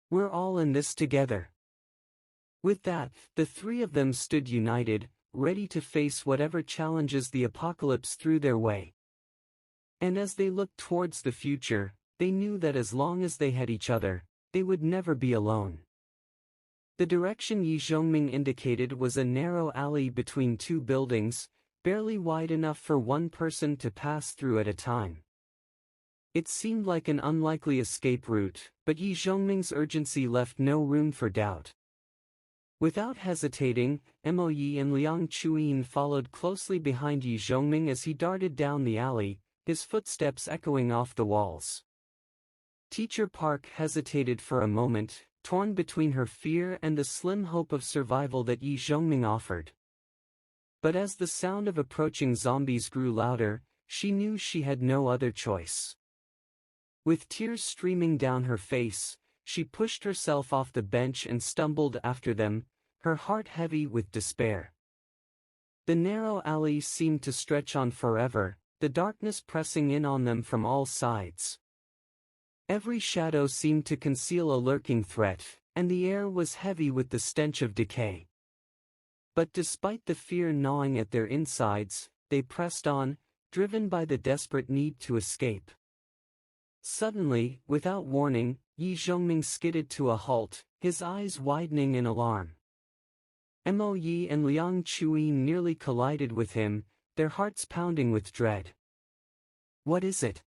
"We're all in this together." With that, the three of them stood united, ready to face whatever challenges the apocalypse threw their way. And as they looked towards the future, they knew that as long as they had each other, they would never be alone. The direction Yi Zhongming indicated was a narrow alley between two buildings, barely wide enough for one person to pass through at a time. It seemed like an unlikely escape route, but Yi Zhongming's urgency left no room for doubt. Without hesitating, Mo Yi and Liang Chuyin followed closely behind Yi Zhongming as he darted down the alley, his footsteps echoing off the walls. Teacher Park hesitated for a moment, torn between her fear and the slim hope of survival that Yi Zhongming offered. But as the sound of approaching zombies grew louder, she knew she had no other choice. With tears streaming down her face, she pushed herself off the bench and stumbled after them, her heart heavy with despair. The narrow alley seemed to stretch on forever, the darkness pressing in on them from all sides. Every shadow seemed to conceal a lurking threat, and the air was heavy with the stench of decay. But despite the fear gnawing at their insides, they pressed on, driven by the desperate need to escape. Suddenly, without warning, Yi Zhongming skidded to a halt, his eyes widening in alarm. Mo Yi and Liang Chuyin nearly collided with him, their hearts pounding with dread. "What is it?"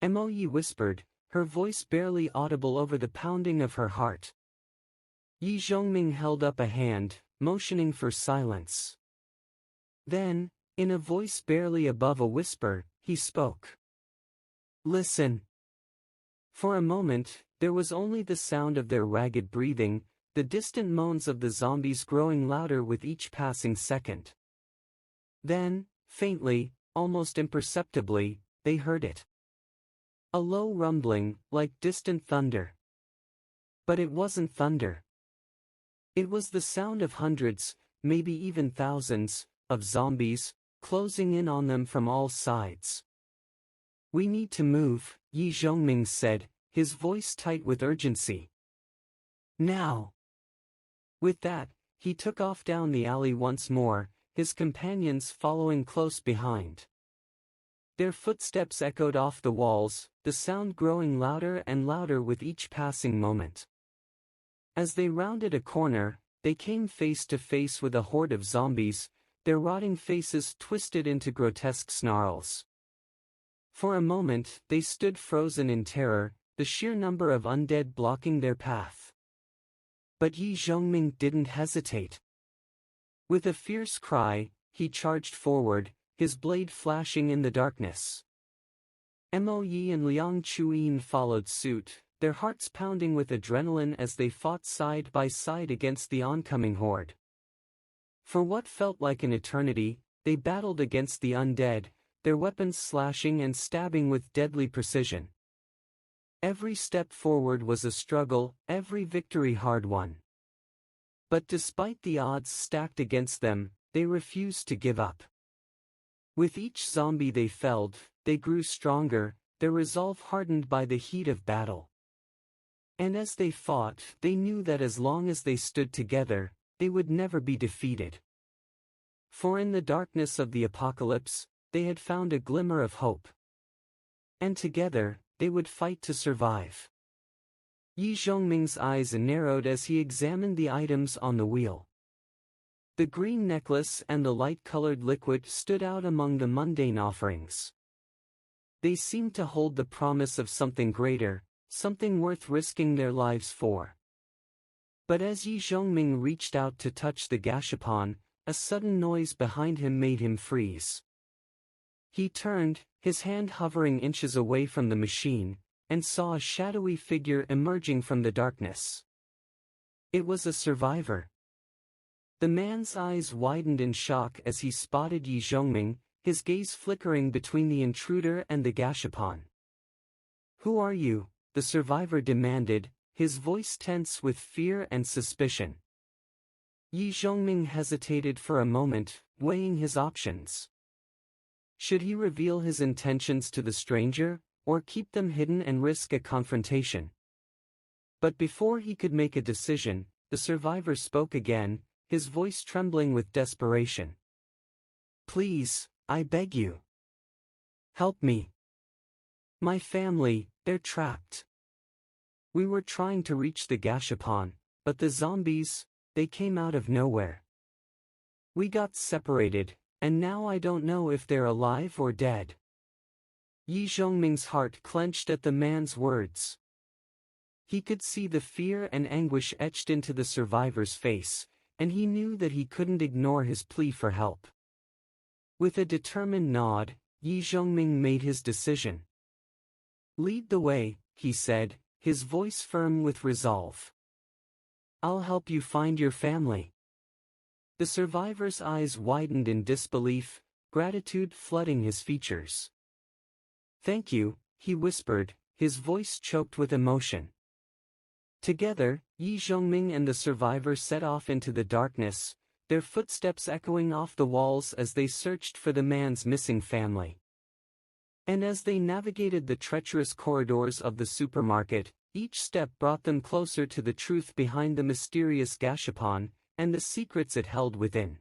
Mo Yi whispered, her voice barely audible over the pounding of her heart. Yi Zhongming held up a hand, motioning for silence. Then, in a voice barely above a whisper, he spoke. "Listen." For a moment, there was only the sound of their ragged breathing, the distant moans of the zombies growing louder with each passing second. Then, faintly, almost imperceptibly, they heard it. A low rumbling, like distant thunder. But it wasn't thunder. It was the sound of hundreds, maybe even thousands, of zombies, closing in on them from all sides. "We need to move," Yi Zhongming said, his voice tight with urgency. "Now." With that, he took off down the alley once more, his companions following close behind. Their footsteps echoed off the walls, the sound growing louder and louder with each passing moment. As they rounded a corner, they came face to face with a horde of zombies, their rotting faces twisted into grotesque snarls. For a moment, they stood frozen in terror, the sheer number of undead blocking their path. But Yi Zhongming didn't hesitate. With a fierce cry, he charged forward, his blade flashing in the darkness. Mo Yi and Liang Chuyin followed suit, their hearts pounding with adrenaline as they fought side by side against the oncoming horde. For what felt like an eternity, they battled against the undead, their weapons slashing and stabbing with deadly precision. Every step forward was a struggle, every victory hard won. But despite the odds stacked against them, they refused to give up. With each zombie they felled, they grew stronger, their resolve hardened by the heat of battle. And as they fought, they knew that as long as they stood together, they would never be defeated. For in the darkness of the apocalypse, they had found a glimmer of hope. And together, they would fight to survive. Yi Zhongming's eyes narrowed as he examined the items on the wheel. The green necklace and the light-colored liquid stood out among the mundane offerings. They seemed to hold the promise of something greater, something worth risking their lives for. But as Yi Zhongming reached out to touch the gashapon, a sudden noise behind him made him freeze. He turned, his hand hovering inches away from the machine, and saw a shadowy figure emerging from the darkness. It was a survivor. The man's eyes widened in shock as he spotted Yi Zhongming, his gaze flickering between the intruder and the gashapon. "Who are you?" the survivor demanded, his voice tense with fear and suspicion. Yi Zhongming hesitated for a moment, weighing his options. Should he reveal his intentions to the stranger, or keep them hidden and risk a confrontation? But before he could make a decision, the survivor spoke again, his voice trembling with desperation. "Please, I beg you. Help me. My family, they're trapped. We were trying to reach the gashapon, but the zombies, they came out of nowhere. We got separated, and now I don't know if they're alive or dead." Yi Zhongming's heart clenched at the man's words. He could see the fear and anguish etched into the survivor's face, and he knew that he couldn't ignore his plea for help. With a determined nod, Yi Zhongming made his decision. "Lead the way," he said, his voice firm with resolve. "I'll help you find your family." The survivor's eyes widened in disbelief, gratitude flooding his features. "Thank you," he whispered, his voice choked with emotion. Together, Yi Zhongming and the survivor set off into the darkness, their footsteps echoing off the walls as they searched for the man's missing family. And as they navigated the treacherous corridors of the supermarket, each step brought them closer to the truth behind the mysterious gashapon, and the secrets it held within.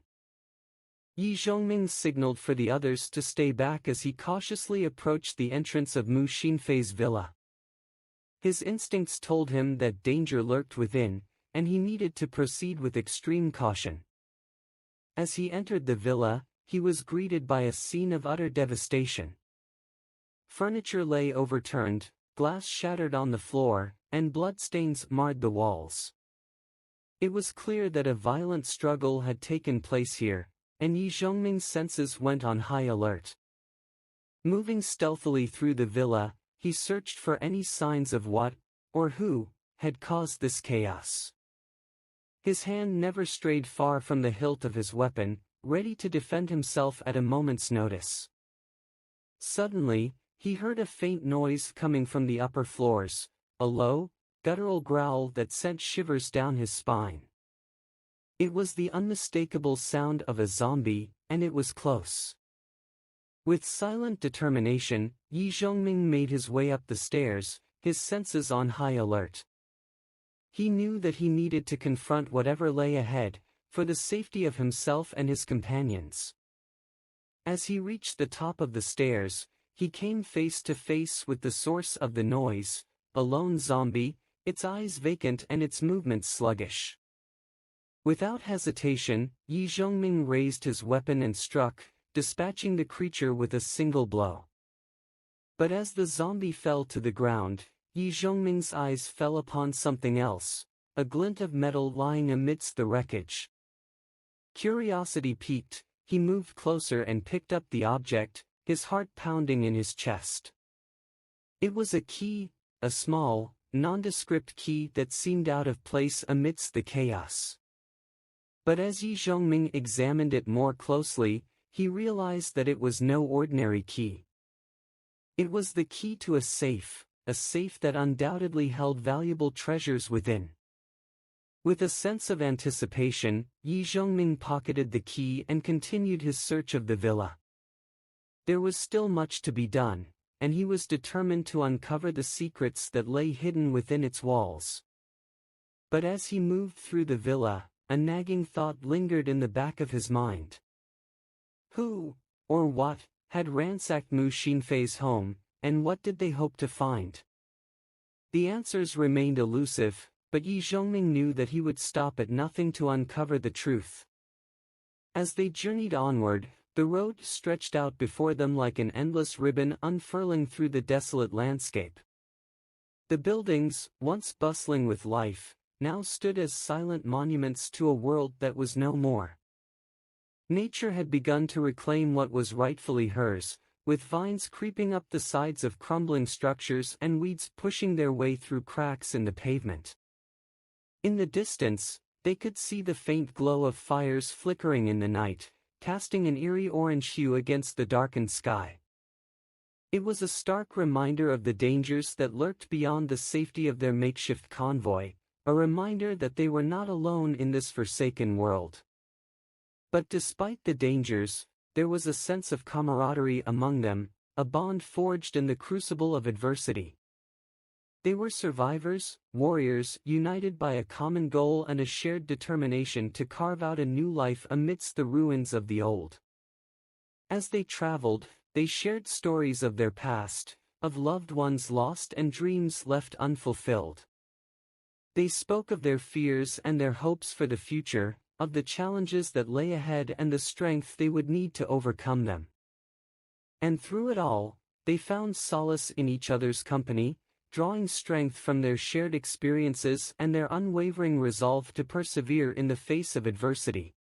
Yi Zhongming signaled for the others to stay back as he cautiously approached the entrance of Mu Xinfei's villa. His instincts told him that danger lurked within, and he needed to proceed with extreme caution. As he entered the villa, he was greeted by a scene of utter devastation. Furniture lay overturned, glass shattered on the floor, and bloodstains marred the walls. It was clear that a violent struggle had taken place here, and Yi Zhongming's senses went on high alert. Moving stealthily through the villa, he searched for any signs of what, or who, had caused this chaos. His hand never strayed far from the hilt of his weapon, ready to defend himself at a moment's notice. Suddenly, he heard a faint noise coming from the upper floors, a low, guttural growl that sent shivers down his spine. It was the unmistakable sound of a zombie, and it was close. With silent determination, Yi Zhongming made his way up the stairs, his senses on high alert. He knew that he needed to confront whatever lay ahead, for the safety of himself and his companions. As he reached the top of the stairs, he came face to face with the source of the noise, a lone zombie, its eyes vacant and its movements sluggish. Without hesitation, Yi Zhongming raised his weapon and struck, dispatching the creature with a single blow. But as the zombie fell to the ground, Yi Zhongming's eyes fell upon something else, a glint of metal lying amidst the wreckage. Curiosity piqued, he moved closer and picked up the object, his heart pounding in his chest. It was a key, a small, nondescript key that seemed out of place amidst the chaos. But as Yi Zhongming examined it more closely, he realized that it was no ordinary key. It was the key to a safe that undoubtedly held valuable treasures within. With a sense of anticipation, Yi Zhongming pocketed the key and continued his search of the villa. There was still much to be done, and he was determined to uncover the secrets that lay hidden within its walls. But as he moved through the villa, a nagging thought lingered in the back of his mind. Who, or what, had ransacked Mu Xinfei's home, and what did they hope to find? The answers remained elusive, but Yi Zhongming knew that he would stop at nothing to uncover the truth. As they journeyed onward, The road stretched out before them like an endless ribbon unfurling through the desolate landscape. The buildings, once bustling with life, now stood as silent monuments to a world that was no more. Nature had begun to reclaim what was rightfully hers, with vines creeping up the sides of crumbling structures and weeds pushing their way through cracks in the pavement. In the distance, they could see the faint glow of fires flickering in the night, casting an eerie orange hue against the darkened sky. It was a stark reminder of the dangers that lurked beyond the safety of their makeshift convoy, a reminder that they were not alone in this forsaken world. But despite the dangers, there was a sense of camaraderie among them, a bond forged in the crucible of adversity. They were survivors, warriors, united by a common goal and a shared determination to carve out a new life amidst the ruins of the old. As they traveled, they shared stories of their past, of loved ones lost and dreams left unfulfilled. They spoke of their fears and their hopes for the future, of the challenges that lay ahead and the strength they would need to overcome them. And through it all, they found solace in each other's company, drawing strength from their shared experiences and their unwavering resolve to persevere in the face of adversity.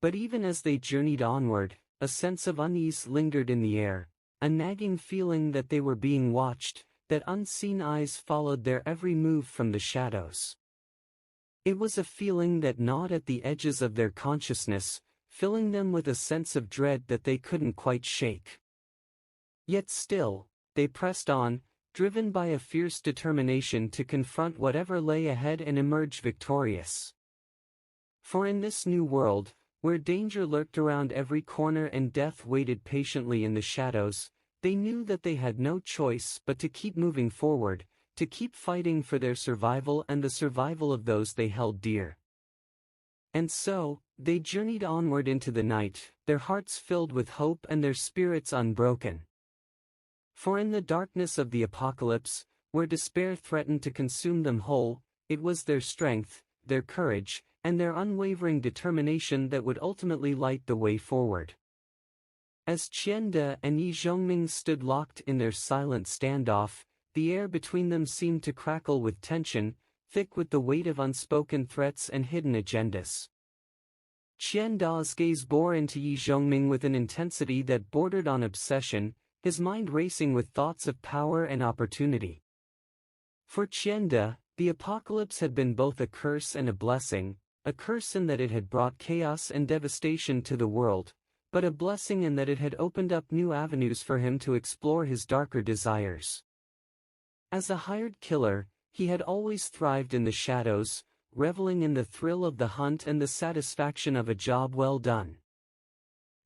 But even as they journeyed onward, a sense of unease lingered in the air, a nagging feeling that they were being watched, that unseen eyes followed their every move from the shadows. It was a feeling that gnawed at the edges of their consciousness, filling them with a sense of dread that they couldn't quite shake. Yet still, they pressed on, driven by a fierce determination to confront whatever lay ahead and emerge victorious. For in this new world, where danger lurked around every corner and death waited patiently in the shadows, they knew that they had no choice but to keep moving forward, to keep fighting for their survival and the survival of those they held dear. And so, they journeyed onward into the night, their hearts filled with hope and their spirits unbroken. For in the darkness of the apocalypse, where despair threatened to consume them whole, it was their strength, their courage, and their unwavering determination that would ultimately light the way forward. As Qiande and Yi Zhongming stood locked in their silent standoff, the air between them seemed to crackle with tension, thick with the weight of unspoken threats and hidden agendas. Qianda's gaze bore into Yi Zhongming with an intensity that bordered on obsession, his mind racing with thoughts of power and opportunity. For Qiande, the apocalypse had been both a curse and a blessing, a curse in that it had brought chaos and devastation to the world, but a blessing in that it had opened up new avenues for him to explore his darker desires. As a hired killer, he had always thrived in the shadows, reveling in the thrill of the hunt and the satisfaction of a job well done.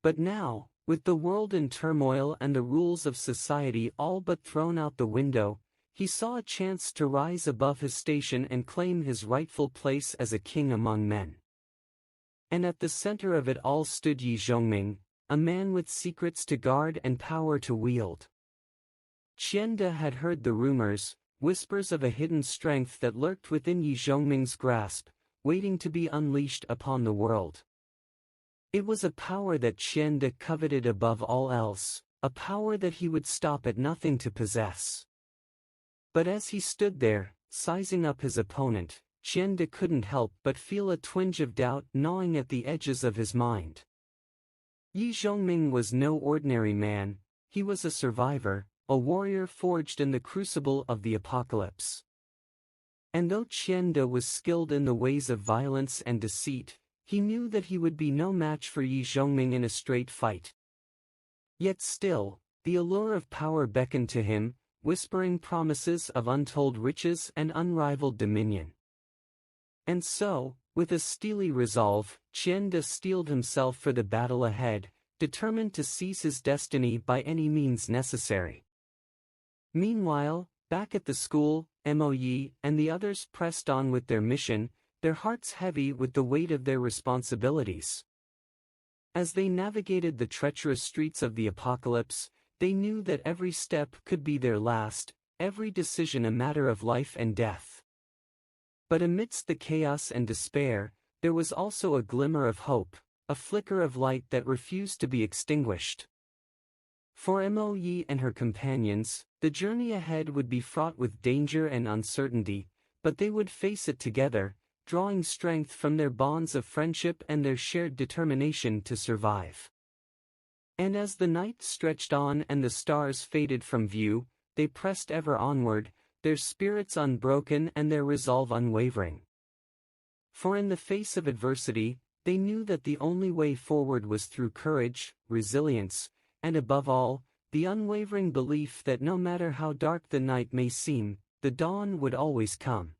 But now, with the world in turmoil and the rules of society all but thrown out the window, he saw a chance to rise above his station and claim his rightful place as a king among men. And at the center of it all stood Yi Zhongming, a man with secrets to guard and power to wield. Qiande had heard the rumors, whispers of a hidden strength that lurked within Yi Zhongming's grasp, waiting to be unleashed upon the world. It was a power that Qiande coveted above all else, a power that he would stop at nothing to possess. But as he stood there, sizing up his opponent, Qiande couldn't help but feel a twinge of doubt gnawing at the edges of his mind. Yi Zhongming was no ordinary man, he was a survivor, a warrior forged in the crucible of the apocalypse. And though Qiande was skilled in the ways of violence and deceit, he knew that he would be no match for Yi Zhongming in a straight fight. Yet still, the allure of power beckoned to him, whispering promises of untold riches and unrivaled dominion. And so, with a steely resolve, Qiande steeled himself for the battle ahead, determined to seize his destiny by any means necessary. Meanwhile, back at the school, Mo Yi and the others pressed on with their mission, their hearts heavy with the weight of their responsibilities. As they navigated the treacherous streets of the apocalypse, they knew that every step could be their last, every decision a matter of life and death. But amidst the chaos and despair, there was also a glimmer of hope, a flicker of light that refused to be extinguished. For Mo Yi and her companions, the journey ahead would be fraught with danger and uncertainty, but they would face it together, drawing strength from their bonds of friendship and their shared determination to survive. And as the night stretched on and the stars faded from view, they pressed ever onward, their spirits unbroken and their resolve unwavering. For in the face of adversity, they knew that the only way forward was through courage, resilience, and above all, the unwavering belief that no matter how dark the night may seem, the dawn would always come.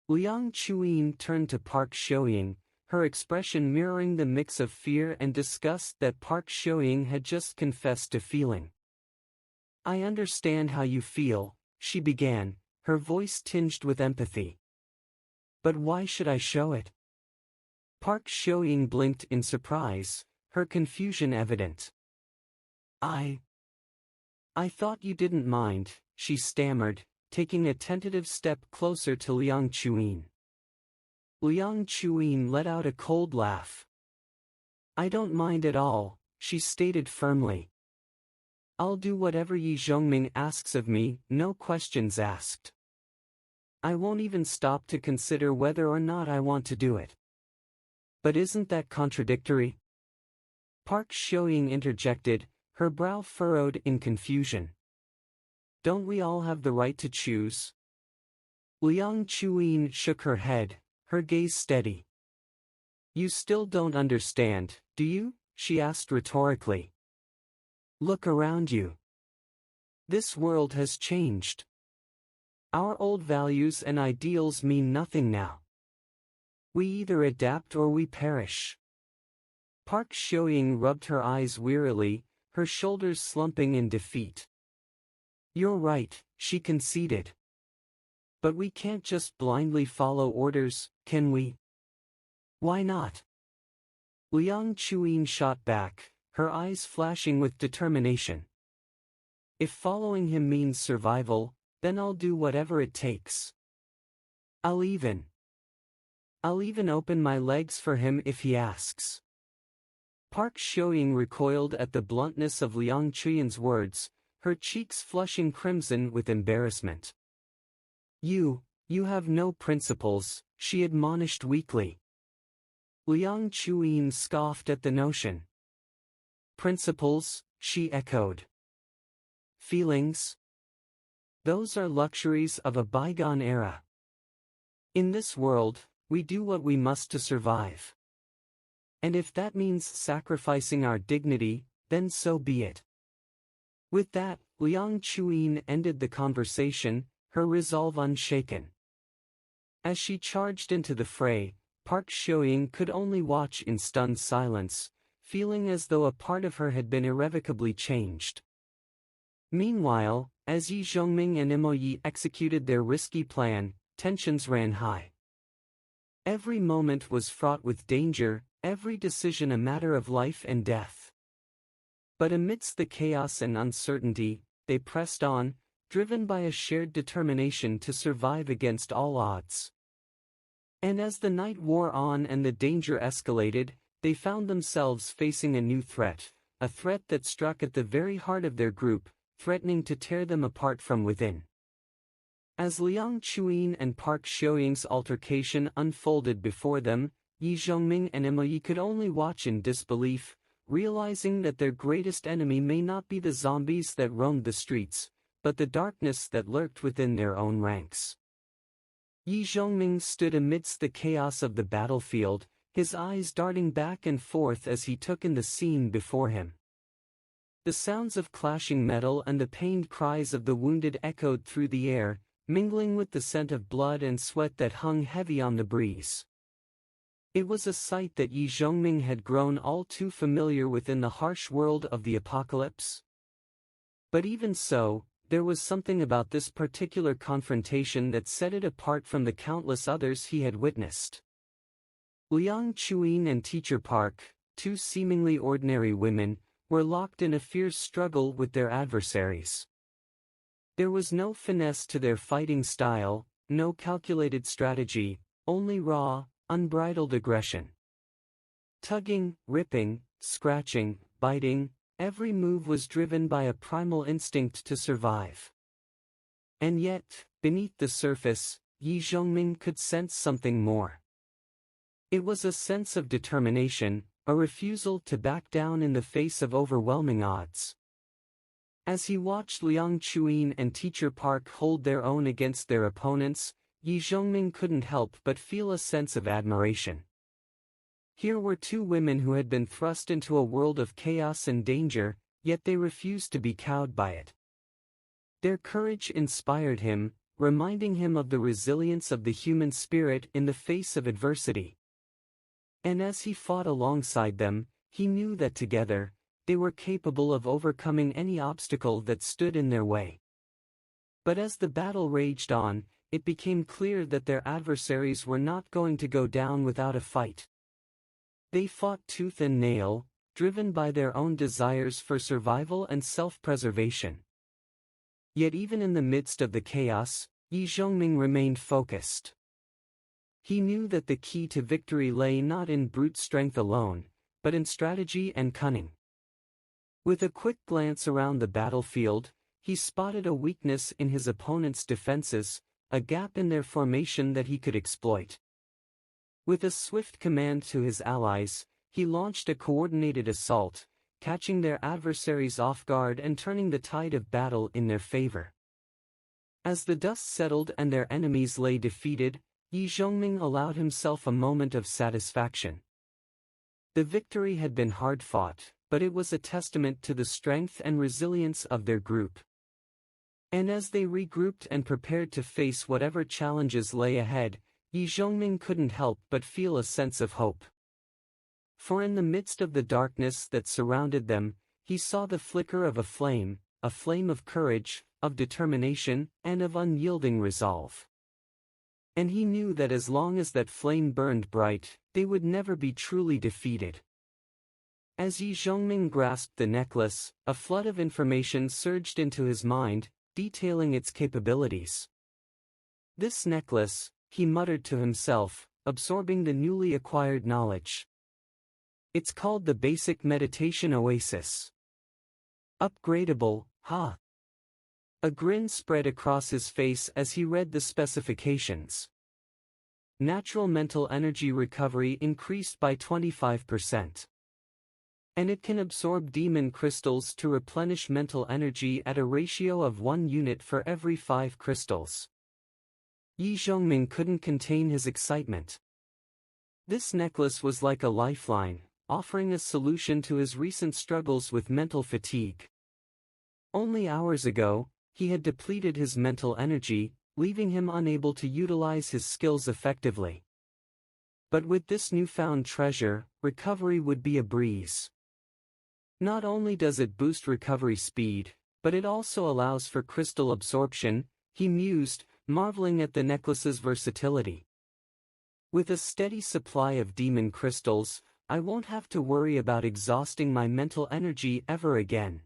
Liang Chuyin turned to Park Shoying, her expression mirroring the mix of fear and disgust that Park Shoying had just confessed to feeling. "I understand how you feel," she began, her voice tinged with empathy. "But why should I show it?" Park Shoying blinked in surprise, her confusion evident. I thought you didn't mind," she stammered, taking a tentative step closer to Liang Chuyin. Liang Chuyin let out a cold laugh. "I don't mind at all," she stated firmly. "I'll do whatever Yi Zhongming asks of me, no questions asked. I won't even stop to consider whether or not I want to do it." "But isn't that contradictory?" Park Shoying interjected, her brow furrowed in confusion. "Don't we all have the right to choose?" Liang Chuyin shook her head, her gaze steady. "You still don't understand, do you?" she asked rhetorically. "Look around you. This world has changed. Our old values and ideals mean nothing now. We either adapt or we perish." Park Shoying rubbed her eyes wearily, her shoulders slumping in defeat. "You're right," she conceded. "But we can't just blindly follow orders, can we?" "Why not?" Liang Chuyin shot back, her eyes flashing with determination. "If following him means survival, then I'll do whatever it takes. I'll even open my legs for him if he asks." Park Shoying recoiled at the bluntness of Liang Chuyin's words, her cheeks flushing crimson with embarrassment. You have no principles," she admonished weakly. Liang Chuyin scoffed at the notion. "Principles," she echoed. "Feelings? Those are luxuries of a bygone era. In this world, we do what we must to survive. And if that means sacrificing our dignity, then so be it." With that, Liang Chuyin ended the conversation, her resolve unshaken. As she charged into the fray, Park Shoying could only watch in stunned silence, feeling as though a part of her had been irrevocably changed. Meanwhile, as Yi Zhongming and Mo Yi executed their risky plan, tensions ran high. Every moment was fraught with danger, every decision a matter of life and death. But amidst the chaos and uncertainty, they pressed on, driven by a shared determination to survive against all odds. And as the night wore on and the danger escalated, they found themselves facing a new threat, a threat that struck at the very heart of their group, threatening to tear them apart from within. As Liang Chuyin and Park Shoying's altercation unfolded before them, Yi Zhongming and Mo Yi could only watch in disbelief, realizing that their greatest enemy may not be the zombies that roamed the streets, but the darkness that lurked within their own ranks. Yi Zhongming stood amidst the chaos of the battlefield, his eyes darting back and forth as he took in the scene before him. The sounds of clashing metal and the pained cries of the wounded echoed through the air, mingling with the scent of blood and sweat that hung heavy on the breeze. It was a sight that Yi Zhongming had grown all too familiar with in the harsh world of the apocalypse. But even so, there was something about this particular confrontation that set it apart from the countless others he had witnessed. Liang Chuyin and Teacher Park, two seemingly ordinary women, were locked in a fierce struggle with their adversaries. There was no finesse to their fighting style, no calculated strategy, only raw, unbridled aggression. Tugging, ripping, scratching, biting, every move was driven by a primal instinct to survive. And yet, beneath the surface, Yi Zhongming could sense something more. It was a sense of determination, a refusal to back down in the face of overwhelming odds. As he watched Liang Chuyin and Teacher Park hold their own against their opponents, Yi Zhongming couldn't help but feel a sense of admiration. Here were two women who had been thrust into a world of chaos and danger, yet they refused to be cowed by it. Their courage inspired him, reminding him of the resilience of the human spirit in the face of adversity. And as he fought alongside them, he knew that together, they were capable of overcoming any obstacle that stood in their way. But as the battle raged on, it became clear that their adversaries were not going to go down without a fight. They fought tooth and nail, driven by their own desires for survival and self-preservation. Yet even in the midst of the chaos, Yi Zhongming remained focused. He knew that the key to victory lay not in brute strength alone, but in strategy and cunning. With a quick glance around the battlefield, he spotted a weakness in his opponent's defenses, a gap in their formation that he could exploit. With a swift command to his allies, he launched a coordinated assault, catching their adversaries off guard and turning the tide of battle in their favor. As the dust settled and their enemies lay defeated, Yi Zhongming allowed himself a moment of satisfaction. The victory had been hard-fought, but it was a testament to the strength and resilience of their group. And as they regrouped and prepared to face whatever challenges lay ahead, Yi Zhongming couldn't help but feel a sense of hope. For in the midst of the darkness that surrounded them, he saw the flicker of a flame of courage, of determination, and of unyielding resolve. And he knew that as long as that flame burned bright, they would never be truly defeated. As Yi Zhongming grasped the necklace, a flood of information surged into his mind, detailing its capabilities. This necklace, he muttered to himself, absorbing the newly acquired knowledge. It's called the Basic Meditation Oasis. Upgradable, huh? A grin spread across his face as he read the specifications. Natural mental energy recovery increased by 25%. And it can absorb demon crystals to replenish mental energy at a ratio of 1 unit for every 5 crystals. Yi Zhongming couldn't contain his excitement. This necklace was like a lifeline, offering a solution to his recent struggles with mental fatigue. Only hours ago, he had depleted his mental energy, leaving him unable to utilize his skills effectively. But with this newfound treasure, recovery would be a breeze. Not only does it boost recovery speed, but it also allows for crystal absorption, he mused, marveling at the necklace's versatility. With a steady supply of demon crystals, I won't have to worry about exhausting my mental energy ever again.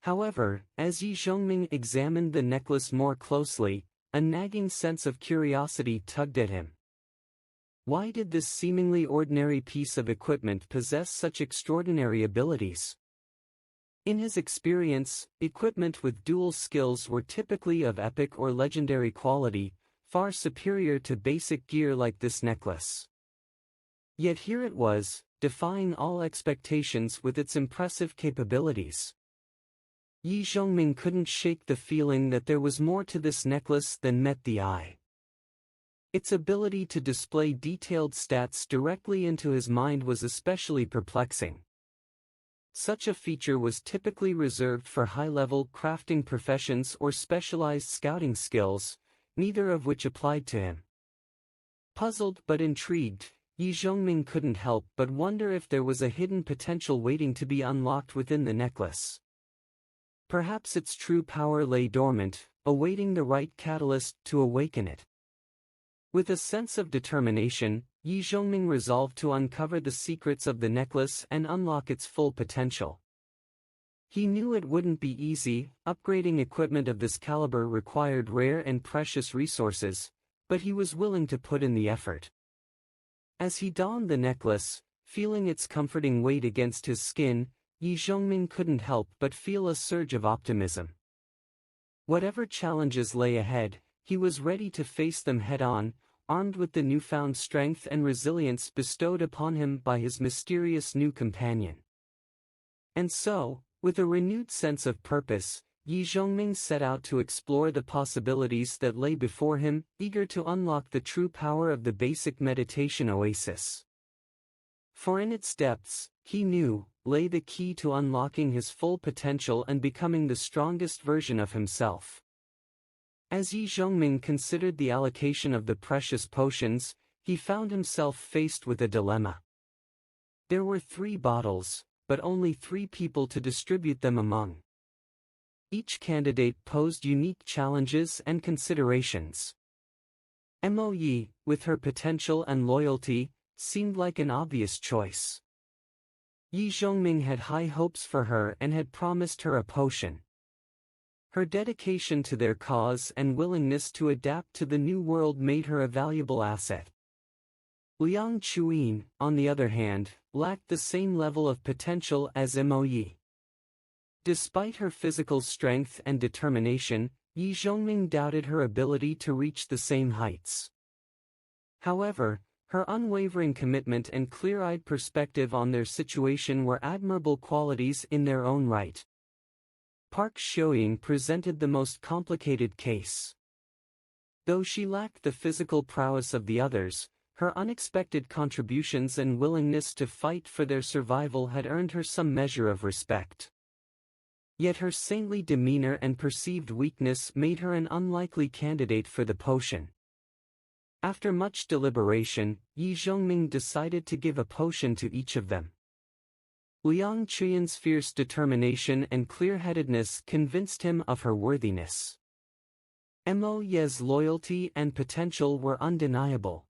However, as Yi Zhongming examined the necklace more closely, a nagging sense of curiosity tugged at him. Why did this seemingly ordinary piece of equipment possess such extraordinary abilities? In his experience, equipment with dual skills were typically of epic or legendary quality, far superior to basic gear like this necklace. Yet here it was, defying all expectations with its impressive capabilities. Yi Zhongming couldn't shake the feeling that there was more to this necklace than met the eye. Its ability to display detailed stats directly into his mind was especially perplexing. Such a feature was typically reserved for high-level crafting professions or specialized scouting skills, neither of which applied to him. Puzzled but intrigued, Yi Zhongming couldn't help but wonder if there was a hidden potential waiting to be unlocked within the necklace. Perhaps its true power lay dormant, awaiting the right catalyst to awaken it. With a sense of determination, Yi Zhongming resolved to uncover the secrets of the necklace and unlock its full potential. He knew it wouldn't be easy, upgrading equipment of this caliber required rare and precious resources, but he was willing to put in the effort. As he donned the necklace, Feeling its comforting weight against his skin, Yi Zhongming couldn't help but feel a surge of optimism. Whatever challenges lay ahead, he was ready to face them head-on, armed with the newfound strength and resilience bestowed upon him by his mysterious new companion. And so, with a renewed sense of purpose, Yi Zhongming set out to explore the possibilities that lay before him, eager to unlock the true power of the basic meditation oasis. For in its depths, he knew, lay the key to unlocking his full potential and becoming the strongest version of himself. As Yi Zhongming considered the allocation of the precious potions, he found himself faced with a dilemma. There were 3 bottles, but only 3 people to distribute them among. Each candidate posed unique challenges and considerations. Mo Yi, with her potential and loyalty, seemed like an obvious choice. Yi Zhongming had high hopes for her and had promised her a potion. Her dedication to their cause and willingness to adapt to the new world made her a valuable asset. Liang Chuyin, on the other hand, lacked the same level of potential as Mo Yi. Despite her physical strength and determination, Yi Zhongming doubted her ability to reach the same heights. However, her unwavering commitment and clear-eyed perspective on their situation were admirable qualities in their own right. Park Xiuying presented the most complicated case. Though she lacked the physical prowess of the others, her unexpected contributions and willingness to fight for their survival had earned her some measure of respect. Yet her saintly demeanor and perceived weakness made her an unlikely candidate for the potion. After much deliberation, Yi Zhongming decided to give a potion to each of them. Liang Chuyin's fierce determination and clear-headedness convinced him of her worthiness. Mo Yi's loyalty and potential were undeniable.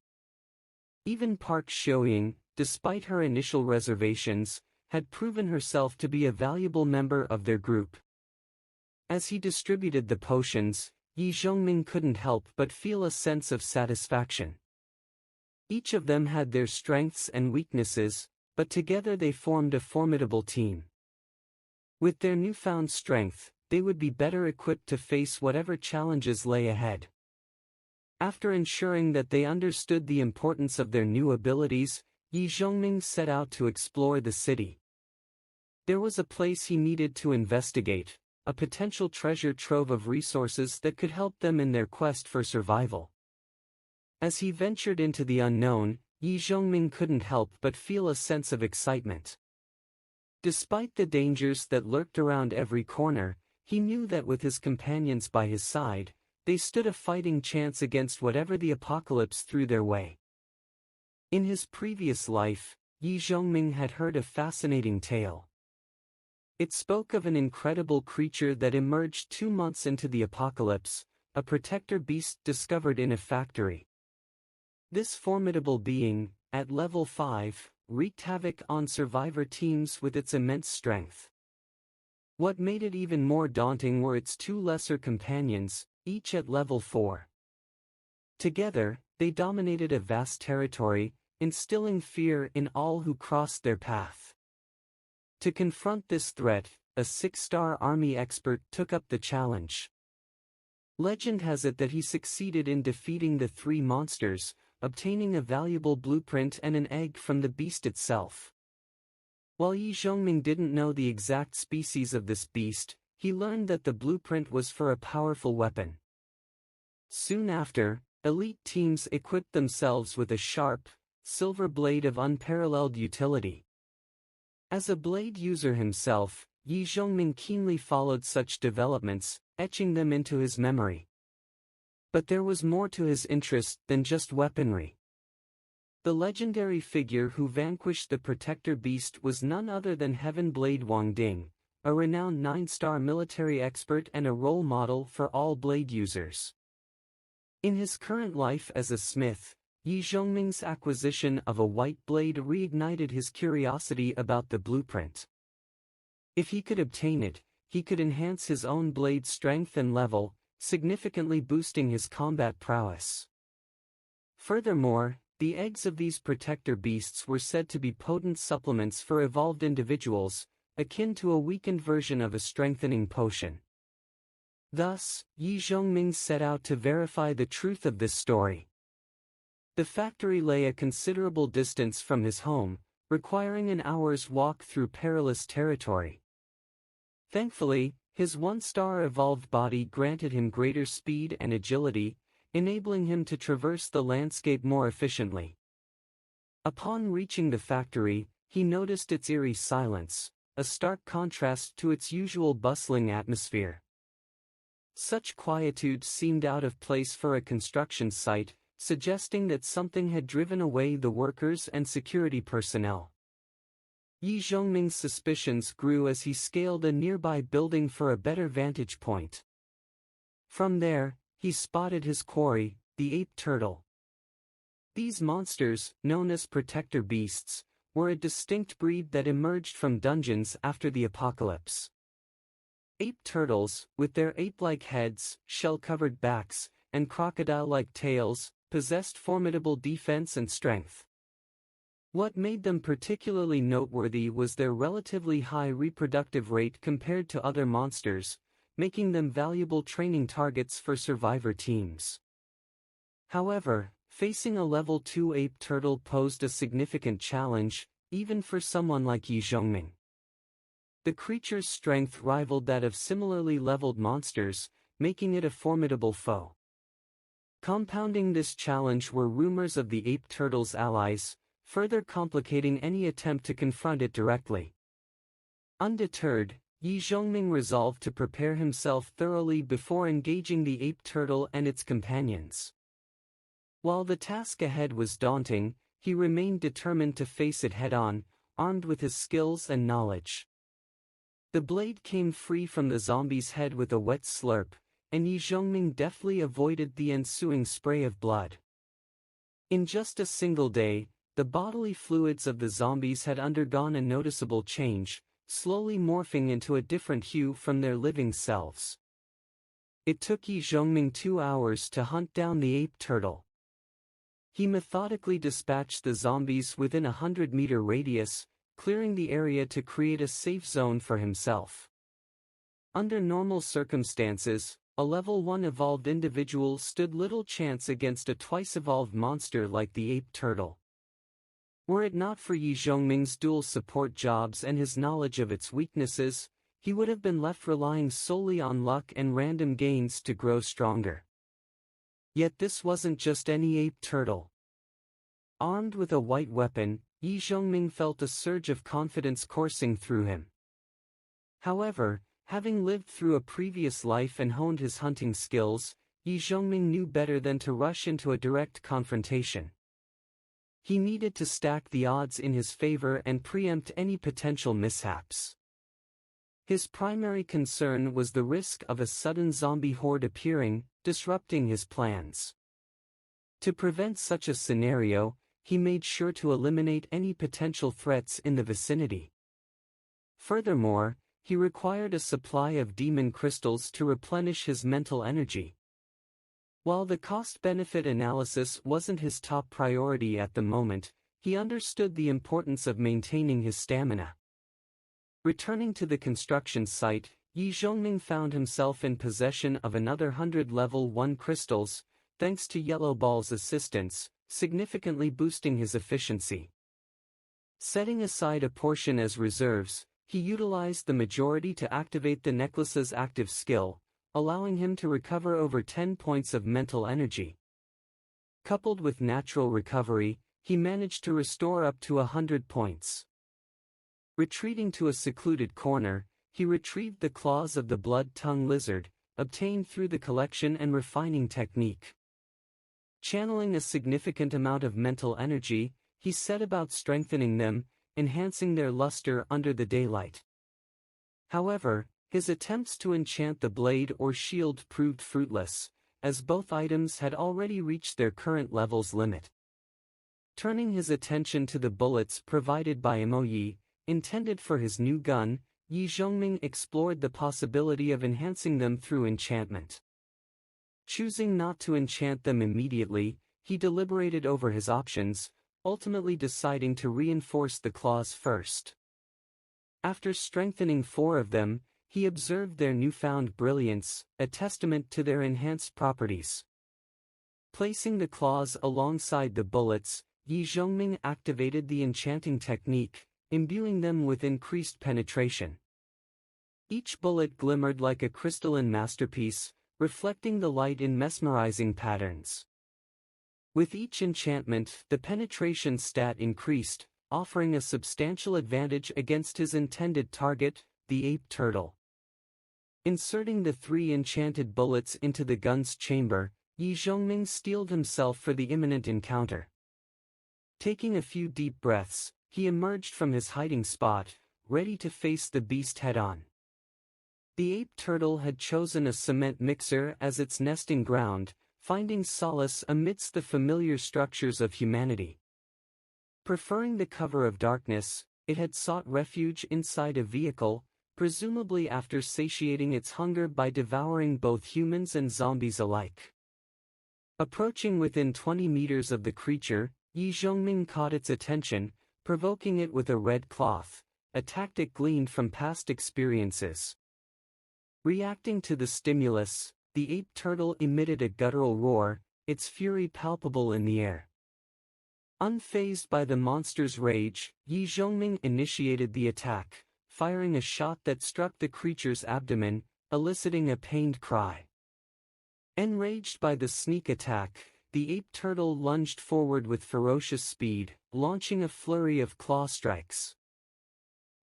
Even Park Xiuying, despite her initial reservations, had proven herself to be a valuable member of their group. As he distributed the potions, Yi Zhongming couldn't help but feel a sense of satisfaction. Each of them had their strengths and weaknesses, but together they formed a formidable team. With their newfound strength, they would be better equipped to face whatever challenges lay ahead. After ensuring that they understood the importance of their new abilities, Yi Zhongming set out to explore the city. There was a place he needed to investigate, a potential treasure trove of resources that could help them in their quest for survival. As he ventured into the unknown, Yi Zhongming couldn't help but feel a sense of excitement. Despite the dangers that lurked around every corner, he knew that with his companions by his side, they stood a fighting chance against whatever the apocalypse threw their way. In his previous life, Yi Zhongming had heard a fascinating tale. It spoke of an incredible creature that emerged 2 months into the apocalypse, a protector beast discovered in a factory. This formidable being, at level 5, wreaked havoc on survivor teams with its immense strength. What made it even more daunting were its 2 lesser companions, each at level 4. Together, they dominated a vast territory, instilling fear in all who crossed their path. To confront this threat, a 6-star army expert took up the challenge. Legend has it that he succeeded in defeating the 3 monsters, obtaining a valuable blueprint and an egg from the beast itself. While Yi Zhongming didn't know the exact species of this beast, he learned that the blueprint was for a powerful weapon. Soon after, elite teams equipped themselves with a sharp, silver blade of unparalleled utility. As a blade user himself, Yi Zhongming keenly followed such developments, etching them into his memory. But there was more to his interest than just weaponry. The legendary figure who vanquished the protector beast was none other than Heaven Blade Wang Ding, a renowned 9-star military expert and a role model for all blade users. In his current life as a smith, Yi Zhongming's acquisition of a white blade reignited his curiosity about the blueprint. If he could obtain it, he could enhance his own blade's strength and level, significantly boosting his combat prowess. Furthermore, The eggs of these protector beasts were said to be potent supplements for evolved individuals, akin to a weakened version of a strengthening potion. Thus, Yi Zhongming set out to verify the truth of this story. The factory lay a considerable distance from his home, requiring an hour's walk through perilous territory. Thankfully, his one-star evolved body granted him greater speed and agility, enabling him to traverse the landscape more efficiently. Upon reaching the factory, he noticed its eerie silence, a stark contrast to its usual bustling atmosphere. Such quietude seemed out of place for a construction site, suggesting that something had driven away the workers and security personnel. Yi Zhongming's suspicions grew as he scaled a nearby building for a better vantage point. From there, he spotted his quarry, the ape turtle. These monsters, known as protector beasts, were a distinct breed that emerged from dungeons after the apocalypse. Ape turtles, with their ape-like heads, shell-covered backs, and crocodile-like tails, possessed formidable defense and strength. What made them particularly noteworthy was their relatively high reproductive rate compared to other monsters, making them valuable training targets for survivor teams. However, facing a level 2 ape turtle posed a significant challenge, even for someone like Yi Zhongming. The creature's strength rivaled that of similarly leveled monsters, making it a formidable foe. Compounding this challenge were rumors of the ape turtle's allies, further complicating any attempt to confront it directly. Undeterred, Yi Zhongming resolved to prepare himself thoroughly before engaging the ape turtle and its companions. While the task ahead was daunting, he remained determined to face it head-on, armed with his skills and knowledge. The blade came free from the zombie's head with a wet slurp, and Yi Zhongming deftly avoided the ensuing spray of blood. In just a single day, the bodily fluids of the zombies had undergone a noticeable change, slowly morphing into a different hue from their living selves. It took Yi Zhongming 2 hours to hunt down the ape turtle. He methodically dispatched the zombies within a 100-meter radius, clearing the area to create a safe zone for himself. Under normal circumstances, a level 1 evolved individual stood little chance against a twice-evolved monster like the ape turtle. Were it not for Yi Zhongming's dual support jobs and his knowledge of its weaknesses, he would have been left relying solely on luck and random gains to grow stronger. Yet this wasn't just any ape turtle. Armed with a white weapon, Yi Zhongming felt a surge of confidence coursing through him. However, having lived through a previous life and honed his hunting skills, Yi Zhongming knew better than to rush into a direct confrontation. He needed to stack the odds in his favor and preempt any potential mishaps. His primary concern was the risk of a sudden zombie horde appearing, disrupting his plans. To prevent such a scenario, he made sure to eliminate any potential threats in the vicinity. Furthermore, he required a supply of demon crystals to replenish his mental energy. While the cost-benefit analysis wasn't his top priority at the moment, he understood the importance of maintaining his stamina. Returning to the construction site, Yi Zhongming found himself in possession of another 100 level 1 crystals, thanks to Yellow Ball's assistance, significantly boosting his efficiency. Setting aside a portion as reserves, he utilized the majority to activate the necklace's active skill, allowing him to recover over 10 points of mental energy. Coupled with natural recovery, he managed to restore up to 100 points. Retreating to a secluded corner, he retrieved the claws of the blood-tongue lizard, obtained through the collection and refining technique. Channeling a significant amount of mental energy, he set about strengthening them, enhancing their luster under the daylight. However, his attempts to enchant the blade or shield proved fruitless, as both items had already reached their current level's limit. Turning his attention to the bullets provided by Mo Yi, intended for his new gun, Yi Zhongming explored the possibility of enhancing them through enchantment. Choosing not to enchant them immediately, he deliberated over his options, ultimately deciding to reinforce the claws first. After strengthening 4 of them, he observed their newfound brilliance, a testament to their enhanced properties. Placing the claws alongside the bullets, Yi Zhongming activated the enchanting technique, imbuing them with increased penetration. Each bullet glimmered like a crystalline masterpiece, reflecting the light in mesmerizing patterns. With each enchantment, the penetration stat increased, offering a substantial advantage against his intended target, the ape turtle. Inserting the 3 enchanted bullets into the gun's chamber, Yi Zhongming steeled himself for the imminent encounter. Taking a few deep breaths, he emerged from his hiding spot, ready to face the beast head-on. The ape turtle had chosen a cement mixer as its nesting ground, finding solace amidst the familiar structures of humanity. Preferring the cover of darkness, it had sought refuge inside a vehicle, presumably after satiating its hunger by devouring both humans and zombies alike. Approaching within 20 meters of the creature, Yi Zhongming caught its attention, provoking it with a red cloth, a tactic gleaned from past experiences. Reacting to the stimulus, the ape turtle emitted a guttural roar, its fury palpable in the air. Unfazed by the monster's rage, Yi Zhongming initiated the attack, firing a shot that struck the creature's abdomen, eliciting a pained cry. Enraged by the sneak attack, the ape turtle lunged forward with ferocious speed, launching a flurry of claw strikes.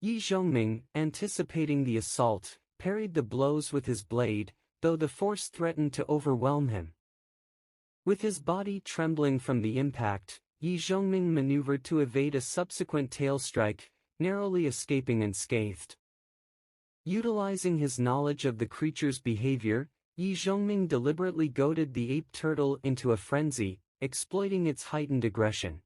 Yi Zhongming, anticipating the assault, parried the blows with his blade, though the force threatened to overwhelm him. With his body trembling from the impact, Yi Zhongming maneuvered to evade a subsequent tail strike, narrowly escaping unscathed. Utilizing his knowledge of the creature's behavior, Yi Zhongming deliberately goaded the ape turtle into a frenzy, exploiting its heightened aggression.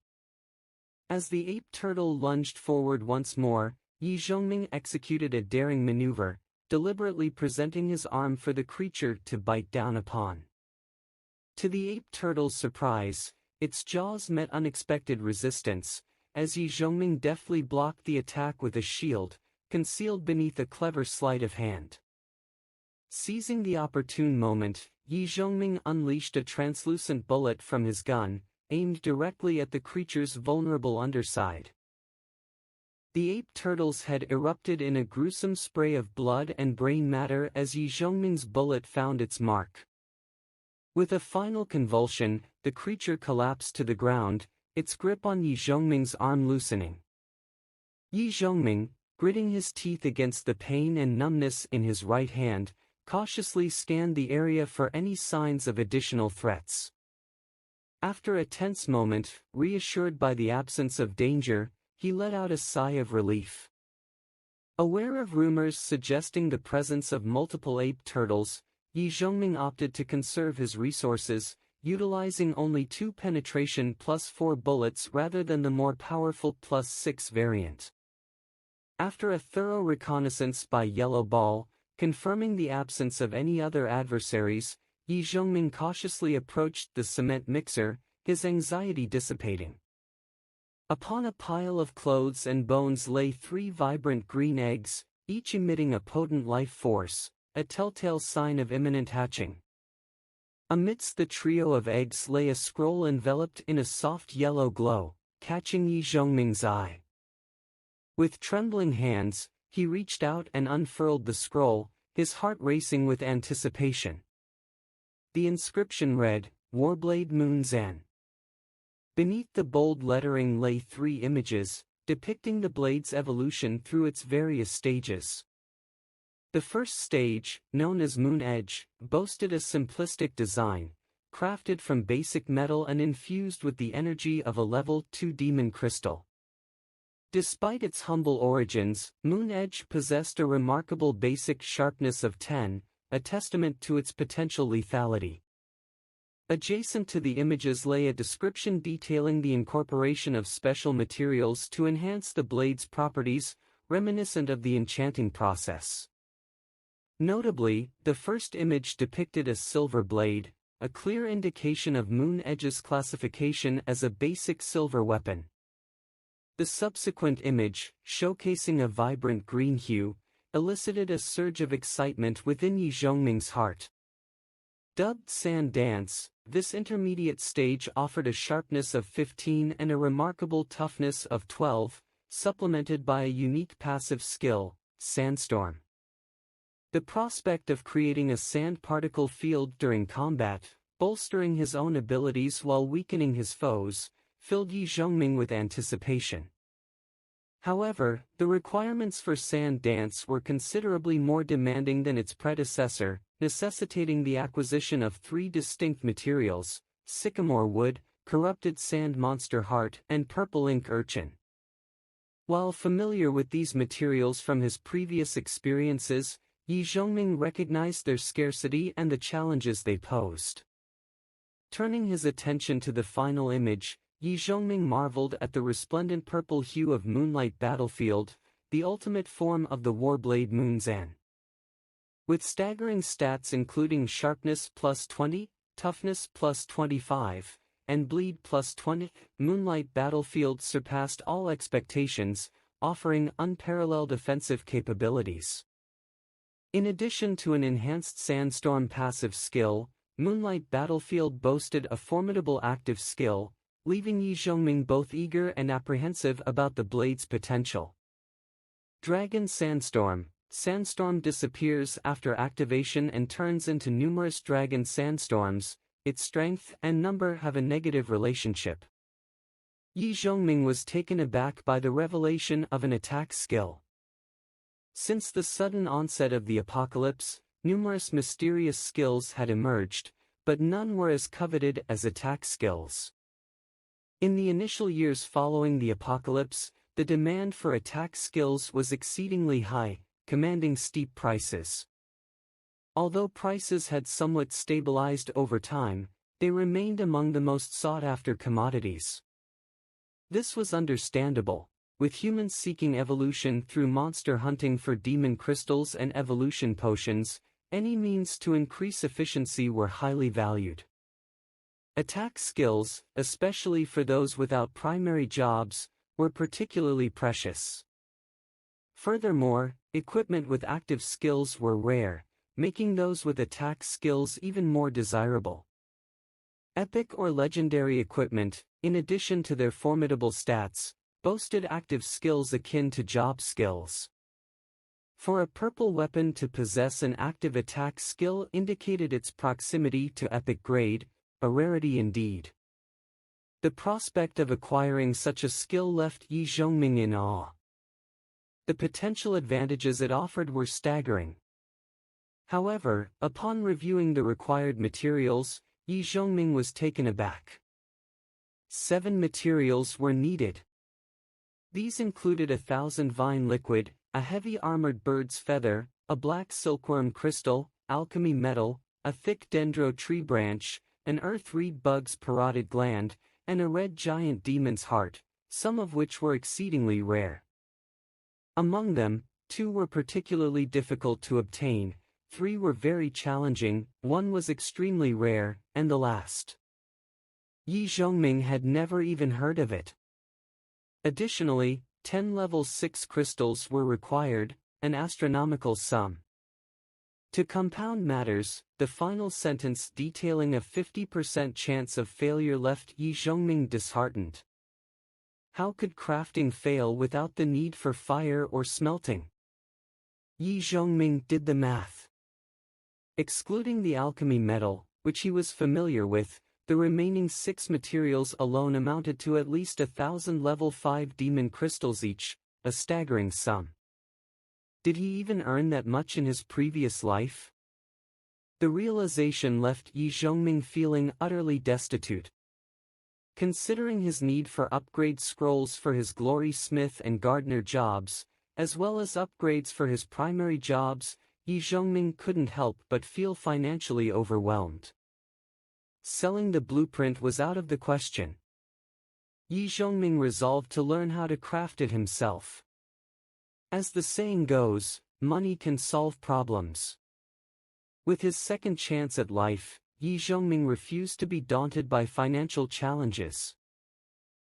As the ape turtle lunged forward once more, Yi Zhongming executed a daring maneuver, deliberately presenting his arm for the creature to bite down upon. To the ape turtle's surprise, its jaws met unexpected resistance, as Yi Zhongming deftly blocked the attack with a shield, concealed beneath a clever sleight of hand. Seizing the opportune moment, Yi Zhongming unleashed a translucent bullet from his gun, aimed directly at the creature's vulnerable underside. The ape turtle's head erupted in a gruesome spray of blood and brain matter as Yi Zhongming's bullet found its mark. With a final convulsion, the creature collapsed to the ground, its grip on Yi Zhongming's arm loosening. Yi Zhongming, gritting his teeth against the pain and numbness in his right hand, cautiously scanned the area for any signs of additional threats. After a tense moment, reassured by the absence of danger, he let out a sigh of relief. Aware of rumors suggesting the presence of multiple ape turtles, Yi Zhongming opted to conserve his resources, utilizing only 2 penetration plus 4 bullets rather than the more powerful plus 6 variant. After a thorough reconnaissance by Yellow Ball, confirming the absence of any other adversaries, Yi Zhongming cautiously approached the cement mixer, his anxiety dissipating. Upon a pile of clothes and bones lay 3 vibrant green eggs, each emitting a potent life force, a telltale sign of imminent hatching. Amidst the trio of eggs lay a scroll enveloped in a soft yellow glow, catching Yi Zhongming's eye. With trembling hands, he reached out and unfurled the scroll, his heart racing with anticipation. The inscription read, Warblade Moon Zan. Beneath the bold lettering lay 3 images, depicting the blade's evolution through its various stages. The first stage, known as Moon Edge, boasted a simplistic design, crafted from basic metal and infused with the energy of a level 2 demon crystal. Despite its humble origins, Moon Edge possessed a remarkable basic sharpness of 10, a testament to its potential lethality. Adjacent to the images lay a description detailing the incorporation of special materials to enhance the blade's properties, reminiscent of the enchanting process. Notably, the first image depicted a silver blade, a clear indication of Moon Edge's classification as a basic silver weapon. The subsequent image, showcasing a vibrant green hue, elicited a surge of excitement within Yi Zhongming's heart. Dubbed Sand Dance, this intermediate stage offered a sharpness of 15 and a remarkable toughness of 12, supplemented by a unique passive skill, Sandstorm. The prospect of creating a sand particle field during combat, bolstering his own abilities while weakening his foes, filled Yi Zhongming with anticipation. However, the requirements for Sand Dance were considerably more demanding than its predecessor, necessitating the acquisition of 3 distinct materials: sycamore wood, corrupted sand monster heart, and purple ink urchin. While familiar with these materials from his previous experiences, Yi Zhongming recognized their scarcity and the challenges they posed. Turning his attention to the final image, Yi Zhongming marveled at the resplendent purple hue of Moonlight Battlefield, the ultimate form of the Warblade Moonzan. With staggering stats including sharpness plus 20, toughness plus 25, and bleed plus 20, Moonlight Battlefield surpassed all expectations, offering unparalleled offensive capabilities. In addition to an enhanced Sandstorm passive skill, Moonlight Battlefield boasted a formidable active skill, leaving Yi Zhongming both eager and apprehensive about the blade's potential. Dragon Sandstorm. Sandstorm disappears after activation and turns into numerous dragon sandstorms. Its strength and number have a negative relationship. Yi Zhongming was taken aback by the revelation of an attack skill. Since the sudden onset of the apocalypse, numerous mysterious skills had emerged, but none were as coveted as attack skills. In the initial years following the apocalypse, the demand for attack skills was exceedingly high, commanding steep prices. Although prices had somewhat stabilized over time, they remained among the most sought-after commodities. This was understandable, with humans seeking evolution through monster hunting for demon crystals and evolution potions. Any means to increase efficiency were highly valued. Attack skills, especially for those without primary jobs, were particularly precious. Furthermore, equipment with active skills were rare, making those with attack skills even more desirable. Epic or legendary equipment, in addition to their formidable stats, boasted active skills akin to job skills. For a purple weapon to possess an active attack skill indicated its proximity to epic grade, a rarity indeed. The prospect of acquiring such a skill left Yi Zhongming in awe. The potential advantages it offered were staggering. However, upon reviewing the required materials, Yi Zhongming was taken aback. 7 materials were needed. These included 1,000 vine liquid, a heavy armored bird's feather, a black silkworm crystal, alchemy metal, a thick dendro tree branch, an earth reed bug's parotid gland, and a red giant demon's heart, some of which were exceedingly rare. Among them, 2 were particularly difficult to obtain, 3 were very challenging, 1 was extremely rare, and the last. Yi Zhongming had never even heard of it. Additionally, 10 level 6 crystals were required, an astronomical sum. To compound matters, the final sentence detailing a 50% chance of failure left Yi Zhongming disheartened. How could crafting fail without the need for fire or smelting? Yi Zhongming did the math. Excluding the alchemy metal, which he was familiar with, the remaining 6 materials alone amounted to at least 1,000 level 5 demon crystals each, a staggering sum. Did he even earn that much in his previous life? The realization left Yi Zhongming feeling utterly destitute. Considering his need for upgrade scrolls for his Glory Smith and Gardener jobs, as well as upgrades for his primary jobs, Yi Zhongming couldn't help but feel financially overwhelmed. Selling the blueprint was out of the question. Yi Zhongming resolved to learn how to craft it himself. As the saying goes, money can solve problems. With his second chance at life, Yi Zhongming refused to be daunted by financial challenges.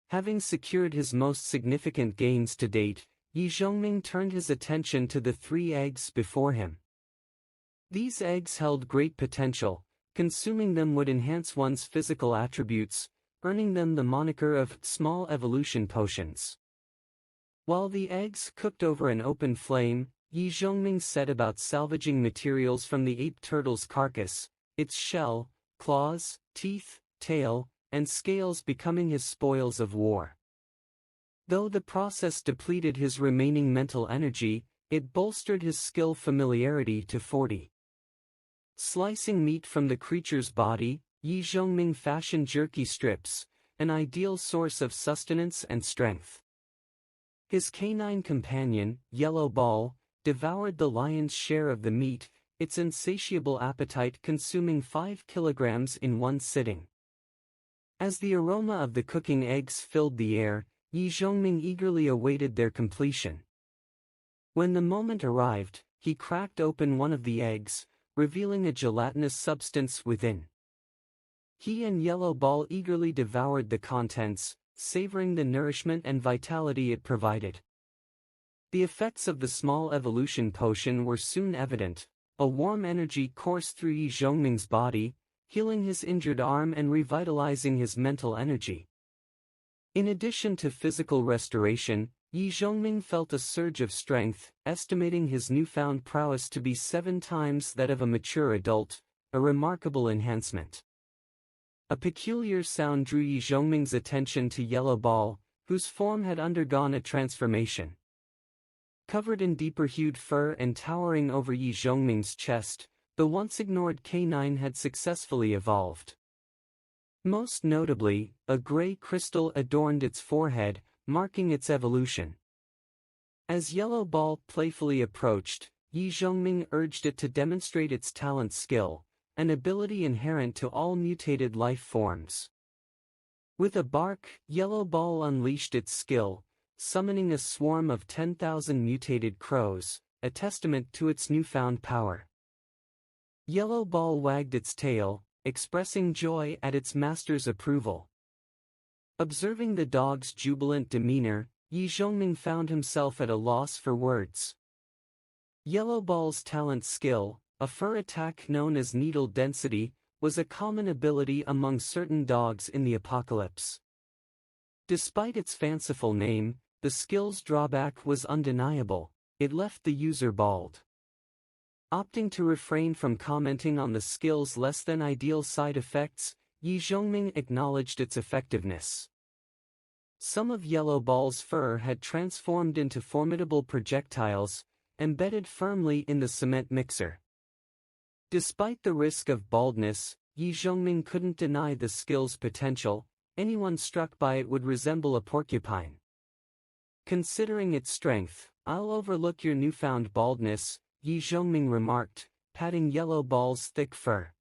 Having secured his most significant gains to date, Yi Zhongming turned his attention to the 3 eggs before him. These eggs held great potential. Consuming them would enhance one's physical attributes, earning them the moniker of small evolution potions. While the eggs cooked over an open flame, Yi Zhongming set about salvaging materials from the ape turtle's carcass, its shell, claws, teeth, tail, and scales becoming his spoils of war. Though the process depleted his remaining mental energy, it bolstered his skill familiarity to 40. Slicing meat from the creature's body, Yi Zhongming fashioned jerky strips, an ideal source of sustenance and strength. His canine companion, Yellow Ball, devoured the lion's share of the meat, its insatiable appetite consuming 5 kilograms in one sitting. As the aroma of the cooking eggs filled the air, Yi Zhongming eagerly awaited their completion. When the moment arrived, he cracked open one of the eggs, revealing a gelatinous substance within. He and Yellow Ball eagerly devoured the contents, savoring the nourishment and vitality it provided. The effects of the small evolution potion were soon evident. A warm energy coursed through Yi Zhongming's body, healing his injured arm and revitalizing his mental energy. In addition to physical restoration, Yi Zhongming felt a surge of strength, estimating his newfound prowess to be 7 times that of a mature adult, a remarkable enhancement. A peculiar sound drew Yi Zhongming's attention to Yellow Ball, whose form had undergone a transformation. Covered in deeper-hued fur and towering over Yi Zhongming's chest, the once-ignored canine had successfully evolved. Most notably, a gray crystal adorned its forehead, marking its evolution. As Yellow Ball playfully approached, Yi Zhongming urged it to demonstrate its talent skill, an ability inherent to all mutated life forms. With a bark, Yellow Ball unleashed its skill, summoning a swarm of 10,000 mutated crows, a testament to its newfound power. Yellow Ball wagged its tail, expressing joy at its master's approval. Observing the dog's jubilant demeanor, Yi Zhongming found himself at a loss for words. Yellow Ball's talent skill, a fur attack known as needle density, was a common ability among certain dogs in the apocalypse. Despite its fanciful name, the skill's drawback was undeniable: it left the user bald. Opting to refrain from commenting on the skill's less-than-ideal side effects, Yi Zhongming acknowledged its effectiveness. Some of Yellow Ball's fur had transformed into formidable projectiles, embedded firmly in the cement mixer. Despite the risk of baldness, Yi Zhongming couldn't deny the skill's potential. Anyone struck by it would resemble a porcupine. Considering its strength, I'll overlook your newfound baldness, Yi Zhongming remarked, patting Yellow Ball's thick fur.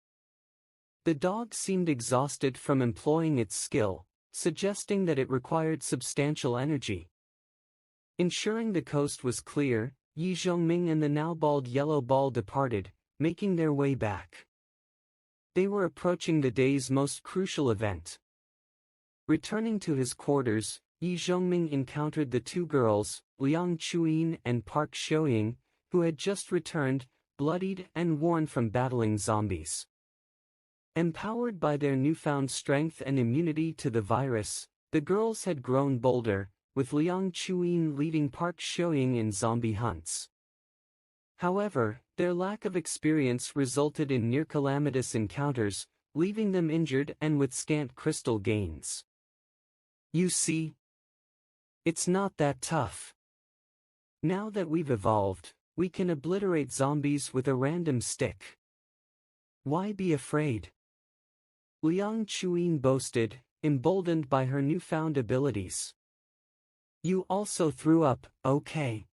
The dog seemed exhausted from employing its skill, suggesting that it required substantial energy. Ensuring the coast was clear, Yi Zhongming and the now bald Yellow Ball departed, making their way back. They were approaching the day's most crucial event. Returning to his quarters, Yi Zhongming encountered the 2 girls, Liang Chuyin and Park Xiaoying, who had just returned, bloodied and worn from battling zombies. Empowered by their newfound strength and immunity to the virus, the girls had grown bolder, with Liang Chuyin leading Park Xiaoying in zombie hunts. However, their lack of experience resulted in near-calamitous encounters, leaving them injured and with scant crystal gains. You see, it's not that tough. Now that we've evolved, we can obliterate zombies with a random stick. Why be afraid? Liang Chuyin boasted, emboldened by her newfound abilities. You also threw up, okay?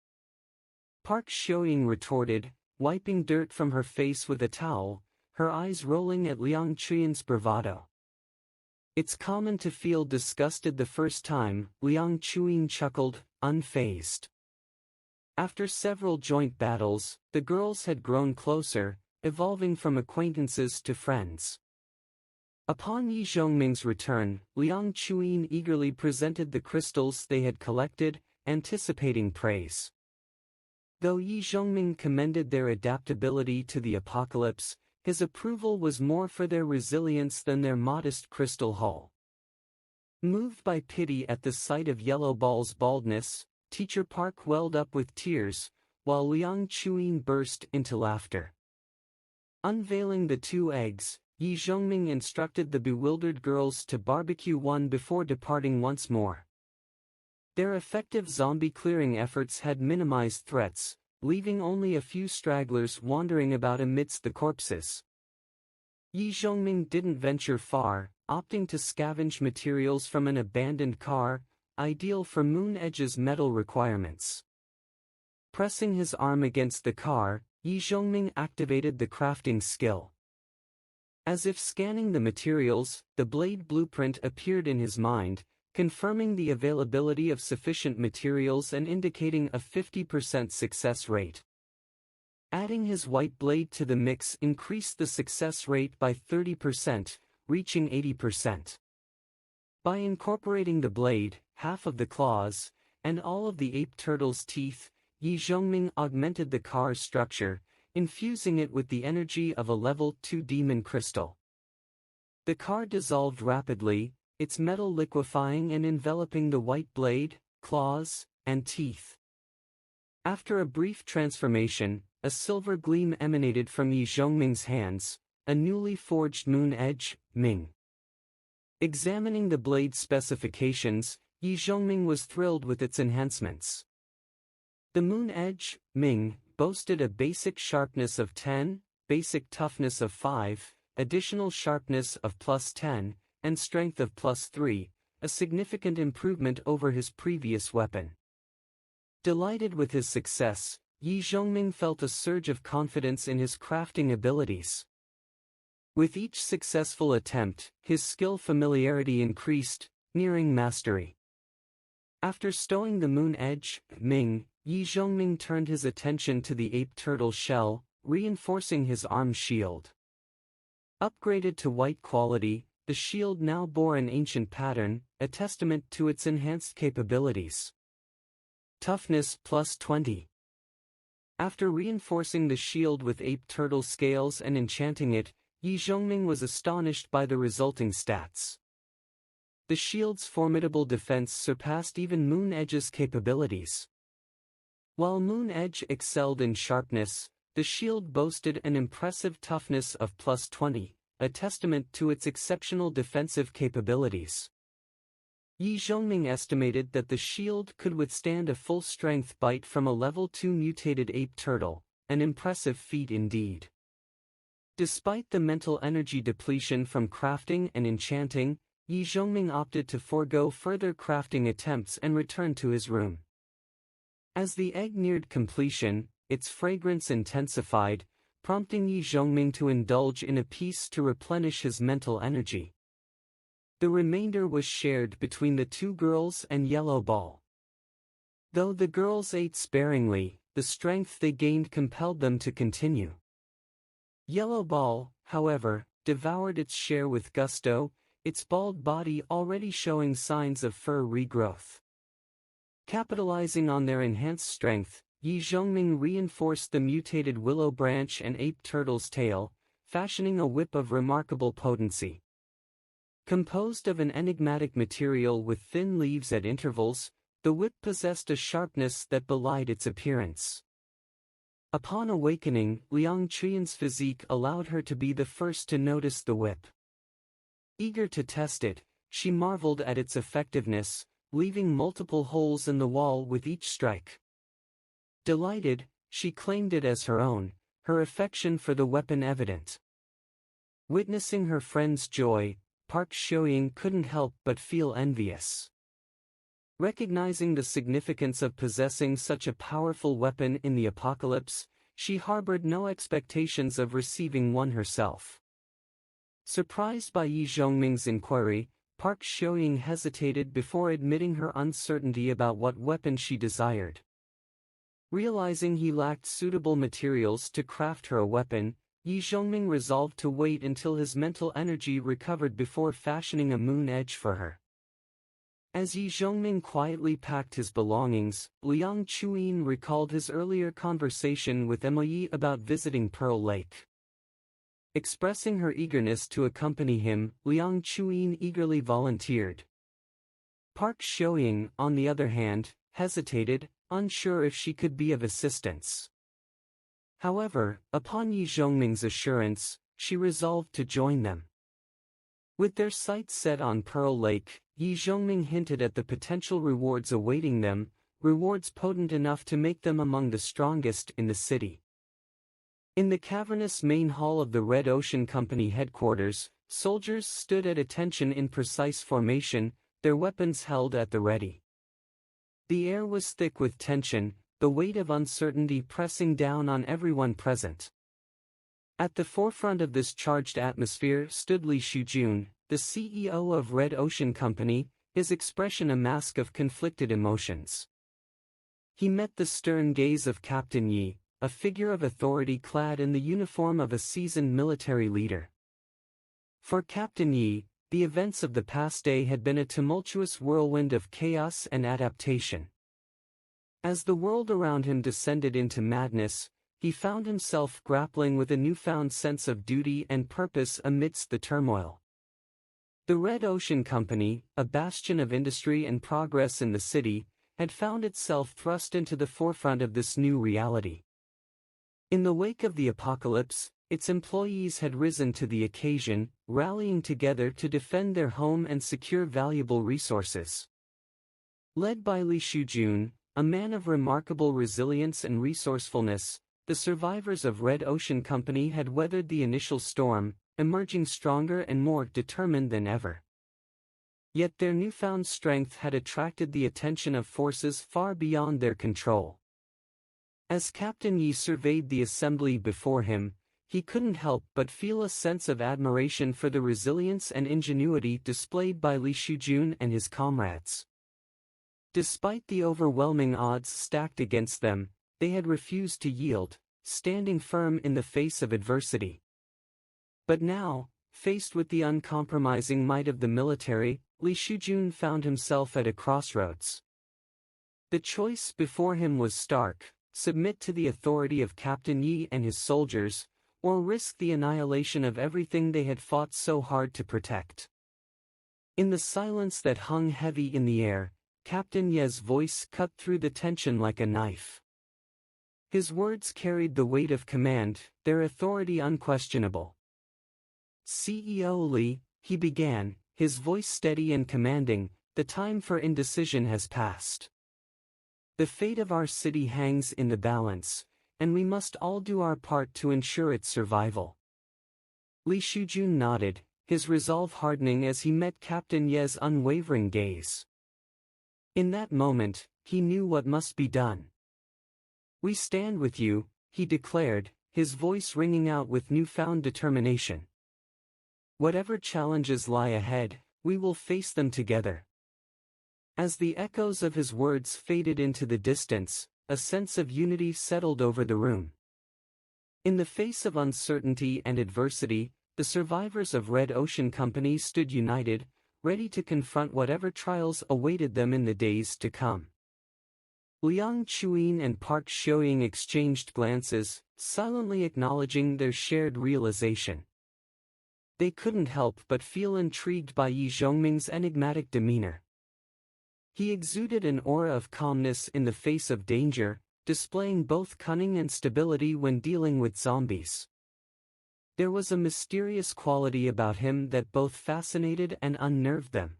Park Xiaoying retorted, wiping dirt from her face with a towel, her eyes rolling at Liang Chuyin's bravado. It's common to feel disgusted the first time, Liang Chuyin chuckled, unfazed. After several joint battles, the girls had grown closer, evolving from acquaintances to friends. Upon Yi Zhongming's return, Liang Chuyin eagerly presented the crystals they had collected, anticipating praise. Though Yi Zhongming commended their adaptability to the apocalypse, his approval was more for their resilience than their modest crystal hull. Moved by pity at the sight of Yellow Ball's baldness, Teacher Park welled up with tears, while Liang Chuyin burst into laughter. Unveiling the 2 eggs, Yi Zhongming instructed the bewildered girls to barbecue one before departing once more. Their effective zombie-clearing efforts had minimized threats, leaving only a few stragglers wandering about amidst the corpses. Yi Zhongming didn't venture far, opting to scavenge materials from an abandoned car, ideal for Moon Edge's metal requirements. Pressing his arm against the car, Yi Zhongming activated the crafting skill. As if scanning the materials, the blade blueprint appeared in his mind, confirming the availability of sufficient materials and indicating a 50% success rate. Adding his white blade to the mix increased the success rate by 30%, reaching 80%. By incorporating the blade, half of the claws, and all of the ape turtle's teeth, Yi Zhongming augmented the car's structure, infusing it with the energy of a level 2 demon crystal. The car dissolved rapidly, its metal liquefying and enveloping the white blade, claws, and teeth. After a brief transformation, a silver gleam emanated from Yi Zhongming's hands, a newly forged Moon Edge, Ming. Examining the blade's specifications, Yi Zhongming was thrilled with its enhancements. The Moon Edge, Ming, boasted a basic sharpness of 10, basic toughness of 5, additional sharpness of +10, and strength of +3, a significant improvement over his previous weapon. Delighted with his success, Yi Zhongming felt a surge of confidence in his crafting abilities. With each successful attempt, his skill familiarity increased, nearing mastery. After stowing the Moon Edge, Ming, Yi Zhongming turned his attention to the ape turtle shell, reinforcing his arm shield. Upgraded to white quality, the shield now bore an ancient pattern, a testament to its enhanced capabilities. Toughness +20. After reinforcing the shield with ape turtle scales and enchanting it, Yi Zhongming was astonished by the resulting stats. The shield's formidable defense surpassed even Moon Edge's capabilities. While Moon Edge excelled in sharpness, the shield boasted an impressive toughness of +20, a testament to its exceptional defensive capabilities. Yi Zhongming estimated that the shield could withstand a full-strength bite from a level 2 mutated ape turtle, an impressive feat indeed. Despite the mental energy depletion from crafting and enchanting, Yi Zhongming opted to forego further crafting attempts and return to his room. As the egg neared completion, its fragrance intensified, prompting Yi Zhongming to indulge in a piece to replenish his mental energy. The remainder was shared between the 2 girls and Yellow Ball. Though the girls ate sparingly, the strength they gained compelled them to continue. Yellow Ball, however, devoured its share with gusto, its bald body already showing signs of fur regrowth. Capitalizing on their enhanced strength, Yi Zhongming reinforced the mutated willow branch and ape turtle's tail, fashioning a whip of remarkable potency. Composed of an enigmatic material with thin leaves at intervals, the whip possessed a sharpness that belied its appearance. Upon awakening, Liang Chuyin's physique allowed her to be the first to notice the whip. Eager to test it, she marveled at its effectiveness, leaving multiple holes in the wall with each strike. Delighted, she claimed it as her own, her affection for the weapon evident. Witnessing her friend's joy, Park Shoying couldn't help but feel envious. Recognizing the significance of possessing such a powerful weapon in the apocalypse, she harbored no expectations of receiving one herself. Surprised by Yi Zhongming's inquiry, Park Shoying hesitated before admitting her uncertainty about what weapon she desired. Realizing he lacked suitable materials to craft her a weapon, Yi Zhongming resolved to wait until his mental energy recovered before fashioning a moon edge for her. As Yi Zhongming quietly packed his belongings, Liang Chuyin recalled his earlier conversation with Emoyi about visiting Pearl Lake. Expressing her eagerness to accompany him, Liang Chuyin eagerly volunteered. Park Shoying, on the other hand, hesitated, unsure if she could be of assistance. However, upon Yi Zhongming's assurance, she resolved to join them. With their sights set on Pearl Lake, Yi Zhongming hinted at the potential rewards awaiting them, rewards potent enough to make them among the strongest in the city. In the cavernous main hall of the Red Ocean Company headquarters, soldiers stood at attention in precise formation, their weapons held at the ready. The air was thick with tension, the weight of uncertainty pressing down on everyone present. At the forefront of this charged atmosphere stood Li Shujun, the CEO of Red Ocean Company, his expression a mask of conflicted emotions. He met the stern gaze of Captain Yi, a figure of authority clad in the uniform of a seasoned military leader. For Captain Yi, the events of the past day had been a tumultuous whirlwind of chaos and adaptation. As the world around him descended into madness, he found himself grappling with a newfound sense of duty and purpose amidst the turmoil. The Red Ocean Company, a bastion of industry and progress in the city, had found itself thrust into the forefront of this new reality. In the wake of the apocalypse, its employees had risen to the occasion, rallying together to defend their home and secure valuable resources. Led by Li Shujun, a man of remarkable resilience and resourcefulness, the survivors of Red Ocean Company had weathered the initial storm, emerging stronger and more determined than ever. Yet their newfound strength had attracted the attention of forces far beyond their control. As Captain Yi surveyed the assembly before him, he couldn't help but feel a sense of admiration for the resilience and ingenuity displayed by Li Shujun and his comrades. Despite the overwhelming odds stacked against them, they had refused to yield, standing firm in the face of adversity. But now, faced with the uncompromising might of the military, Li Shujun found himself at a crossroads. The choice before him was stark: submit to the authority of Captain Yi and his soldiers, or risk the annihilation of everything they had fought so hard to protect. In the silence that hung heavy in the air, Captain Ye's voice cut through the tension like a knife. His words carried the weight of command, their authority unquestionable. CEO Li, he began, his voice steady and commanding, the time for indecision has passed. The fate of our city hangs in the balance, and we must all do our part to ensure its survival. Li Shujun nodded, his resolve hardening as he met Captain Ye's unwavering gaze. In that moment, he knew what must be done. We stand with you, he declared, his voice ringing out with newfound determination. Whatever challenges lie ahead, we will face them together. As the echoes of his words faded into the distance, a sense of unity settled over the room. In the face of uncertainty and adversity, the survivors of Red Ocean Company stood united, ready to confront whatever trials awaited them in the days to come. Liang Chuyin and Park Shoying exchanged glances, silently acknowledging their shared realization. They couldn't help but feel intrigued by Yi Zhongming's enigmatic demeanor. He exuded an aura of calmness in the face of danger, displaying both cunning and stability when dealing with zombies. There was a mysterious quality about him that both fascinated and unnerved them.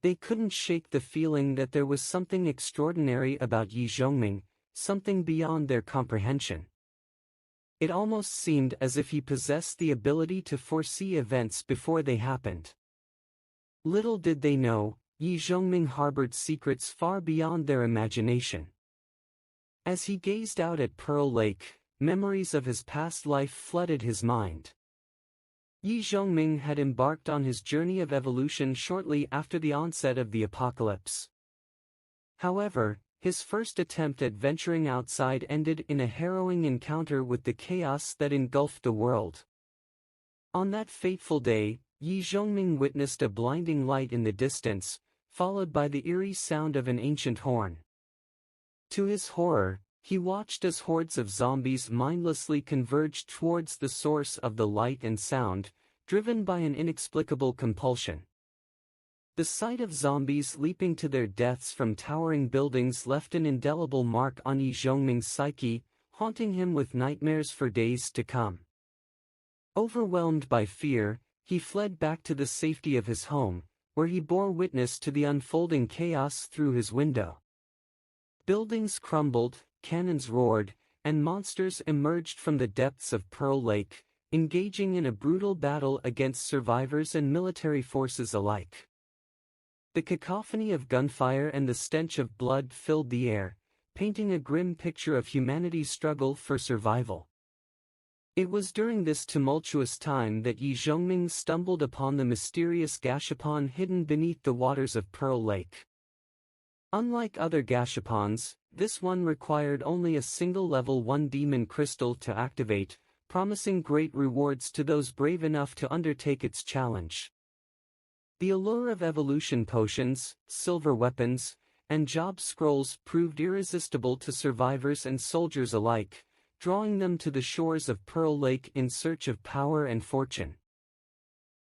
They couldn't shake the feeling that there was something extraordinary about Yi Zhongming, something beyond their comprehension. It almost seemed as if he possessed the ability to foresee events before they happened. Little did they know, Yi Zhongming harbored secrets far beyond their imagination. As he gazed out at Pearl Lake, memories of his past life flooded his mind. Yi Zhongming had embarked on his journey of evolution shortly after the onset of the apocalypse. However, His first attempt at venturing outside ended in a harrowing encounter with the chaos that engulfed the world. On that fateful day, Yi Zhongming witnessed a blinding light in the distance, followed by the eerie sound of an ancient horn. To his horror, he watched as hordes of zombies mindlessly converged towards the source of the light and sound, driven by an inexplicable compulsion. The sight of zombies leaping to their deaths from towering buildings left an indelible mark on Yi Zhongming's psyche, haunting him with nightmares for days to come. Overwhelmed by fear, he fled back to the safety of his home, where he bore witness to the unfolding chaos through his window. Buildings crumbled, cannons roared, and monsters emerged from the depths of Pearl Lake, engaging in a brutal battle against survivors and military forces alike. The cacophony of gunfire and the stench of blood filled the air, painting a grim picture of humanity's struggle for survival. It was during this tumultuous time that Yi Zhongming stumbled upon the mysterious gashapon hidden beneath the waters of Pearl Lake. Unlike other gashapons, this one required only a single level 1 demon crystal to activate, promising great rewards to those brave enough to undertake its challenge. The allure of evolution potions, silver weapons, and job scrolls proved irresistible to survivors and soldiers alike, drawing them to the shores of Pearl Lake in search of power and fortune.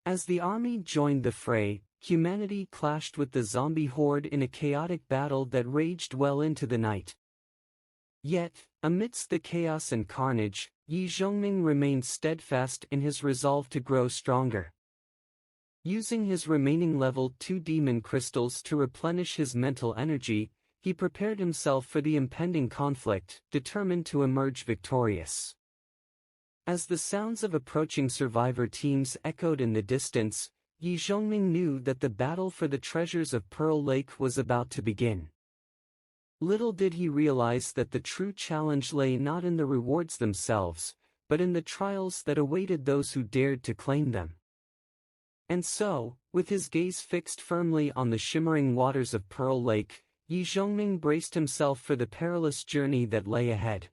As the army joined the fray, humanity clashed with the zombie horde in a chaotic battle that raged well into the night. Yet, amidst the chaos and carnage, Yi Zhongming remained steadfast in his resolve to grow stronger. Using his remaining level 2 demon crystals to replenish his mental energy, he prepared himself for the impending conflict, determined to emerge victorious. As the sounds of approaching survivor teams echoed in the distance, Yi Zhongming knew that the battle for the treasures of Pearl Lake was about to begin. Little did he realize that the true challenge lay not in the rewards themselves, but in the trials that awaited those who dared to claim them. And so, with his gaze fixed firmly on the shimmering waters of Pearl Lake, Yi Zhongming braced himself for the perilous journey that lay ahead.